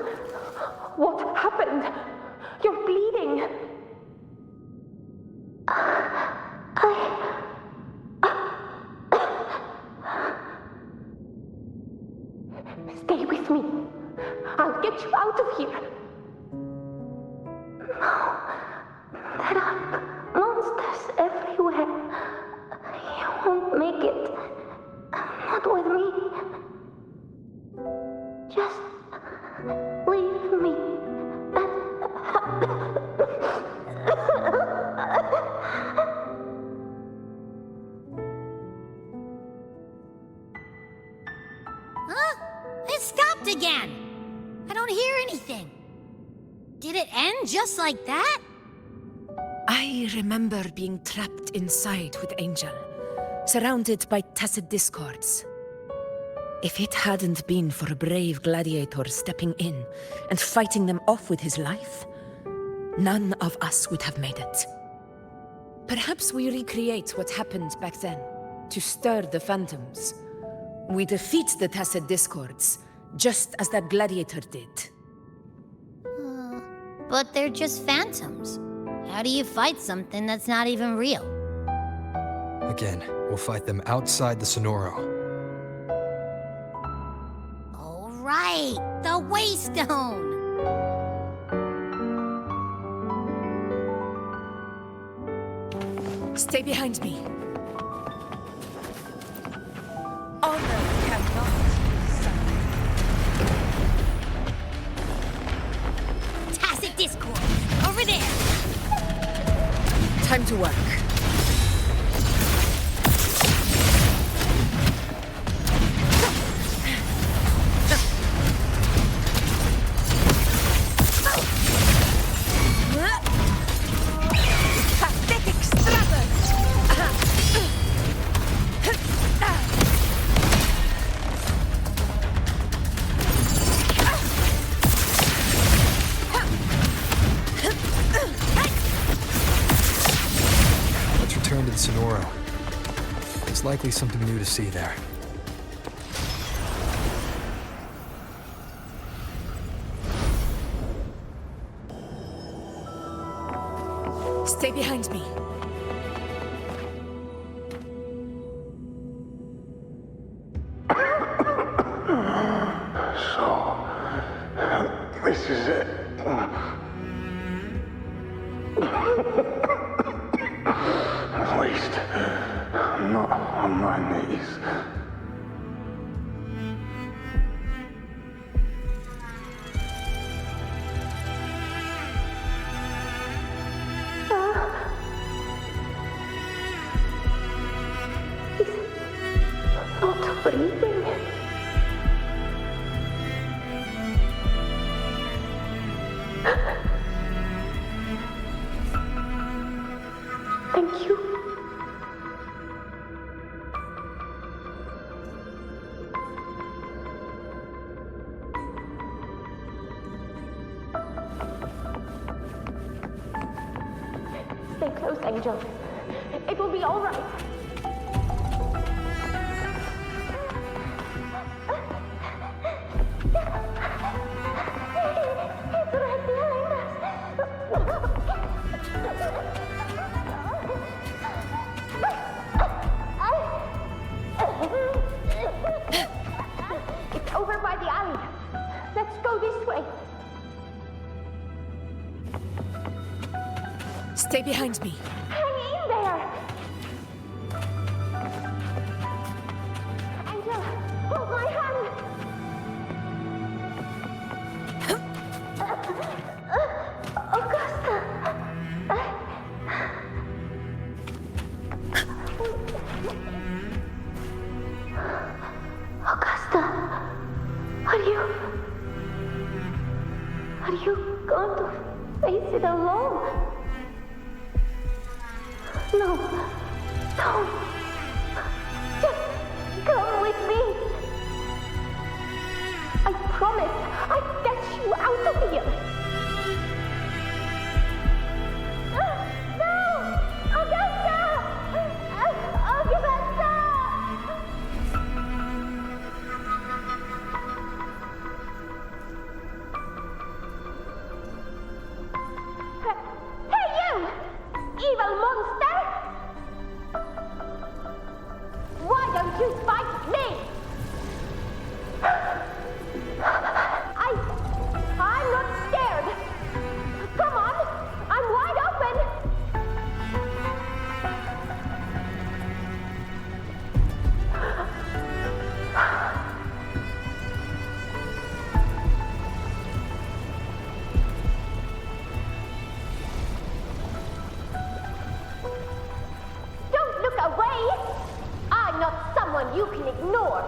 what happened? You're bleeding. Stay with me. I'll get you out of here. No. There are monsters everywhere. You won't make it. Not with me. Just leave me.
Huh? It stopped again. I don't hear anything. Did it end just like that?
I remember being trapped inside with Angel, surrounded by tacit discords. If it hadn't been for a brave gladiator stepping in and fighting them off with his life, none of us would have made it. Perhaps we recreate what happened back then, to stir the phantoms. We defeat the tacit discords, just as that gladiator did.
But they're just phantoms. How do you fight something that's not even real?
Again, we'll fight them outside the Sonoro.
All right, the Waystone.
Stay behind me. Honor cannot be
Tacit discord. Over there.
Time to work.
Pathetic struggle.
Let's return to the Sonoro. There's likely something new to see there.
Stay behind me.
So, this is it. At least, I'm not on my knees.
Not breathing. Thank you. Stay close, Angel. It will be all right. It's right behind us. It's over by the alley. Let's go this way.
Stay behind me.
Hang in there! Angel, hold my hand! Augusta! Augusta, are you going to face it alone? No, don't. Just come with me. I promise I'll get you out of here. No! Augusta! Augusta! Hey, you! Evil monster! Why don't you fight me? I'm not scared. Come on, I'm wide open. Don't look away. I'm not someone you can ignore.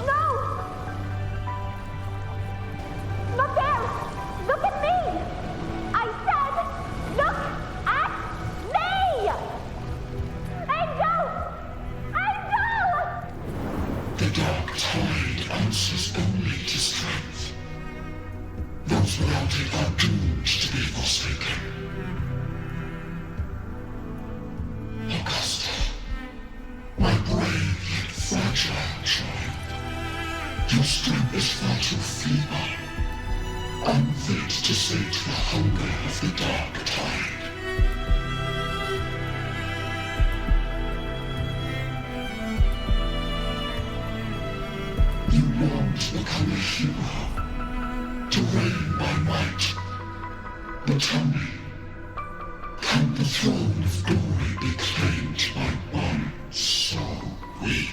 No! Not there! Look at me! I said, look at me! Angel! Angel!
The dark tide answers only to strength. Those without it are doomed to be forsaken. Augusta, my brave yet fragile child. Your strength is far too feeble, unfit to sate the hunger of the dark tide. You long to become a hero, to reign by might. But tell me, can the throne of glory be claimed by one so weak?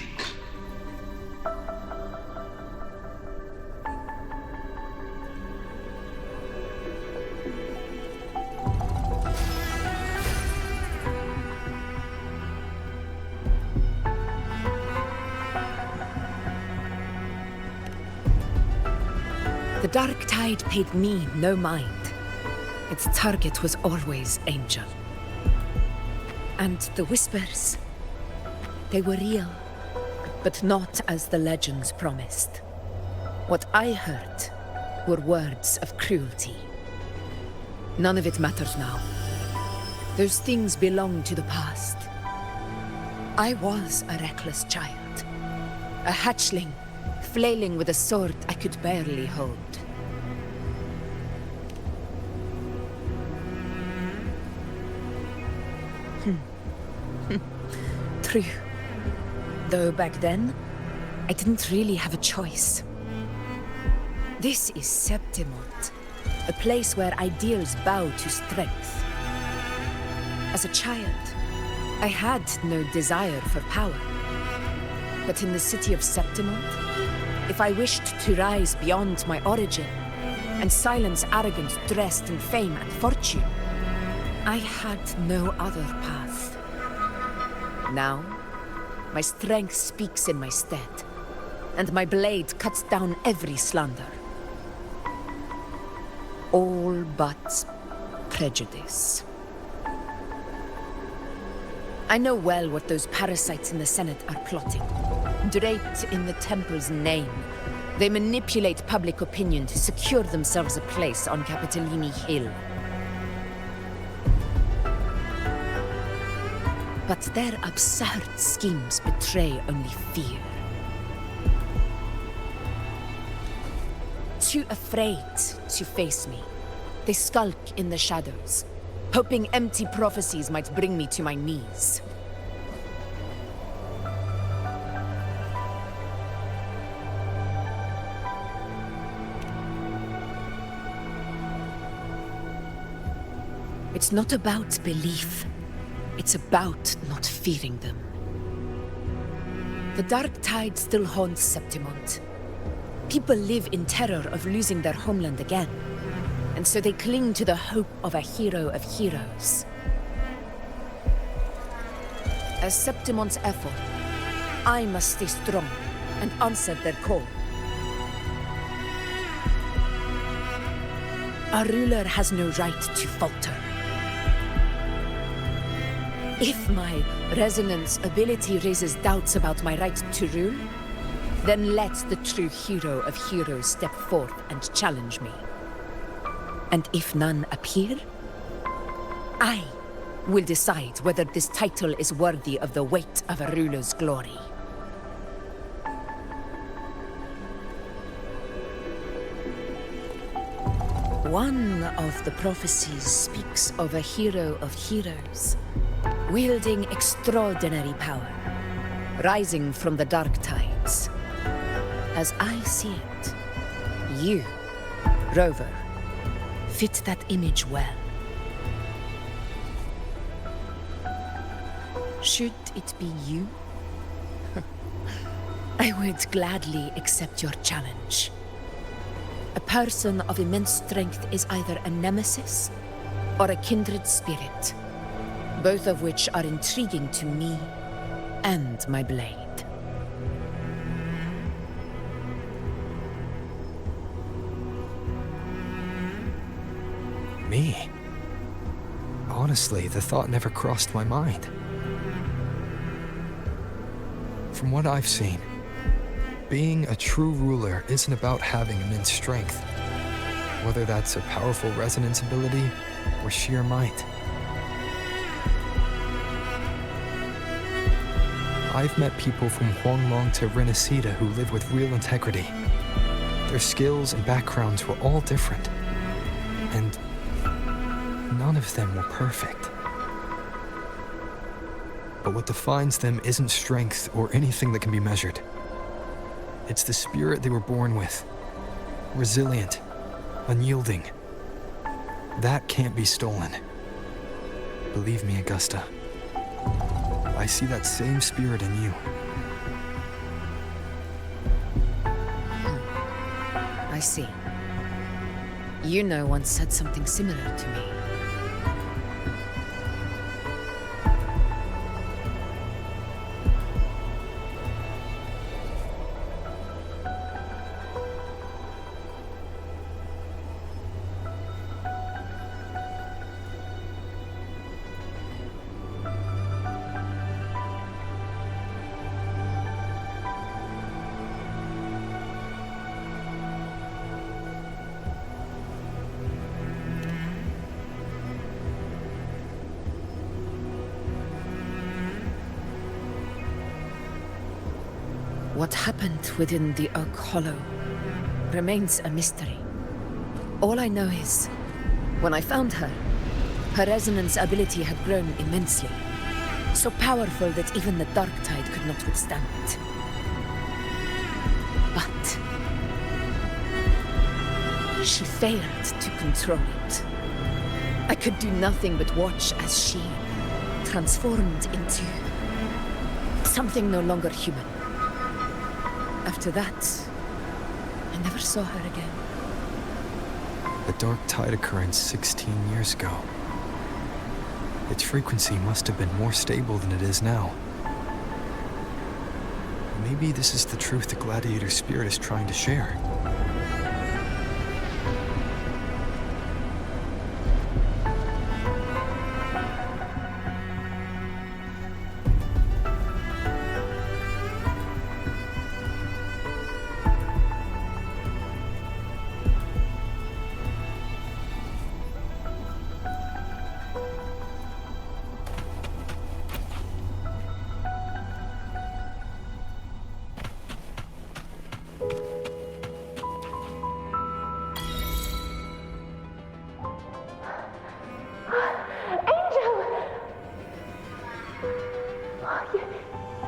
The dark tide paid me no mind. Its target was always Angel. And the whispers, they were real, but not as the legends promised. What I heard were words of cruelty. None of it matters now. Those things belong to the past. I was a reckless child, a hatchling, flailing with a sword I could barely hold. True. Though back then, I didn't really have a choice. This is Septimont, a place where ideals bow to strength. As a child, I had no desire for power. But in the city of Septimont, if I wished to rise beyond my origin and silence arrogance dressed in fame and fortune, I had no other path. Now, my strength speaks in my stead, and my blade cuts down every slander. All but prejudice. I know well what those parasites in the Senate are plotting. Draped in the Temple's name, they manipulate public opinion to secure themselves a place on Capitolini Hill.
But their absurd schemes betray only fear. Too afraid to face me, they skulk in the shadows, hoping empty prophecies might bring me to my knees. It's not about belief. It's about not fearing them. The dark tide still haunts Septimont. People live in terror of losing their homeland again, and so they cling to the hope of a hero of heroes. As Septimont's effort, I must stay strong and answer their call. Our ruler has no right to falter. If my resonance ability raises doubts about my right to rule, then let the true hero of heroes step forth and challenge me. And if none appear, I will decide whether this title is worthy of the weight of a ruler's glory. One of the prophecies speaks of a hero of heroes, wielding extraordinary power, rising from the dark tides. As I see it, you, Rover, fit that image well. Should it be you? I would gladly accept your challenge. A person of immense strength is either a nemesis or a kindred spirit, both of which are intriguing to me and my blade.
Me? Honestly, the thought never crossed my mind. From what I've seen, being a true ruler isn't about having immense strength, whether that's a powerful resonance ability or sheer might. I've met people from Huanglong to Rinascita who live with real integrity. Their skills and backgrounds were all different, and none of them were perfect. But what defines them isn't strength or anything that can be measured. It's the spirit they were born with. Resilient, unyielding. That can't be stolen. Believe me, Augusta. I see that same spirit in you.
I see. You know once said something similar to me. What happened within the Oak Hollow remains a mystery. All I know is, when I found her, her resonance ability had grown immensely, so powerful that even the Dark Tide could not withstand it. But she failed to control it. I could do nothing but watch as she transformed into something no longer human. After that, I never saw her again.
The Dark Tide occurrence 16 years ago. Its frequency must have been more stable than it is now. Maybe this is the truth the Gladiator spirit is trying to share.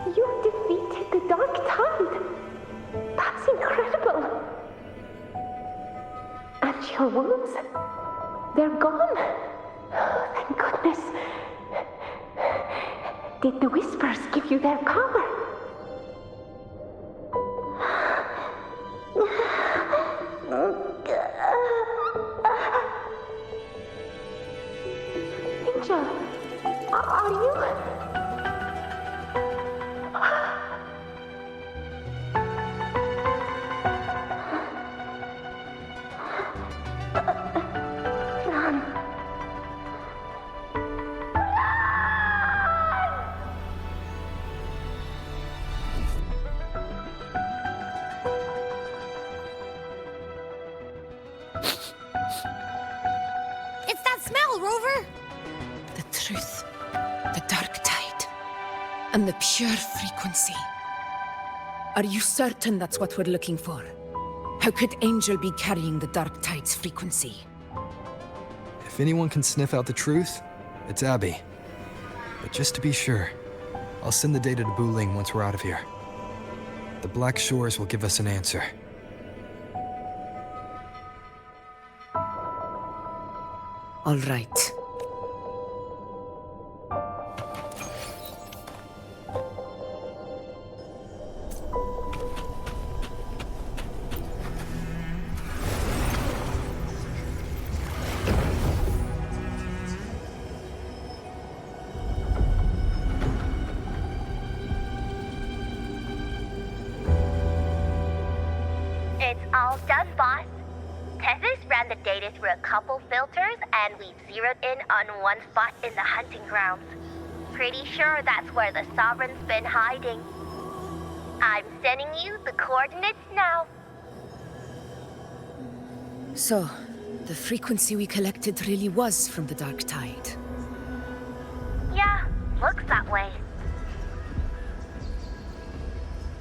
You defeated the Dark Tide. That's incredible. And your wounds, they're gone. Thank goodness. Did the Whispers give you their power? Angel, are you?
It's that smell, Rover!
The truth, the dark tide, and the pure frequency. Are you certain that's what we're looking for? How could Angel be carrying the dark tide's frequency?
If anyone can sniff out the truth, it's Abby. But just to be sure, I'll send the data to Buling once we're out of here. The Black Shores will give us an answer.
All right.
It's all done, boss. Tethys ran the data through a couple filters, and we've zeroed in on one spot in the hunting grounds. Pretty sure that's where the Sovereign's been hiding. I'm sending you the coordinates now.
So, the frequency we collected really was from the dark tide.
Yeah, looks that way.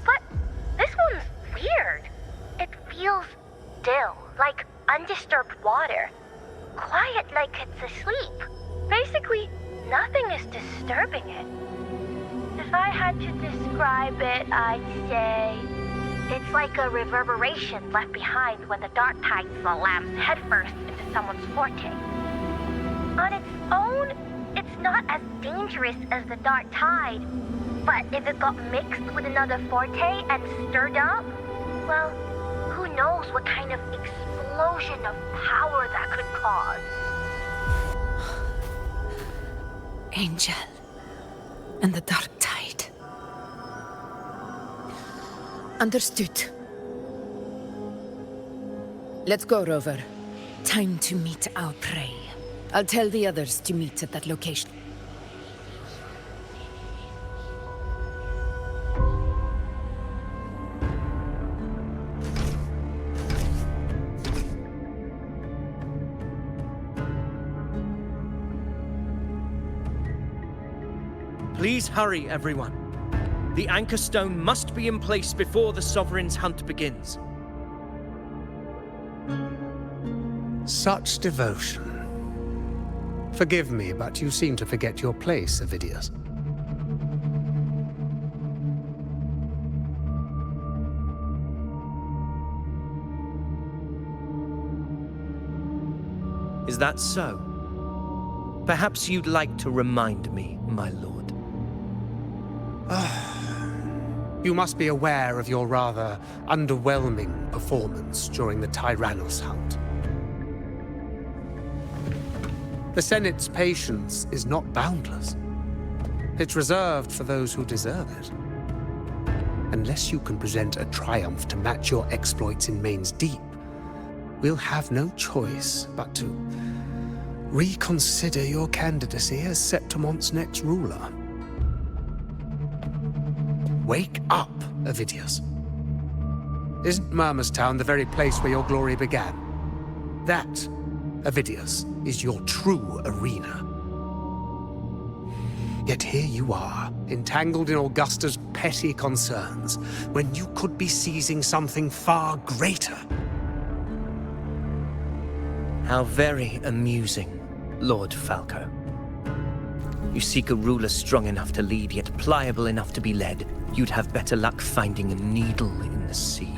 But this one's weird. It feels still, like undisturbed water. Quiet like it's asleep. Basically, nothing is disturbing it. If I had to describe it, I'd say it's like a reverberation left behind when the dark tide slams headfirst into someone's forte. On its own, it's not as dangerous as the dark tide, but if it got mixed with another forte and stirred up, well, who knows what kind of explosion of power that could cause.
Angel and the dark tide. Understood. Let's go, Rover. Time to meet our prey. I'll tell the others to meet at that location.
Please hurry, everyone. The anchor stone must be in place before the Sovereign's hunt begins.
Such devotion. Forgive me, but you seem to forget your place, Avidius.
Is that so? Perhaps you'd like to remind me, my lord.
You must be aware of your rather underwhelming performance during the Tyrannos hunt. The Senate's patience is not boundless. It's reserved for those who deserve it. Unless you can present a triumph to match your exploits in Main's Deep, we'll have no choice but to reconsider your candidacy as Septimon's next ruler. Wake up, Avidius. Isn't Murmustown the very place where your glory began? That, Avidius, is your true arena. Yet here you are, entangled in Augusta's petty concerns, when you could be seizing something far greater.
How very amusing, Lord Falco. You seek a ruler strong enough to lead, yet pliable enough to be led. You'd have better luck finding a needle in the sea.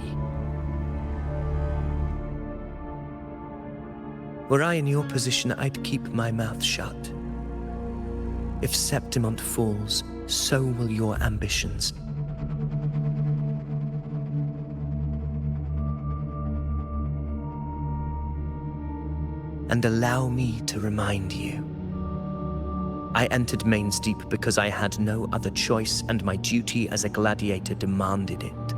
Were I in your position, I'd keep my mouth shut. If Septimont falls, so will your ambitions. And allow me to remind you. I entered Main's Deep because I had no other choice, and my duty as a gladiator demanded it.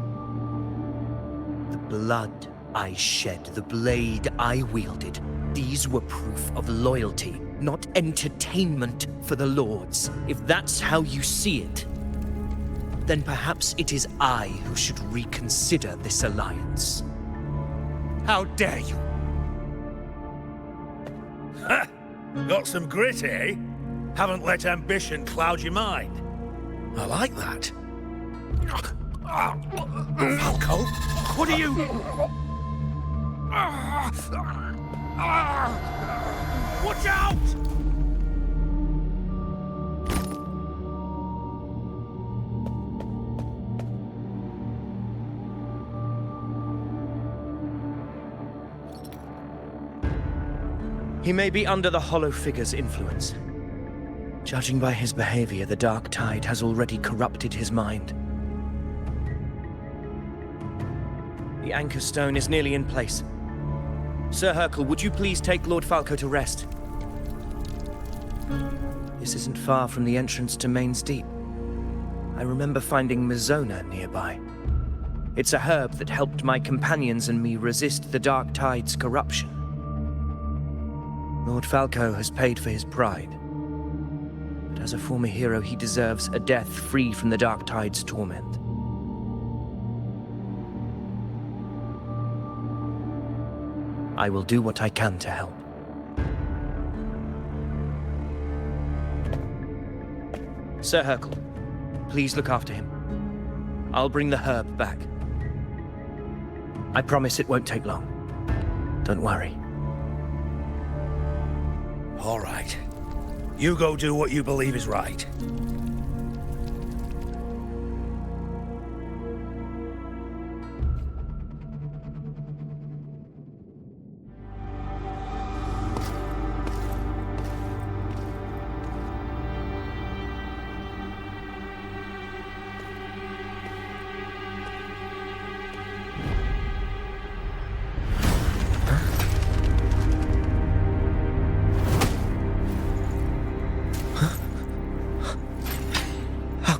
The blood I shed, the blade I wielded, these were proof of loyalty, not entertainment for the Lords. If that's how you see it, then perhaps it is I who should reconsider this alliance. How dare you!
Ha! Got some grit, eh? Haven't let ambition cloud your mind. I like that. Falco, what are you... Watch out!
He may be under the Hollow Figure's influence. Judging by his behavior, the Dark Tide has already corrupted his mind. The Anchor Stone is nearly in place. Sir Hercule, would you please take Lord Falco to rest? This isn't far from the entrance to Main's Deep. I remember finding Mizona nearby. It's a herb that helped my companions and me resist the Dark Tide's corruption. Lord Falco has paid for his pride. But as a former hero, he deserves a death free from the Dark Tide's torment. I will do what I can to help. Sir Hercule, please look after him. I'll bring the herb back. I promise it won't take long. Don't worry.
All right. You go do what you believe is right.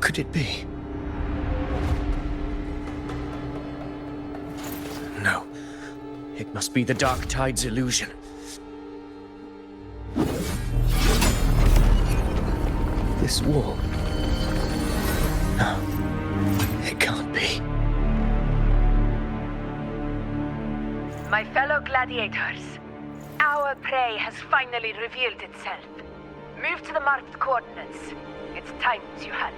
Could it be? No. It must be the Dark Tide's illusion. This wall. No. It can't be.
My fellow gladiators, our prey has finally revealed itself. Move to the marked coordinates. It's time to hunt.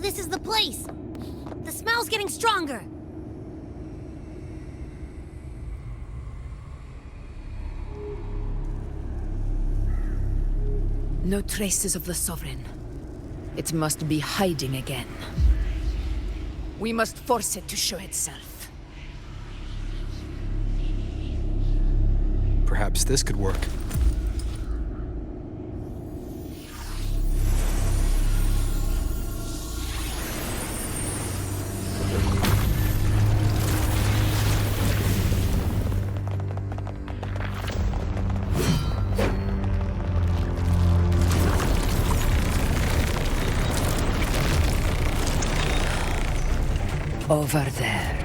This is the place! The smell's getting stronger!
No traces of the Sovereign. It must be hiding again. We must force it to show itself.
Perhaps this could work.
Over there.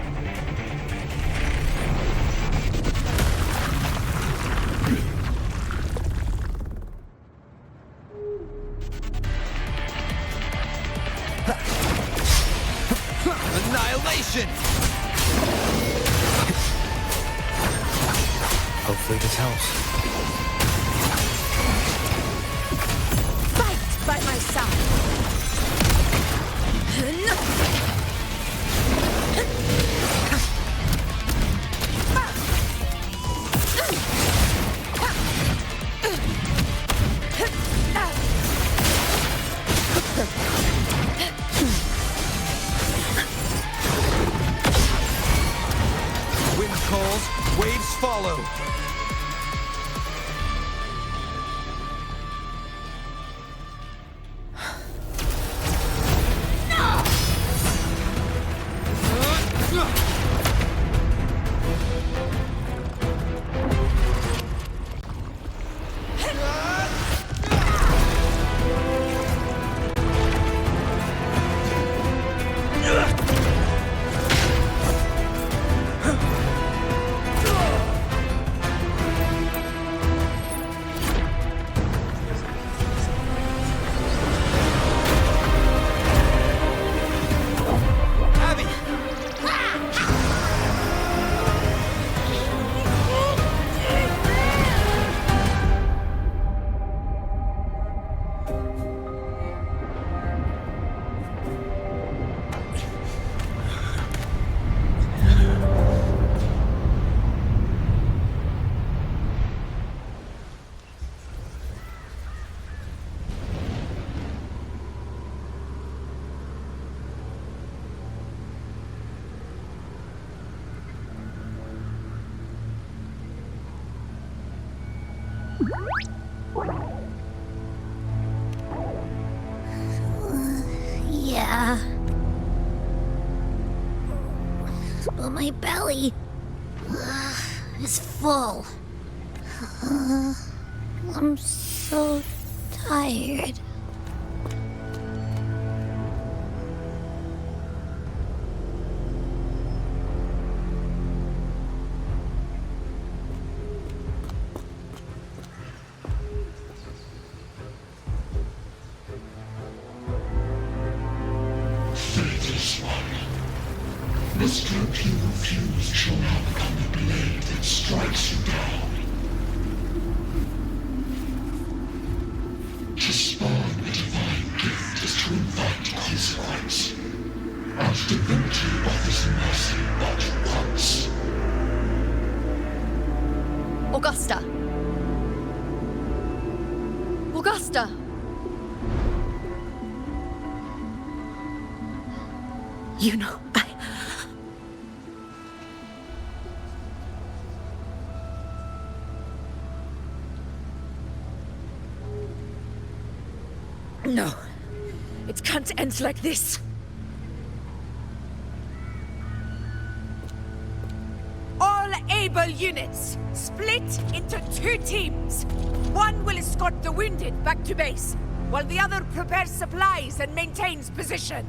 Annihilation!
Hopefully this helps.
Fight by my side!
Wind calls, waves follow.
Yeah. But my belly is full. I'm so tired.
Faithless one. The stroke you refused shall now become the blade that strikes you down. To spawn a divine gift is to invite consequence. And divinity offers mercy but once.
Augusta! Augusta!
You know,
No. It can't end like this. All able units, split into 2 teams. One will escort the wounded back to base, while the other prepares supplies and maintains position.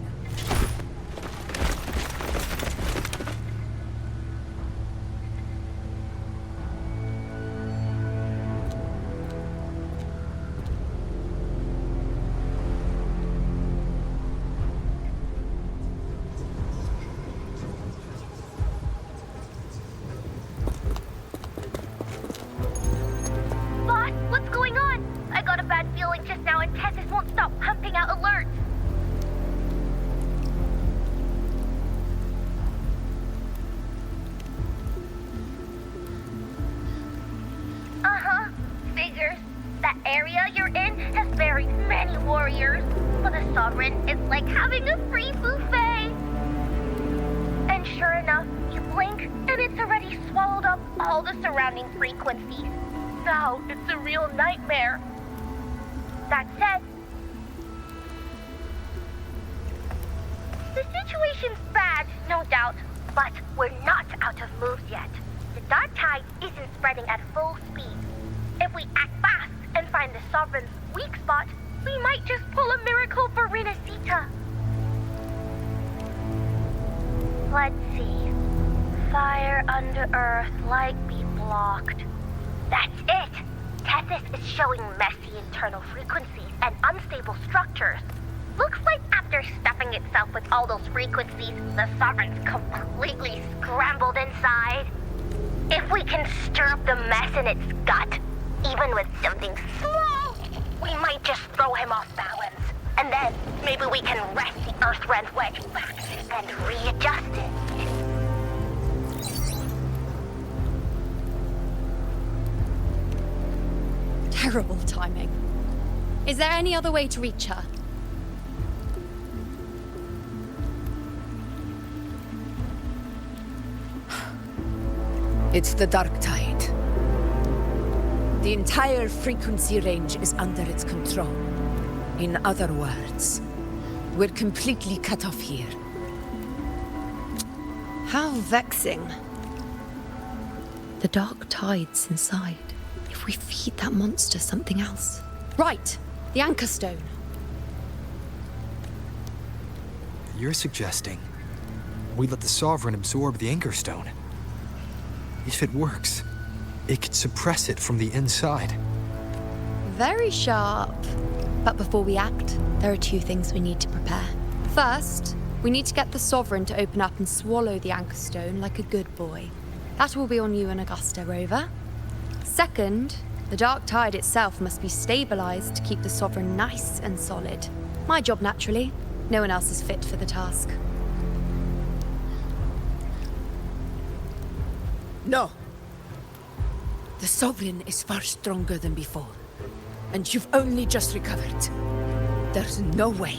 Boss, what's going on? I got a bad feeling just now and Tessus won't stop pumping out alerts. Uh-huh. Figures. That area you're in has buried many warriors. For the Sovereign, it's like having a free buffet. And sure enough, you blink, and it's already swallowed up all the surrounding frequencies. Now it's a real nightmare. That said, the situation's bad, no doubt, but we're not out of moves yet. The dark tide isn't spreading at full speed. If we act fast and find the Sovereign's weak spot, we might just pull a miracle for Rinascita. Let's see. Fire under earth, light be blocked. That's it! Tessus is showing messy internal frequencies and unstable structures. Looks like after stuffing itself with all those frequencies, the Sovereign's completely scrambled inside. If we can stir up the mess in its gut, even with something small, we might just throw him off balance. And then maybe we can wrest the Earthrend wedge back and readjust it.
Terrible timing. Is there any other way to reach her?
It's the Dark Tide. The entire frequency range is under its control. In other words, we're completely cut off here.
How vexing. The Dark Tide's inside. If we feed that monster something else. Right, the Anchor Stone.
You're suggesting we let the Sovereign absorb the Anchor Stone. If it works, it could suppress it from the inside.
Very sharp. But before we act, there are two things we need to prepare. First, we need to get the Sovereign to open up and swallow the Anchor Stone like a good boy. That will be on you and Augusta, Rover. Second, the Dark Tide itself must be stabilized to keep the Sovereign nice and solid. My job, naturally. No one else is fit for the task.
No! The Sovereign is far stronger than before. And you've only just recovered. There's no way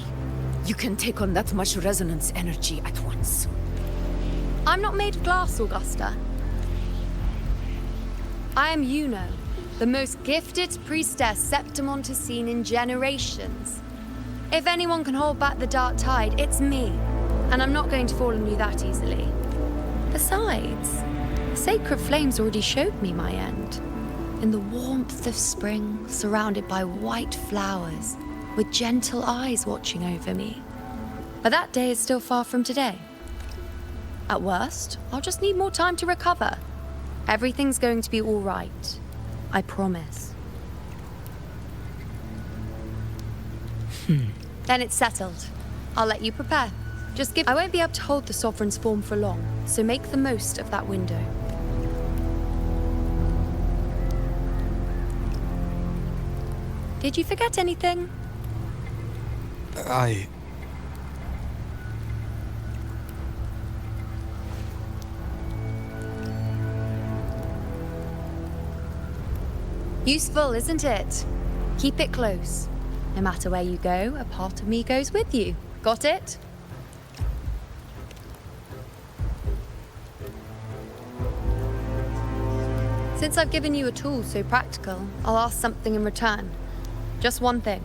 you can take on that much resonance energy at once.
I'm not made of glass, Augusta. I am Yuno, the most gifted priestess Septimont has seen in generations. If anyone can hold back the Dark Tide, it's me. And I'm not going to fall on you that easily. Besides, the sacred flames already showed me my end. In the warmth of spring, surrounded by white flowers, with gentle eyes watching over me. But that day is still far from today. At worst, I'll just need more time to recover. Everything's going to be all right. I promise. Then it's settled. I'll let you prepare. I won't be able to hold the Sovereign's form for long, so make the most of that window. Did you forget anything? Useful, isn't it? Keep it close. No matter where you go, a part of me goes with you. Got it? Since I've given you a tool so practical, I'll ask something in return. Just one thing.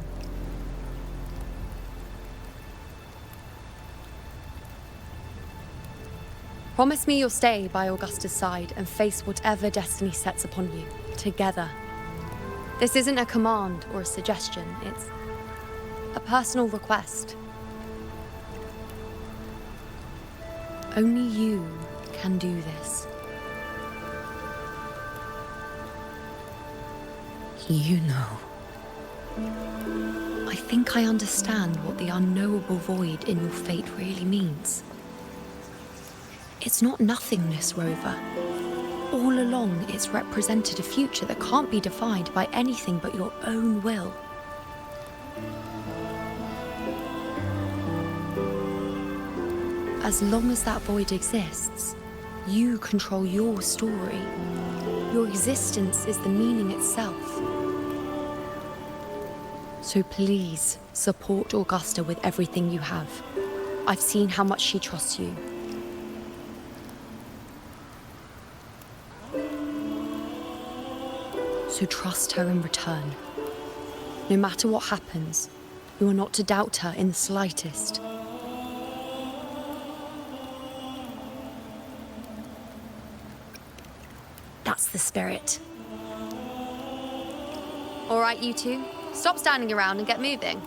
Promise me you'll stay by Augusta's side and face whatever destiny sets upon you, together. This isn't a command or a suggestion, it's a personal request. Only you can do this.
You know.
I think I understand what the unknowable void in your fate really means. It's not nothingness, Rover. All along, it's represented a future that can't be defined by anything but your own will. As long as that void exists, you control your story. Your existence is the meaning itself. So please, support Augusta with everything you have. I've seen how much she trusts you. So trust her in return. No matter what happens, you are not to doubt her in the slightest. That's the spirit. All right, you two. Stop standing around and get moving.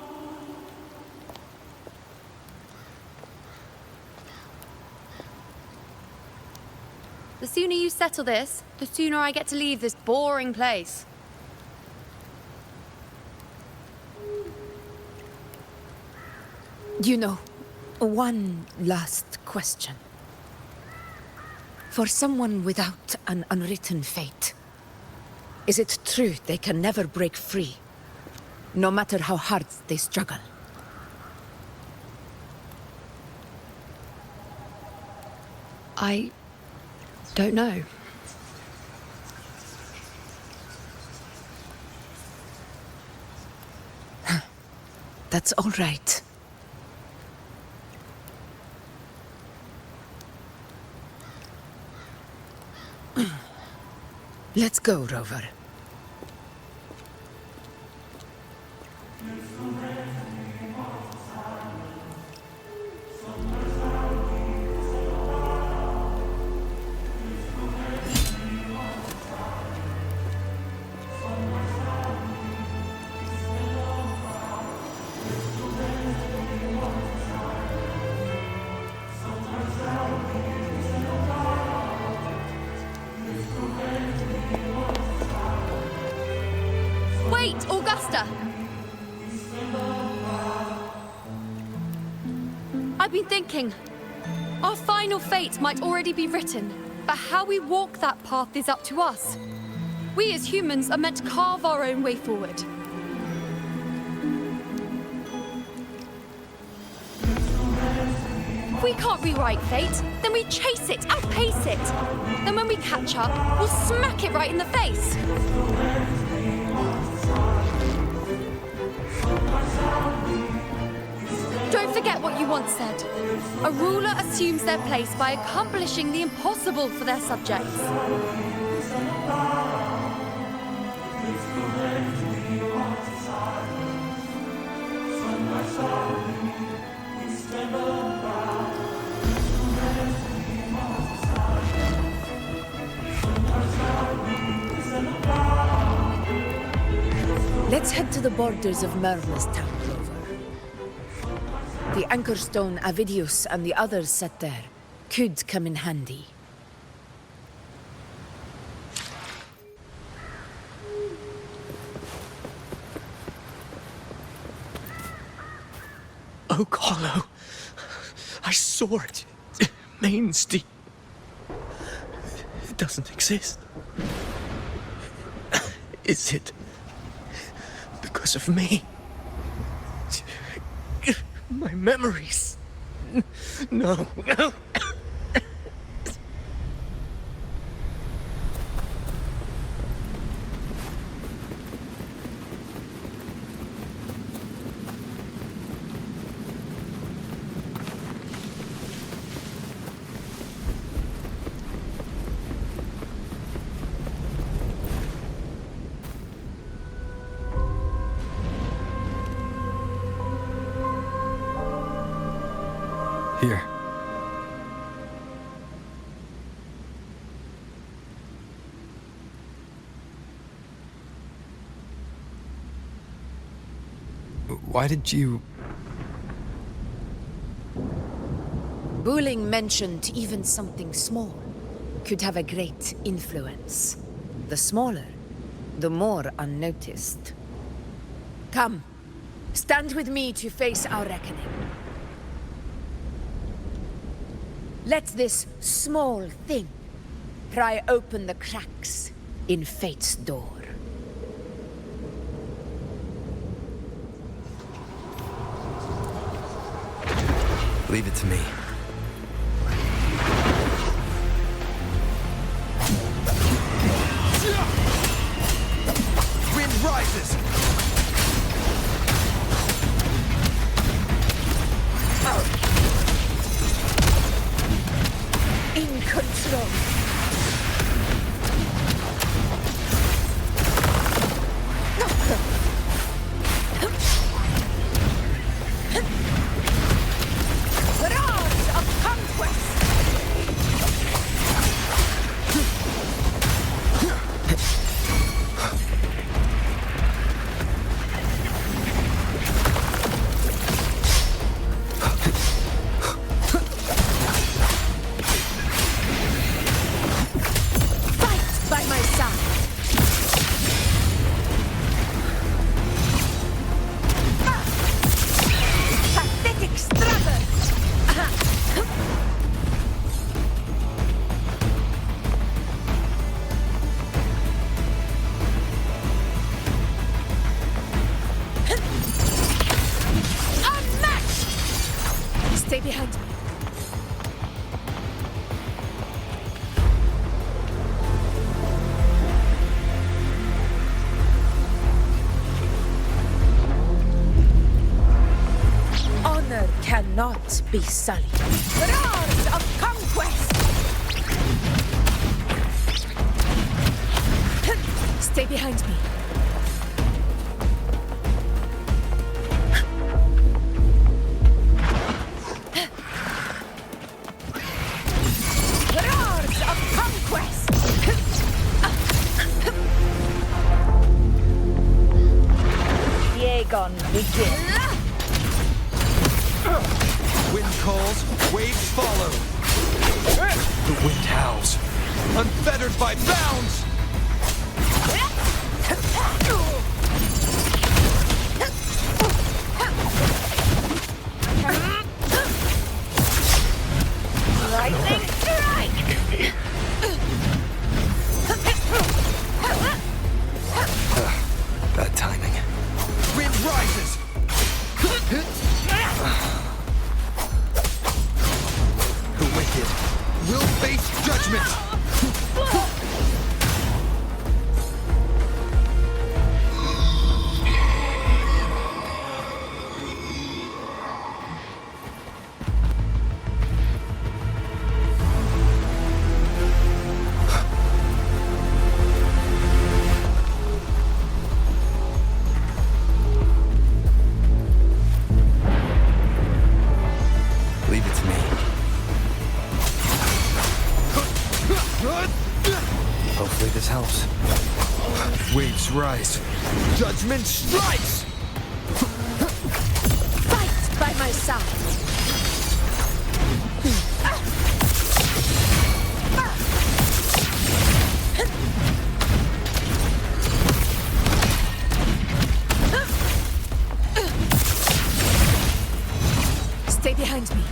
The sooner you settle this, the sooner I get to leave this boring place.
You know, one last question. For someone without an unwritten fate, is it true they can never break free, no matter how hard they struggle?
I don't know.
That's all right. Let's go, Rover.
Wait, Augusta! I've been thinking. Our final fate might already be written, but how we walk that path is up to us. We as humans are meant to carve our own way forward. If we can't rewrite fate, then we chase it, outpace it. Then when we catch up, we'll smack it right in the face. Don't forget what you once said. A ruler assumes their place by accomplishing the impossible for their subjects.
Let's head to the borders of Merma's town, Rover. The anchor stone Avidius and the others set there could come in handy.
Oak Hollow. I saw it. Mainstein. It doesn't exist. Is it because of me? My memories. No.
Here. Why did you...
Buling mentioned even something small could have a great influence. The smaller, the more unnoticed. Come, stand with me to face our reckoning. Let this small thing pry open the cracks in fate's door.
Leave it to me. Wind rises!
In control.
behind me. Honor cannot be sullied. Roars of conquest! Stay behind me. Roars of conquest!
Dagon, begin.
Wind calls, waves follow. The wind howls, unfettered by bounds!
Lightning strike!
Bad timing. Wind rises! The wicked will face judgment! Leave it to me. Hopefully this helps. Waves rise. Judgment strikes!
Fight by my side. Stay behind me.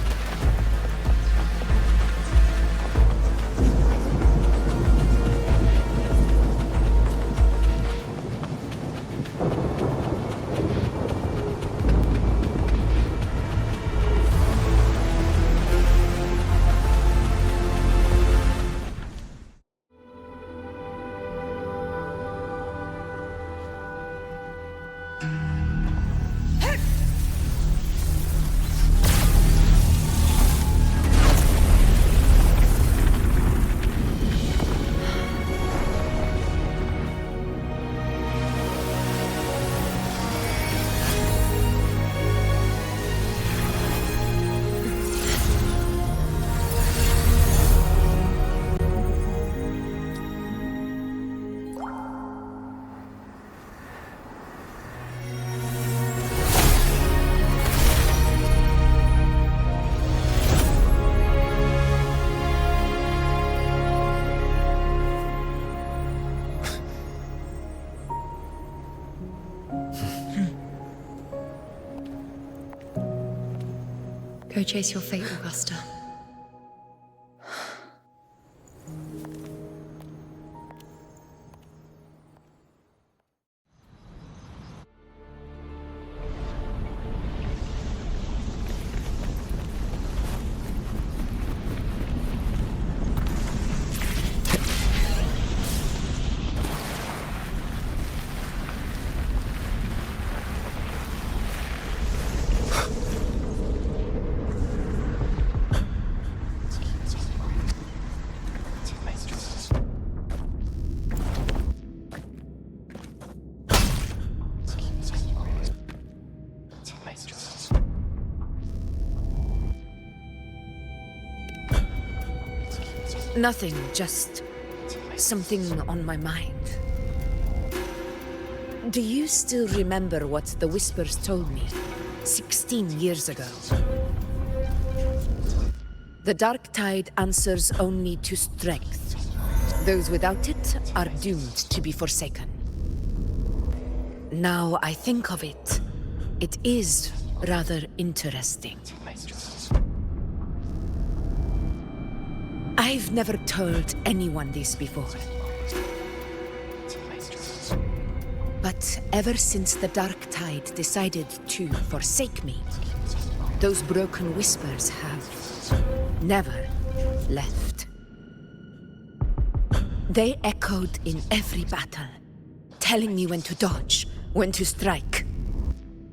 Go chase your fate, Augusta.
Nothing, just something on my mind. Do you still remember what the Whispers told me 16 years ago? The dark tide answers only to strength. Those without it are doomed to be forsaken. Now I think of it, it is rather interesting. I've never told anyone this before. But ever since the dark tide decided to forsake me, Those broken whispers have never left. They echoed in every battle, telling me when to dodge, when to strike.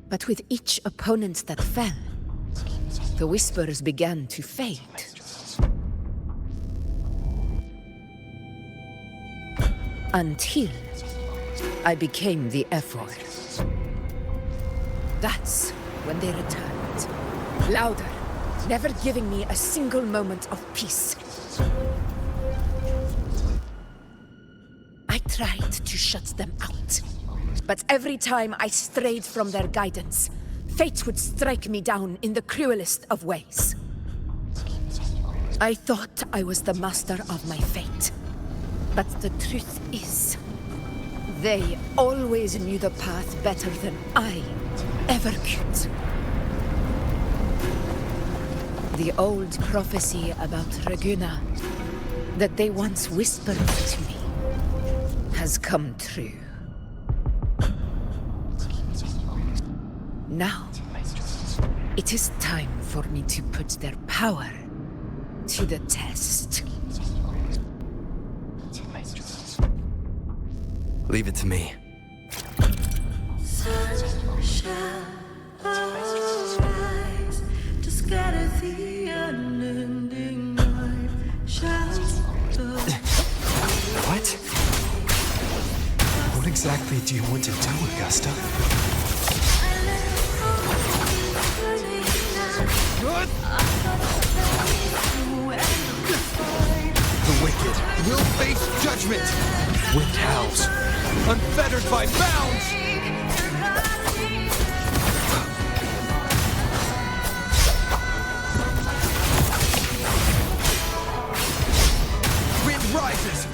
But with each opponent that fell, the whispers began to fade. Until I became the Ephor. That's when they returned. Louder, never giving me a single moment of peace. I tried to shut them out, but every time I strayed from their guidance, fate would strike me down in the cruelest of ways. I thought I was the master of my fate, but the truth is, they always knew the path better than I ever could. The old prophecy about Raguna, that they once whispered to me, has come true. Now, it is time for me to put their power to the test.
Leave it to me.
Sun shall arise to scatter the unending night.
What? What exactly do you want to do, Augusta? The wicked will face judgment! Wind howls, unfettered by bounds! Wind rises!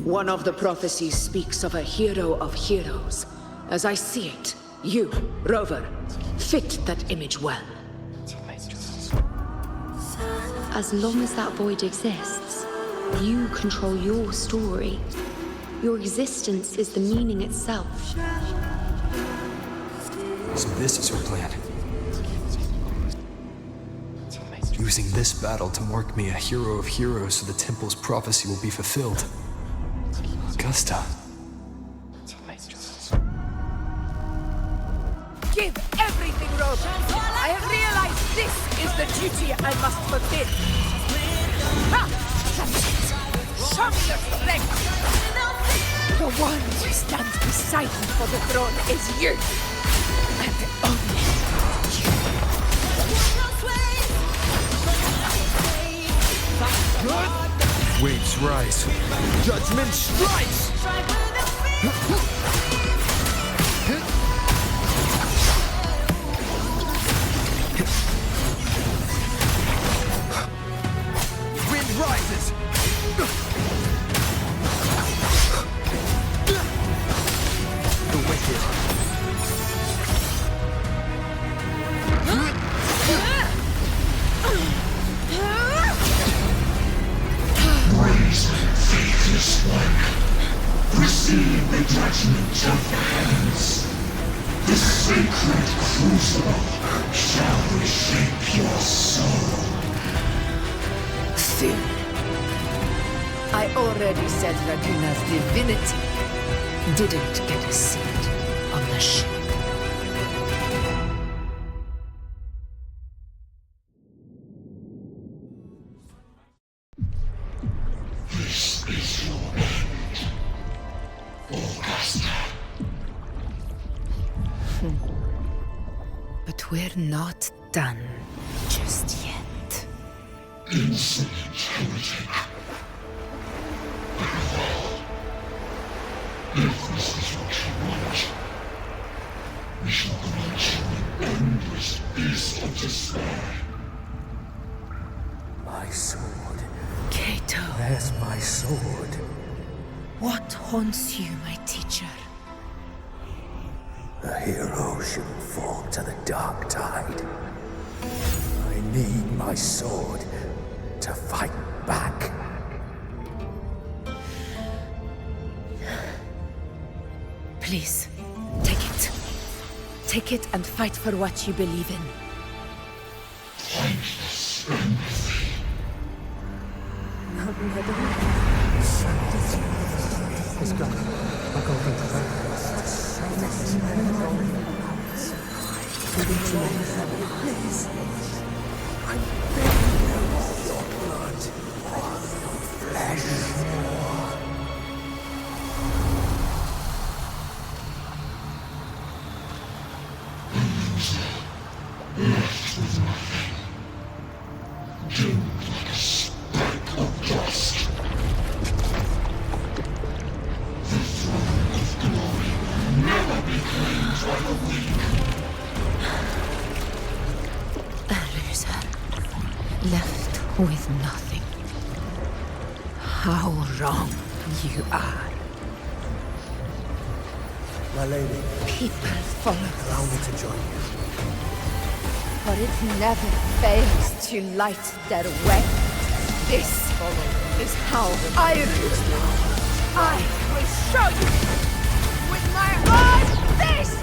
One of the prophecies speaks of a hero of heroes. As I see it, you, Rover, fit that image well.
As long as that void exists, you control your story. Your existence is the meaning itself.
So this is her plan. Using this battle to mark me a hero of heroes so the temple's prophecy will be fulfilled. Augusta.
Give everything, Rover! I have realized this is the duty I must fulfill. Ha! That's it! Show me your strength! The one who stands beside me for the throne is you! And only
Good! Waves rise. Judgment strikes! Wind rises! The wicked.
Raise faithless one. Receive the judgment of the heavens. The sacred crucible shall reshape your soul.
soon. I already said Raguna's divinity didn't get a seat on the ship.
This is your end, Augusta.
But we're not done just yet.
Insolent heretic. Above all, if this is what you want, we shall grant you an endless beast of despair.
My sword.
Cato.
Where's my sword?
What haunts you, my teacher?
A hero shouldn't fall to the dark tide. I need my sword to fight back.
Please, take it. Take it and fight for what you believe in.
Pointless empathy.
It's gone. I'll go over to that.
Please.
I beg you of your blood, your flesh.
Left with nothing. Doomed like a speck of dust. The throne of glory will never be claimed by the weak.
A loser. Left with nothing. How wrong you are.
My lady.
People follow
Allow me to join you.
But it never fails to light their way. This is how I rule. I will show you with my own fist!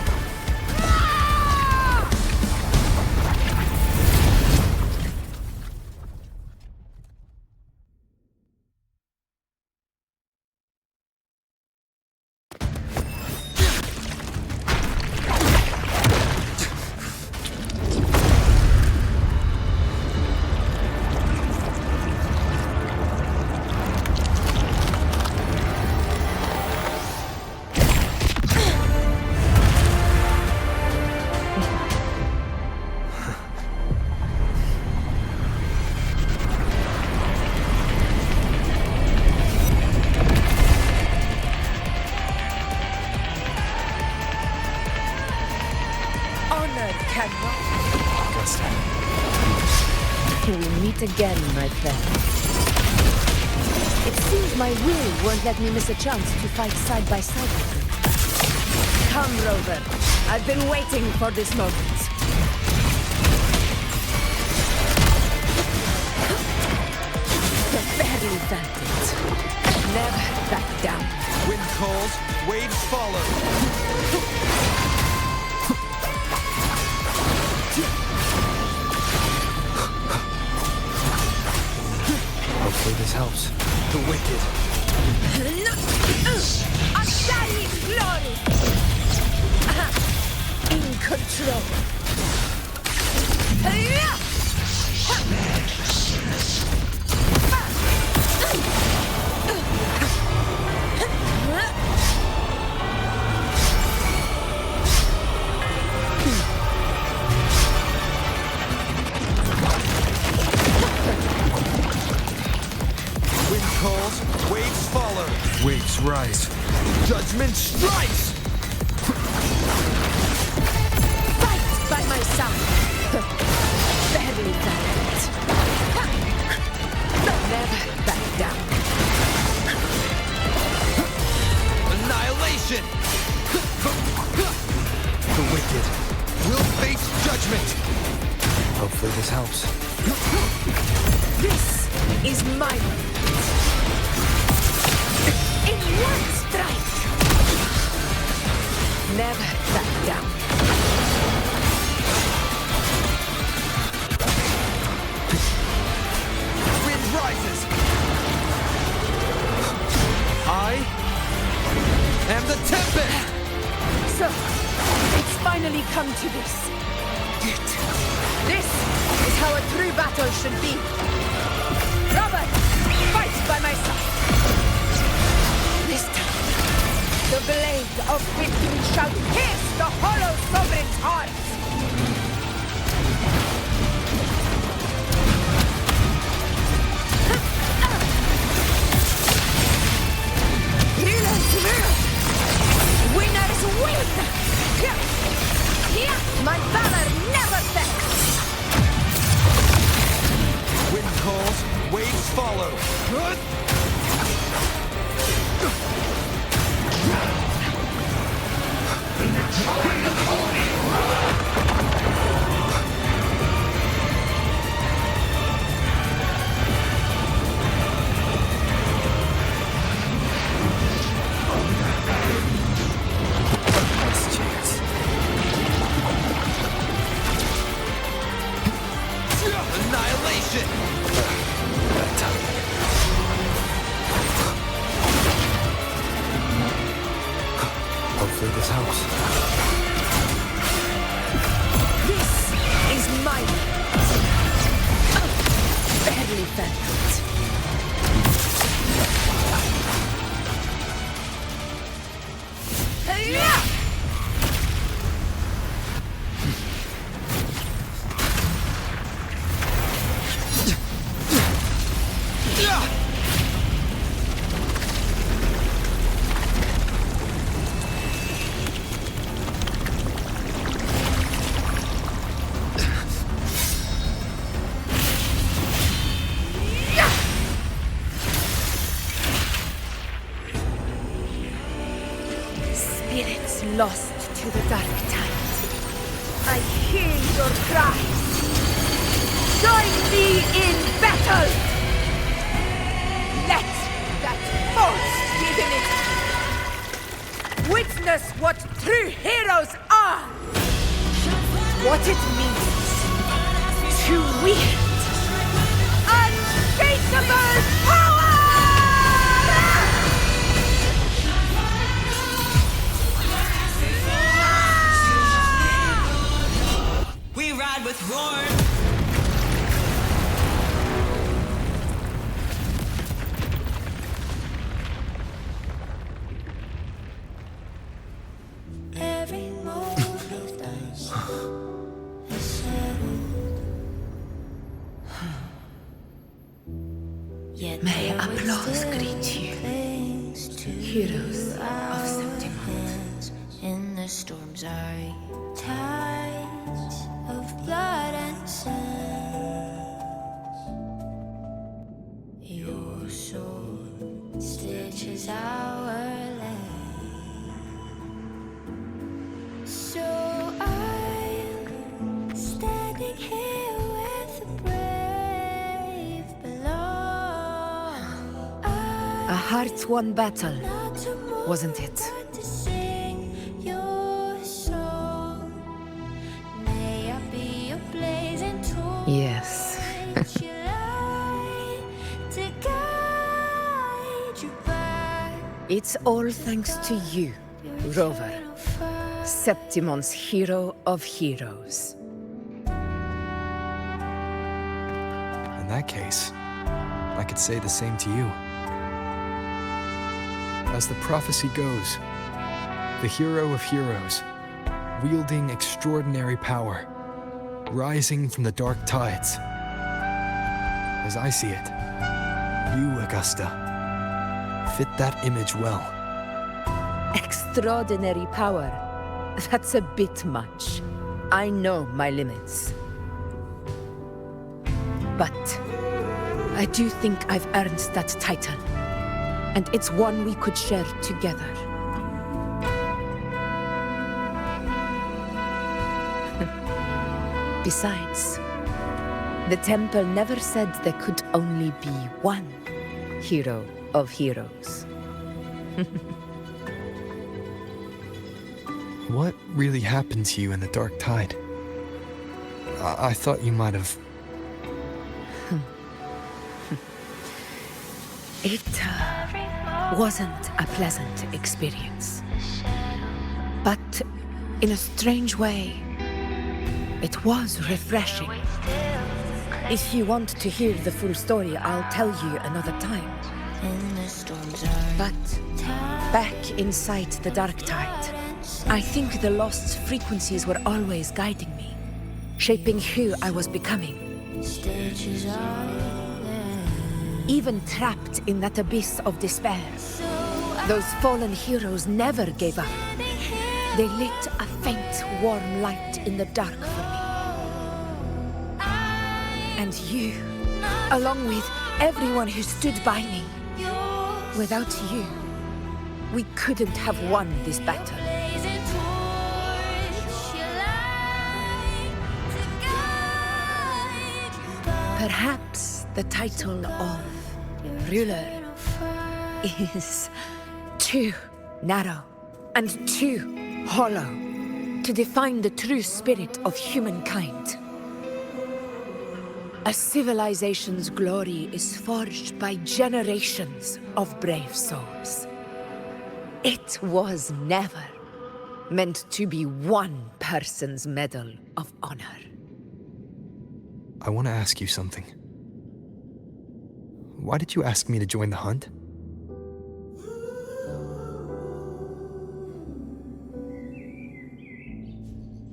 Again, my friend. It seems my will won't let me miss a chance to fight side by side with you. Come, Rover. I've been waiting for this moment. You barely felt it. Never back down.
Wind calls, waves follow. Hopefully this helps. The wicked.
A shining glory! In control.
Waves follow. Waves rise. Judgment strikes!
Fight by my side. Barely valiant. Never back down.
Annihilation! The wicked will face judgment! Hopefully this helps.
This is my moment. In one strike! Never back down.
Wind rises! I am the Tempest!
So, it's finally come to this. This is how a true battle should be. Robert, fight by my side. This time, the blade of victory shall pierce the hollow sovereign's heart. Winners win! My valor never fails!
Wind calls, waves follow.
the dark tide. I hear your cries. Join me in battle! Let that false divinity witness what true heroes are! What it means to wield unshakable power!
We ride with roar. Every move of dance is settled.
May applause greet you, heroes of September.
In the storms are tides of blood and sands. Your sword stitches our land. So I'm standing here with the brave below.
A heart-won battle, wasn't it?
To sing your song. May I be a blazing torch.
Yes.
Your light to guide you back.
It's all thanks to you, Rover, Septimon's hero of heroes.
In that case, I could say the same to you. As the prophecy goes, the hero of heroes, wielding extraordinary power, rising from the dark tides. As I see it, you, Augusta, fit that image well.
Extraordinary power. That's a bit much. I know my limits. But I do think I've earned that title. And it's one we could share together. Besides, the temple never said there could only be one hero of heroes.
What really happened to you in the dark tide? I thought you might have...
It wasn't a pleasant experience. But in a strange way, it was refreshing. If you want to hear the full story, I'll tell you another time. But back inside the dark tide, I think the lost frequencies were always guiding me, shaping who I was becoming. Even trapped in that abyss of despair, those fallen heroes never gave up. They lit a faint, warm light in the dark for me. And you, along with everyone who stood by me. Without you, we couldn't have won this battle. Perhaps the title of ruler is too narrow and too hollow to define the true spirit of humankind. A civilization's glory is forged by generations of brave souls. It was never meant to be one person's medal of honor.
I want to ask you something. Why did you ask me to join the hunt?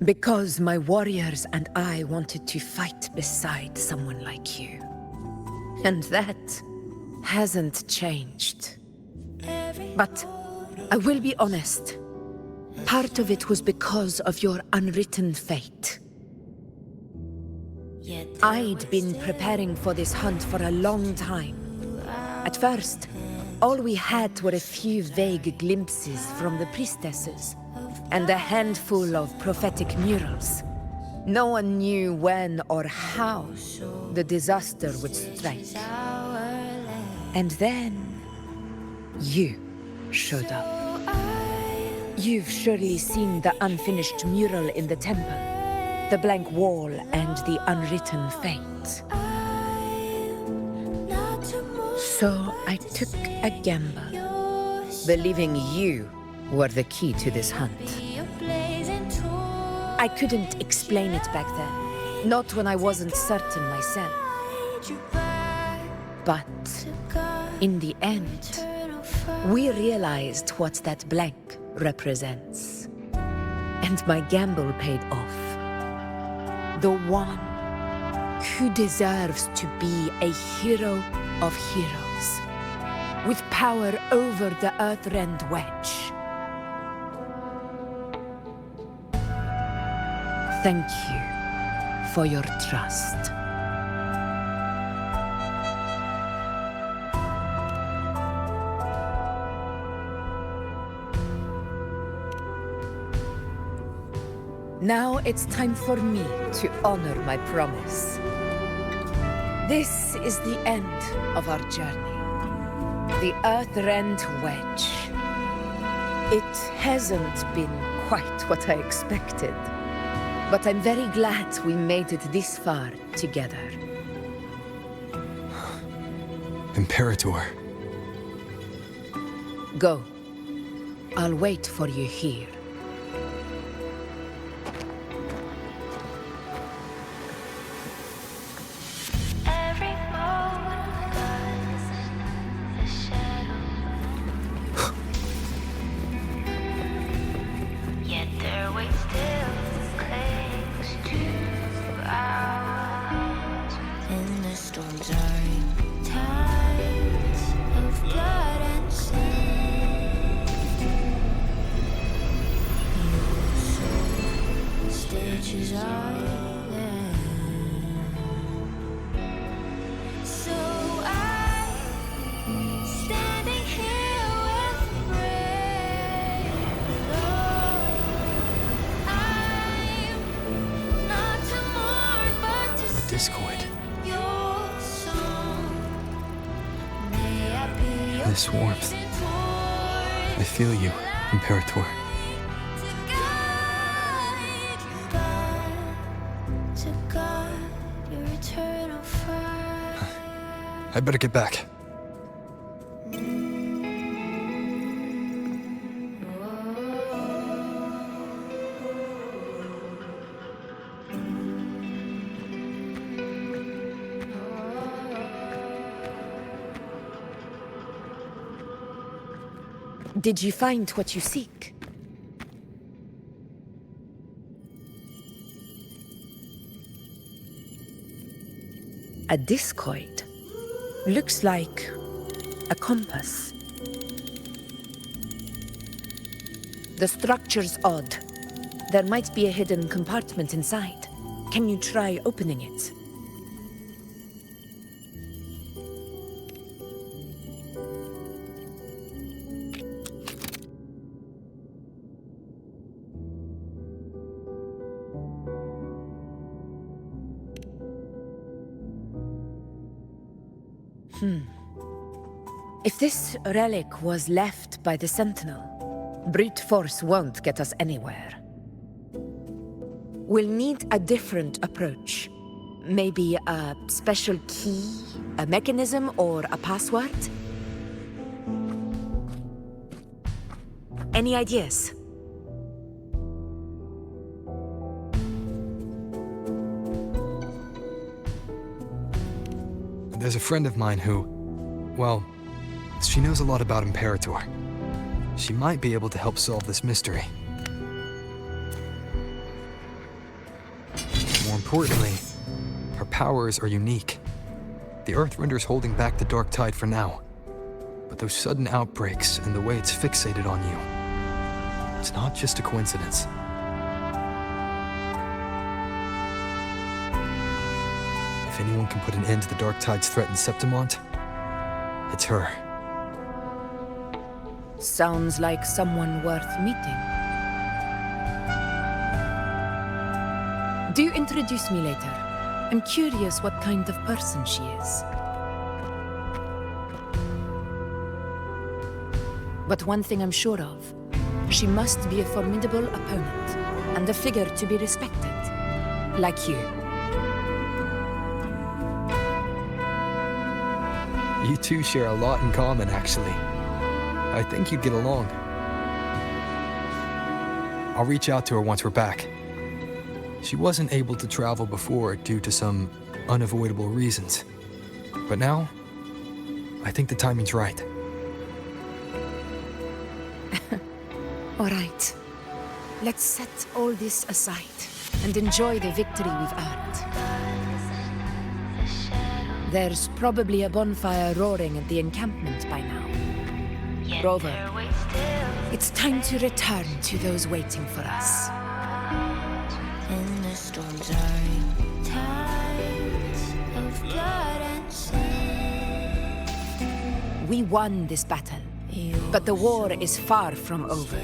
Because my warriors and I wanted to fight beside someone like you. And that hasn't changed. But I will be honest. Part of it was because of your unwritten fate. I'd been preparing for this hunt for a long time. At first, all we had were a few vague glimpses from the priestesses. and a handful of prophetic murals. No one knew when or how the disaster would strike. And then you showed up. You've surely seen the unfinished mural in the temple, the blank wall and the unwritten fate. So I took a gamble, believing you were the key to this hunt. I couldn't explain it back then, not when I wasn't certain myself. But in the end, we realized what that blank represents. And my gamble paid off. The one who deserves to be a hero of heroes, with power over the Earthrend Wedge. Thank you for your trust. Now it's time for me to honor my promise. This is the end of our journey. The Earthrend Wedge. It hasn't been quite what I expected, but I'm very glad we made it this far together.
Imperator.
Go. I'll wait for you here.
This warmth. I feel you, Imperator. I better get back.
Did you find what you seek? A discoid. Looks like a compass. The structure's odd. There might be a hidden compartment inside. Can you try opening it? If this relic was left by the Sentinel, brute force won't get us anywhere. We'll need a different approach. Maybe a special key, a mechanism, or a password? Any ideas?
There's a friend of mine who, well, she knows a lot about Imperator. She might be able to help solve this mystery. More importantly, her powers are unique. The Earthrender's holding back the Dark Tide for now. But those sudden outbreaks and the way it's fixated on you, it's not just a coincidence. If anyone can put an end to the Dark Tide's threat in Septimont, it's her.
Sounds like someone worth meeting.
Do introduce me later. I'm curious what kind of person she is. But one thing I'm sure of, she must be a formidable opponent, and a figure to be respected, like you.
You two share a lot in common, actually. I think you'd get along. I'll reach out to her once we're back. She wasn't able to travel before due to some unavoidable reasons. But now, I think the timing's right.
All right. Let's set all this aside and enjoy the victory we've earned. There's probably a bonfire roaring at the encampment by now. Rover, it's time to return to those waiting for us.
In the storms are times of blood and sin.
We won this battle, but the war is far from over.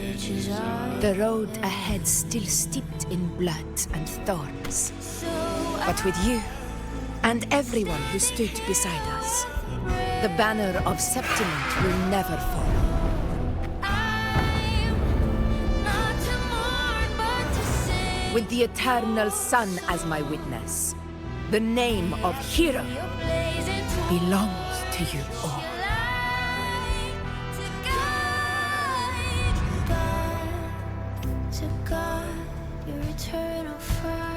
The road ahead still steeped in blood and thorns. But with you, and everyone who stood beside us, the banner of Septiment will never fall. With the eternal sun as my witness, the name of hero belongs to you all.
To God, your eternal fire.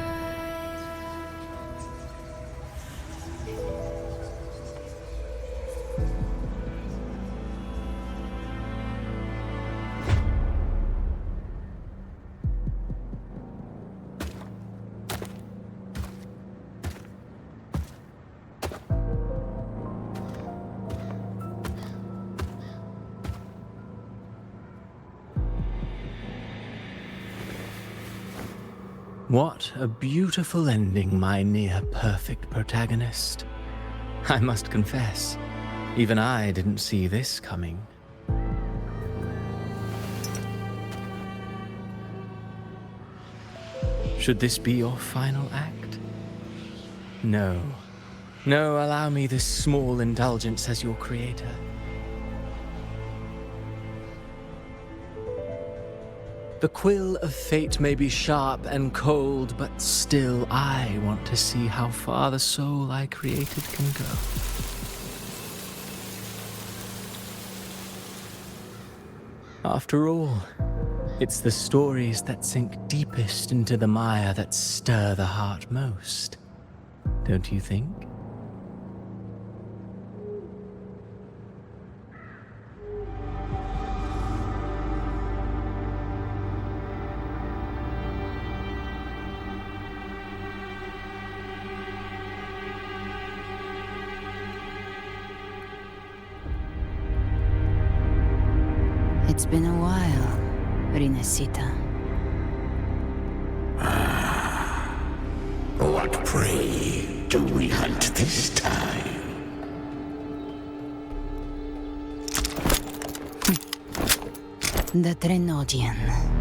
What a beautiful ending, my near-perfect protagonist. I must confess, even I didn't see this coming. Should this be your final act? No. No, allow me this small indulgence as your creator. The quill of fate may be sharp and cold, but still I want to see how far the soul I created can go. After all, it's the stories that sink deepest into the mire that stir the heart most, don't you think?
It's been a while, Rinascita.
What prey do we hunt this time?
The Trenodian.